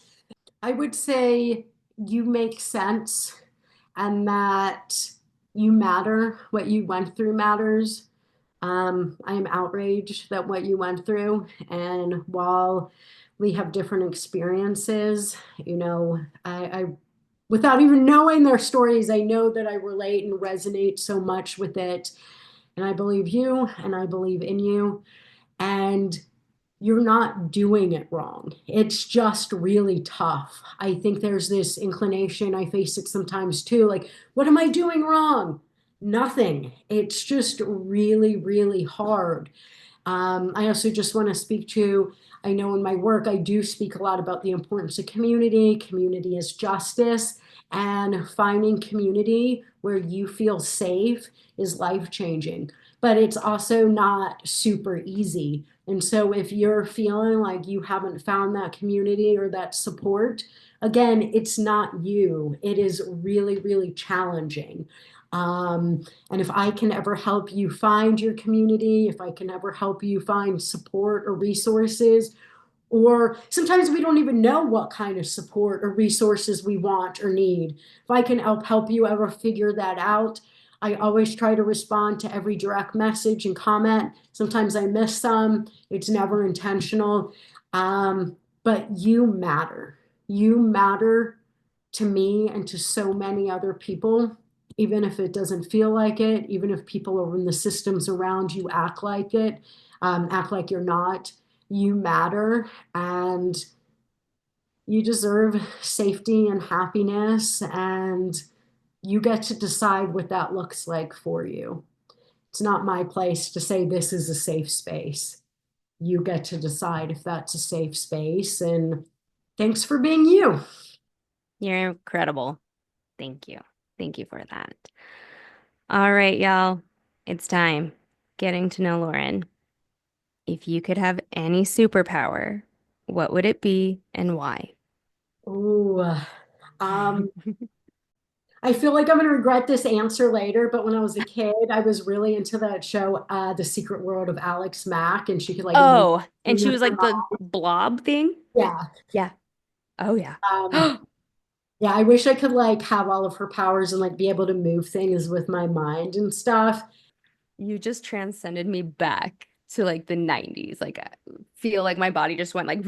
I would say you make sense and that you matter. What you went through matters. I am outraged that what you went through. And while we have different experiences, without even knowing their stories, I know that I relate and resonate so much with it. And I believe you and I believe in you. And you're not doing it wrong. It's just really tough. I think there's this inclination, I face it sometimes too, like, what am I doing wrong? Nothing. It's just really, really hard. I also just want to speak to, I know in my work, I do speak a lot about the importance of community. Community is justice, and finding community where you feel safe is life changing. But it's also not super easy. And so if you're feeling like you haven't found that community or that support, again, it's not you. It is really, really challenging. And if I can ever help you find your community, if I can ever help you find support or resources, or sometimes we don't even know what kind of support or resources we want or need. If I can help you ever figure that out, I always try to respond to every direct message and comment. Sometimes I miss some, it's never intentional. But you matter. You matter to me and to so many other people, even if it doesn't feel like it, even if people in the systems around you act like it, act like you're not. You matter and you deserve safety and happiness, and you get to decide what that looks like for you. It's not my place to say this is a safe space. You get to decide if that's a safe space. And Thanks for being you. You're incredible. Thank you. Thank you for that. All right, y'all. It's time. Getting to know Lauren. If you could have any superpower, what would it be and why? Ooh, um, I feel like I'm gonna regret this answer later, but when I was a kid, I was really into that show, The Secret World of Alex Mack, and she could like remember Oh, and she with was her like the mom. blob thing? Yeah. Yeah. Oh, yeah. Um, yeah, I wish I could like have all of her powers and like be able to move things with my mind and stuff. You just transcended me back to like the 90s. Like I feel like my body just went like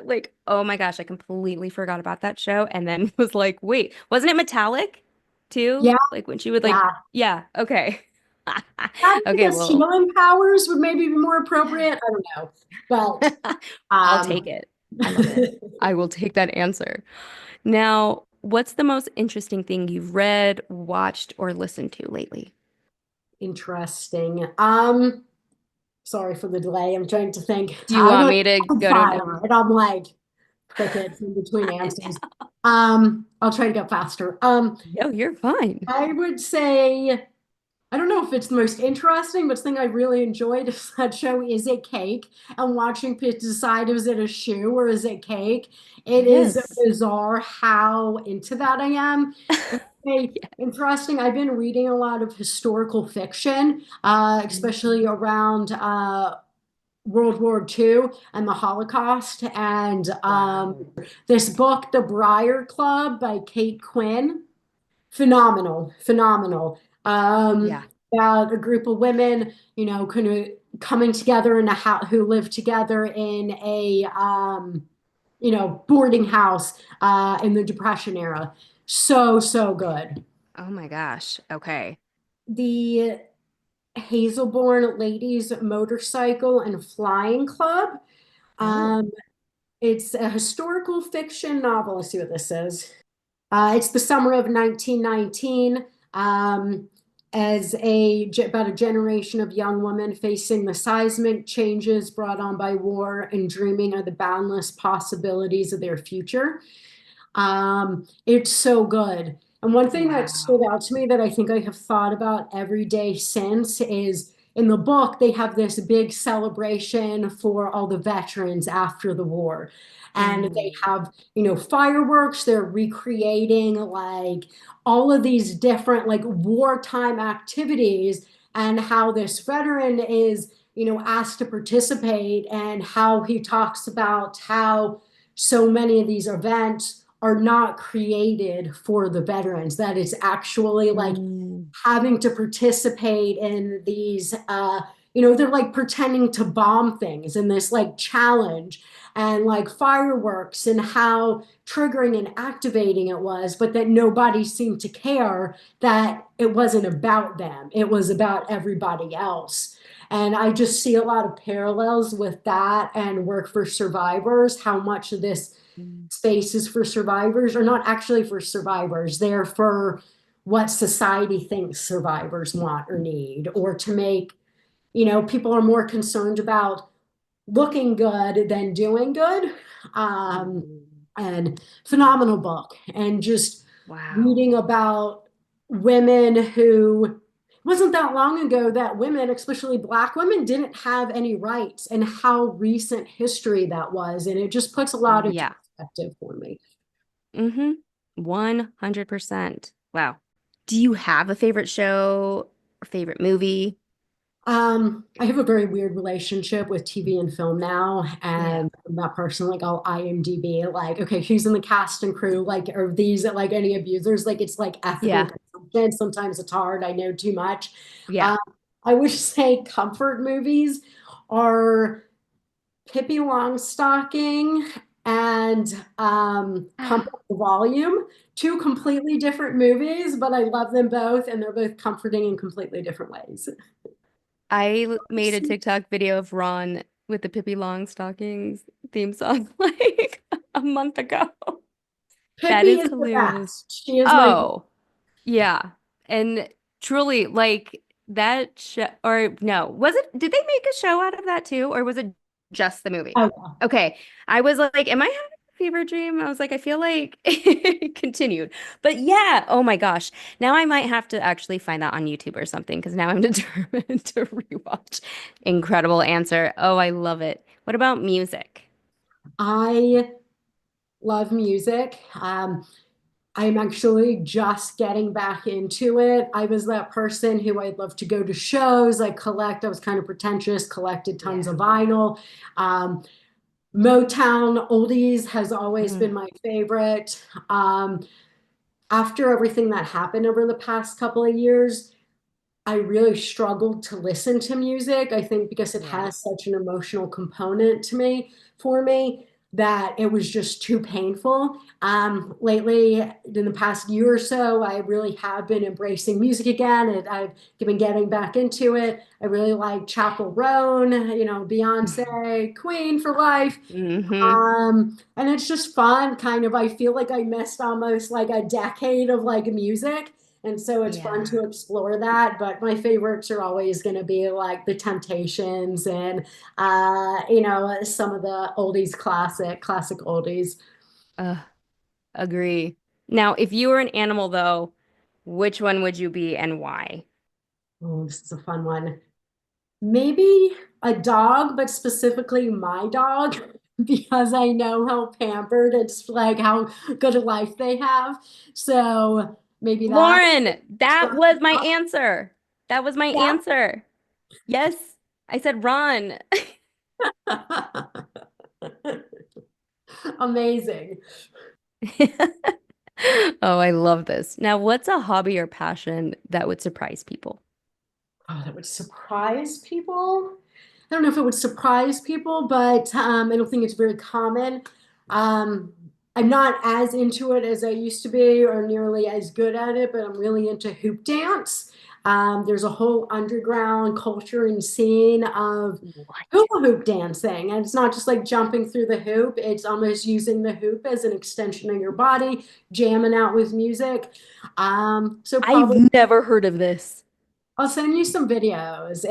like oh my gosh, I completely forgot about that show and then was like, wait, wasn't it metallic too? Yeah, Like when she would like yeah. yeah, okay. I Okay, guess well, healing powers would maybe be more appropriate. I don't know. But I'll take it. I love it. I will take that answer. Now, what's the most interesting thing you've read, watched, or listened to lately? interesting. Sorry for the delay. I'm trying to think. Do you I want don't me to have go to fire, and I'm like crickets in between answers. I'll try to go faster. No, you're fine. I would say I don't know if it's the most interesting, but the thing I really enjoyed is that show Is It Cake? And watching people decide is it a shoe or is it cake? It is Yes. bizarre how into that I am. Hey, interesting. I've been reading a lot of historical fiction, especially around World War II and the Holocaust. And Wow. this book, The Briar Club by Kate Quinn, phenomenal, phenomenal. Yeah. About a group of women, kind of coming together in a house who live together in a, boarding house in the Depression era. So, so good. Oh my gosh. Okay. The Hazelborn Ladies Motorcycle and Flying Club. Oh. Um, it's a historical fiction novel. Let's see what this says. It's the summer of 1919, as about a generation of young women facing the seismic changes brought on by war and dreaming of the boundless possibilities of their future. It's so good. And one thing that stood Wow. out to me that I think I have thought about every day since is in the book, they have this big celebration for all the veterans after the war. And they Mm. have, fireworks, they're recreating like all of these different like wartime activities and how this veteran is, asked to participate and how he talks about how so many of these events are not created for the veterans, that it's actually like Mm. having to participate in these, they're like pretending to bomb things in this like challenge and like fireworks and how triggering and activating it was, but that nobody seemed to care that it wasn't about them. It was about everybody else. And I just see a lot of parallels with that and work for survivors, how much of this Mm. spaces for survivors are not actually for survivors. They're for what society thinks survivors want or need, or to make, people are more concerned about looking good than doing good. Um, Mm. and phenomenal book. And just Wow. reading about women who it wasn't that long ago that women, especially Black women, didn't have any rights and how recent history that was. And it just puts a lot into Yeah. perspective for me. Mm-hmm. 100%. Wow. Do you have a favorite show or favorite movie? I have a very weird relationship with TV and film now, Yeah. and I'm that person like I'll IMDb like, okay, who's in the cast and crew, like are these like any abusers? Like it's like ethical Yeah. consumption. Sometimes it's hard. I know too much. Yeah. Um, I would say comfort movies are Pippi Longstocking and Pump Up the Volume. Two completely different movies, but I love them both, and they're both comforting in completely different ways. Made a TikTok video of Ron with the Pippi Longstockings theme song like a month ago. That Pippi is is the hilarious. best. She is my Oh, yeah. And truly, like that show, or no, was it, did they make a show out of that too? Or was it just the movie? oh, Okay. I was like, am I having fever dream. I was like, I feel like it continued. But yeah, oh my gosh. Now I might have to actually find that on YouTube or something because now I'm determined to rewatch. Incredible answer. Oh, I love it. What about music? I love music. I'm actually just getting back into it. I was that person who I'd love to go to shows, I was kind of pretentious, collected tons Yeah. of vinyl. Um, Motown oldies has always been Mm, my favorite. After everything that happened over the past couple of years, I really struggled to listen to music. I think because it yeah. has such an emotional component to me for me that it was just too painful. Lately, in the past year or so, I really have been embracing music again, and I've been getting back into it. I really like Chapel Roan, Beyonce, Queen for life. Hmm. And it's just fun, kind of. I feel like I missed almost like a decade of like music. And so it's fun Yeah. to explore that. But my favorites are always going to be like the Temptations and, some of the oldies classic oldies. Uh, agree. Now, if you were an animal though, which one would you be and why? Oh, this is a fun one. Maybe a dog, but specifically my dog, because I know how pampered it's like how good a life they have. So maybe that. Lauren, that was my answer. That was my Yeah. answer. Yes, I said run. Amazing. Oh, I love this. Now, what's a hobby or passion that would surprise people? Oh, that would surprise people. I don't know if it would surprise people, but I don't think it's very common. Um, I'm not as into it as I used to be, or nearly as good at it, but I'm really into hoop dance. There's a whole underground culture and scene of What? hula hoop dancing, and it's not just like jumping through the hoop. It's almost using the hoop as an extension of your body, jamming out with music. So probably I've never heard of this. I'll send you some videos.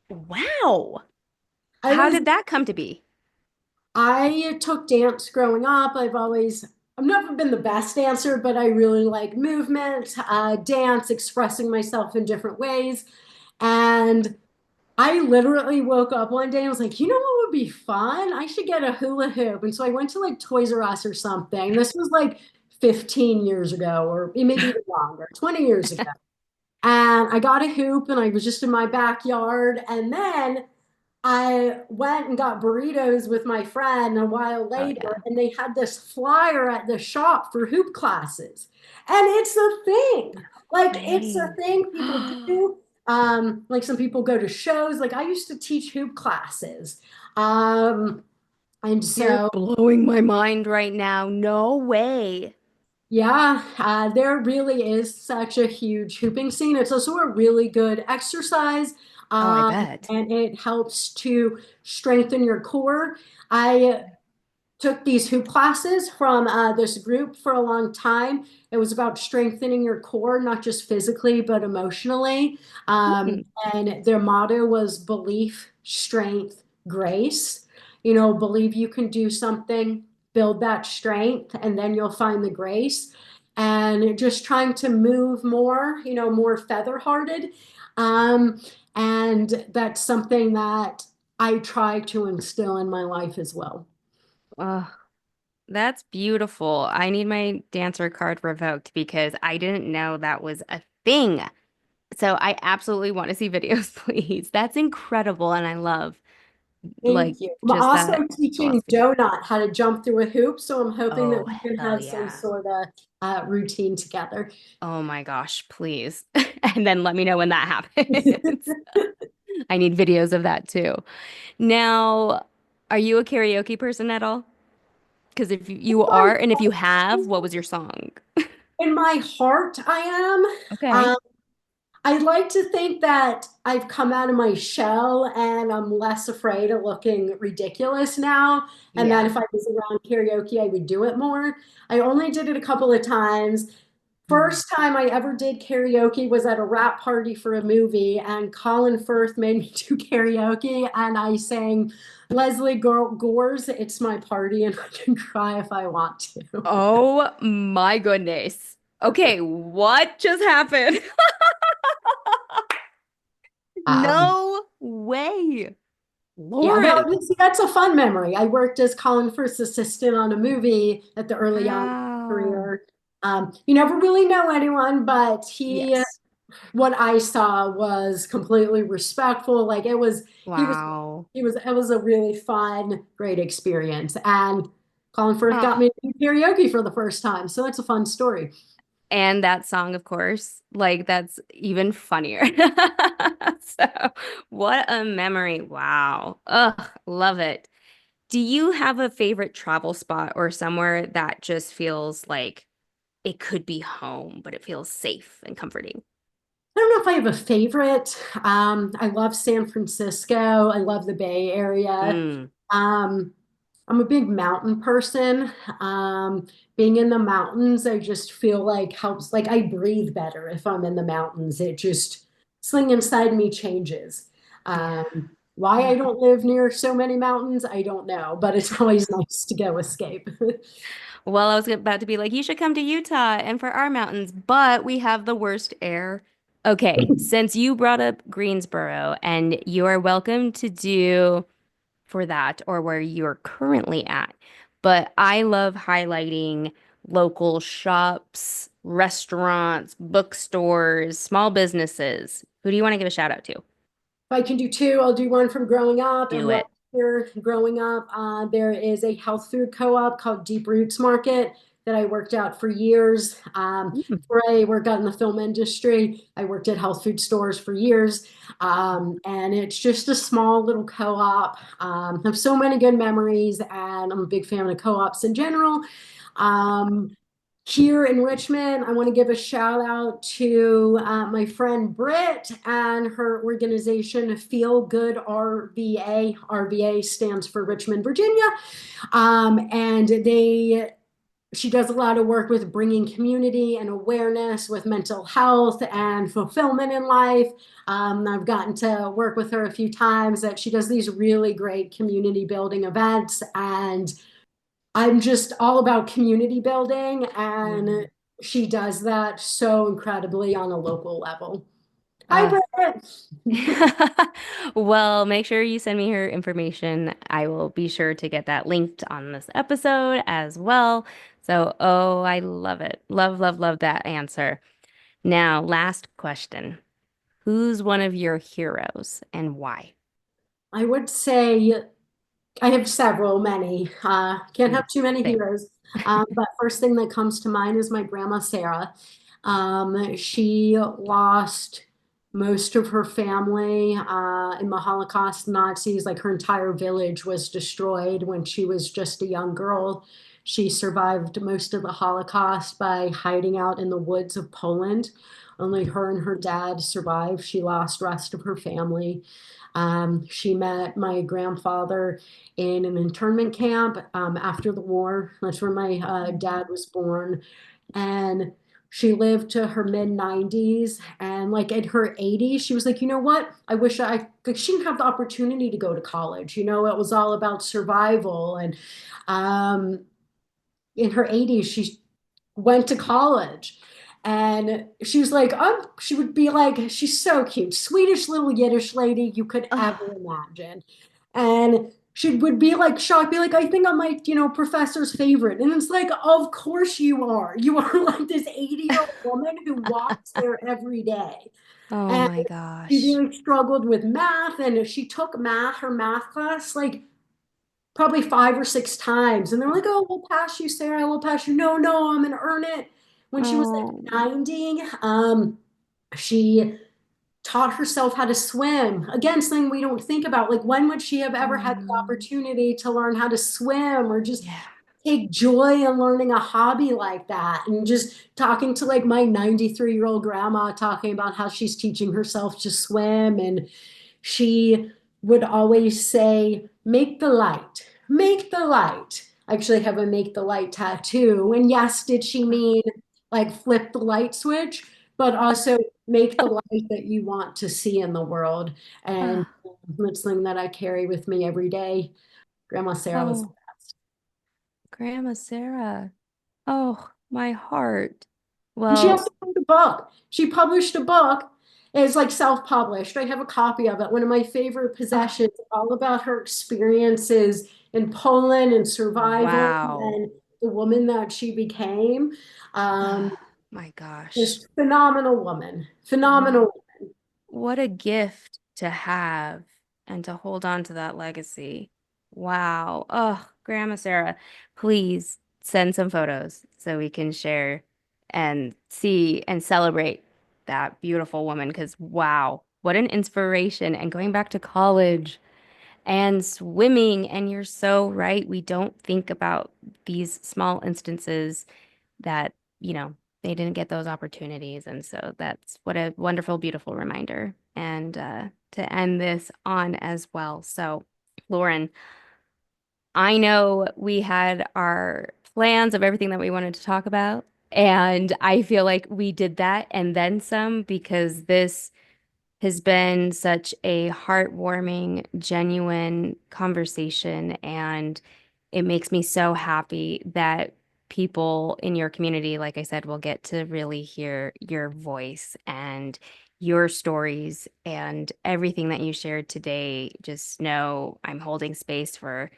Wow. I How was did that come to be? I took dance growing up. I've never been the best dancer, but I really like movement, dance, expressing myself in different ways. And I literally woke up one day and was like, you know what would be fun? I should get a hula hoop. And so I went to like Toys R Us or something. This was like 15 years ago, or maybe even longer, 20 years ago. And I got a hoop and I was just in my backyard. And then I went and got burritos with my friend a while Oh later, yeah. and they had this flyer at the shop for hoop classes. And it's a thing. Like, it's a Way. thing people do. Like, some people go to shows. Like, I used to teach hoop classes. Um, and You're so, blowing my mind right now. No way. yeah, there really is such a huge hooping scene. It's also a really good exercise, Oh, I bet. and it helps to strengthen your core. I took these hoop classes from this group for a long time. It was about strengthening your core, not just physically, but emotionally. Hmm. And their motto was belief, strength, grace. Believe you can do something, build that strength, and then you'll find the grace. And just trying to move more, more feather hearted. Um, and that's something that I try to instill in my life as well. Oh, that's beautiful. I need my dancer card revoked because I didn't know that was a thing. So I absolutely want to see videos, please. That's incredible. And I love like Thank you. I'm just also that teaching philosophy. Donut how to jump through a hoop, so I'm hoping that Oh, we can hell have some yeah. sort of routine together. Oh my gosh, please. And then let me know when that happens. I need videos of that too. Now, are you a karaoke person at all? Because if you are, and if you have, what was your song? In my heart, I am. Okay. I'd like to think that I've come out of my shell and I'm less afraid of looking ridiculous now. And that Yeah. if I was around karaoke, I would do it more. I only did it a couple of times. First time I ever did karaoke was at a wrap party for a movie, and Colin Firth made me do karaoke, and I sang Gore's "It's My Party," and I can cry if I want to. Oh my goodness. Okay, what just happened? Um, No way. yeah, Lauren. see, that's a fun memory. I worked as Colin Firth's assistant on a movie at the early on in his Wow. career. You never really know anyone, but Yes. what I saw was completely respectful. Like he was, Wow. it was a really fun, great experience. And Colin Firth got Oh, me to do karaoke for the first time. So that's a fun story. and that song, of course, like that's even funnier. So, what a memory. Wow. Ugh, love it. Do you have a favorite travel spot or somewhere that just feels like it could be home, but it feels safe and comforting? I don't know if I have a favorite. I love San Francisco. I love the Bay Area. Mm, Um, I'm a big mountain person. Um, Being in the mountains, I just feel like helps, like I breathe better if I'm in the mountains. It just, something inside me changes. yeah. Why I Ugh. don't live near so many mountains, I don't know, but it's always nice to go escape. Well, I was about to be like, you should come to Utah and for our mountains, but we have the worst air. Okay, since you brought up Greensboro, and you are welcome to do for that or where you're currently at. But I love highlighting local shops, restaurants, bookstores, small businesses. Who do you want to give a shout out to? If I can do two, I'll do one from growing up. Do And right it. here, growing up, there is a health food co-op called Deep Roots Market that I worked out for years. Mm. Before I worked out in the film industry, I worked at health food stores for years. And it's just a small little co-op. I have so many good memories, and I'm a big fan of co-ops in general. Um, Here in Richmond, I want to give a shout out to my friend Britt and her organization Feel Good RVA. RVA stands for Richmond, Virginia. And she does a lot of work with bringing community and awareness with mental health and fulfillment in life. I've gotten to work with her a few times. That she does these really great community building events, and I'm just all about community building, and Mm. she does that so incredibly on a local level. Hi, Uh, Britt. well, make sure you send me her information. I will be sure to get that linked on this episode as well. So, oh, I love it. Love, love, love that answer. Now, last question. Who's one of your heroes and why? I would say I have several, many. Can't have Mm, too many same. heroes. But first thing that comes to mind is my grandma Sarah. She lost most of her family in the Holocaust Nazis. Like her entire village was destroyed when she was just a young girl. She survived most of the Holocaust by hiding out in the woods of Poland. Only her and her dad survived. She lost rest of her family. She met my grandfather in an internment camp after the war. That's where my dad was born. And she lived to her mid 90s. And like in her 80s, she was like, you know what? I wish like, she didn't have the opportunity to go to college. You know, it was all about survival. And um, in her 80s, she went to college. And she was like, she would be like, she's so cute, Swedish little Yiddish lady you could ever Oh, imagine. And she would be like shocked, be like, I think I'm my, professor's favorite. And it's like, of course you are. You are like this 80-year-old woman who walks there every day. oh And my she gosh. really struggled with math. And she took her math class, like probably 5 or 6 times. And they're like, oh, we'll pass you, Sarah. We'll pass you. No, no, I'm gonna earn it. When she was Oh, like 90, she taught herself how to swim. Again, something we don't think about. Like, when would she have ever had the mm, opportunity to learn how to swim or just yeah. take joy in learning a hobby like that? And just talking to like my 93-year-old grandma, talking about how she's teaching herself to swim. And she would always say, make the light, make the light. I actually have a make the light tattoo. And yes, did she mean like flip the light switch, but also make the light that you want to see in the world. And Oh, that's something that I carry with me every day. Grandma Sarah was the oh, best. Grandma Sarah. Oh, my heart. And she also Well, wrote a book. She published a book. It's like self-published. I have a copy of it. One of my favorite oh, possessions, all about her experiences in Poland and survival wow. and the woman that she became. Um, My gosh. this phenomenal woman. What Phenomenal. what a gift to have and to hold on to that legacy. Wow. Oh, Grandma Sarah, please send some photos so we can share and see and celebrate that beautiful woman because wow, what an inspiration. And going back to college and swimming, and you're so right. We don't think about these small instances that, you know, they didn't get those opportunities. And so that's what a wonderful, beautiful reminder. And to end this on as well. So, Lauren, I know we had our plans of everything that we wanted to talk about. And I feel like we did that and then some because this has been such a heartwarming, genuine conversation. And it makes me so happy that people in your community, like I said, will get to really hear your voice and your stories and everything that you shared today. Just know I'm holding space for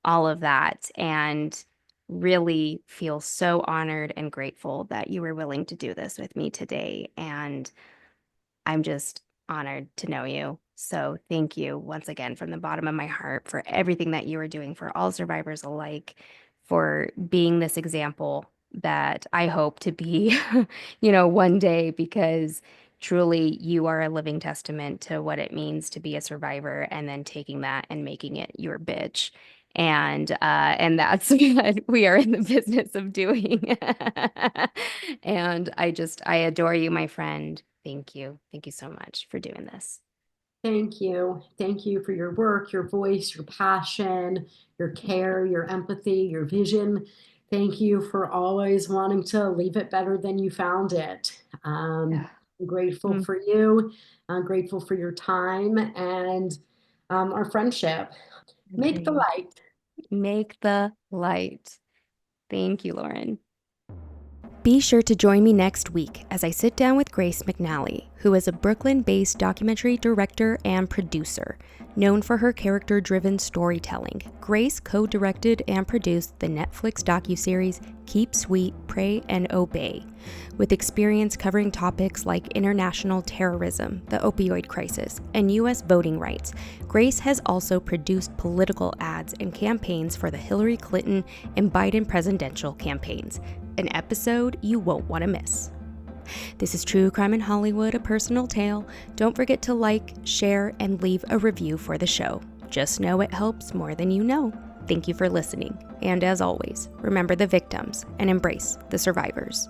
all of that and really feel so honored and grateful that you were willing to do this with me today. And I'm just honored to know you. So thank you once again from the bottom of my heart for everything that you are doing for all survivors alike, for being this example that I hope to be, one day, because truly you are a living testament to what it means to be a survivor and then taking that and making it your bitch. And that's what we are in the business of doing. And I adore you, my friend. Thank you. Thank you so much for doing this. Thank you. Thank you for your work, your voice, your passion, your care, your empathy, your vision. Thank you for always wanting to leave it better than you found it. Yeah. I'm grateful Mm, for you. I'm grateful for your time and our friendship. Make the agreed. light. Make the light. Thank you, Lauren. Be sure to join me next week as I sit down with Grace McNally, who is a Brooklyn based documentary director and producer. Known for her character driven storytelling, Grace co directed and produced the Netflix docuseries Keep Sweet, Pray, and Obey. With experience covering topics like international terrorism, the opioid crisis, and U.S. voting rights, Grace has also produced political ads and campaigns for the Hillary Clinton and Biden presidential campaigns. An episode you won't want to miss. This is True Crime in Hollywood, a personal tale. Don't forget to like, share, and leave a review for the show. Just know it helps more than you know. Thank you for listening. And as always, remember the victims and embrace the survivors.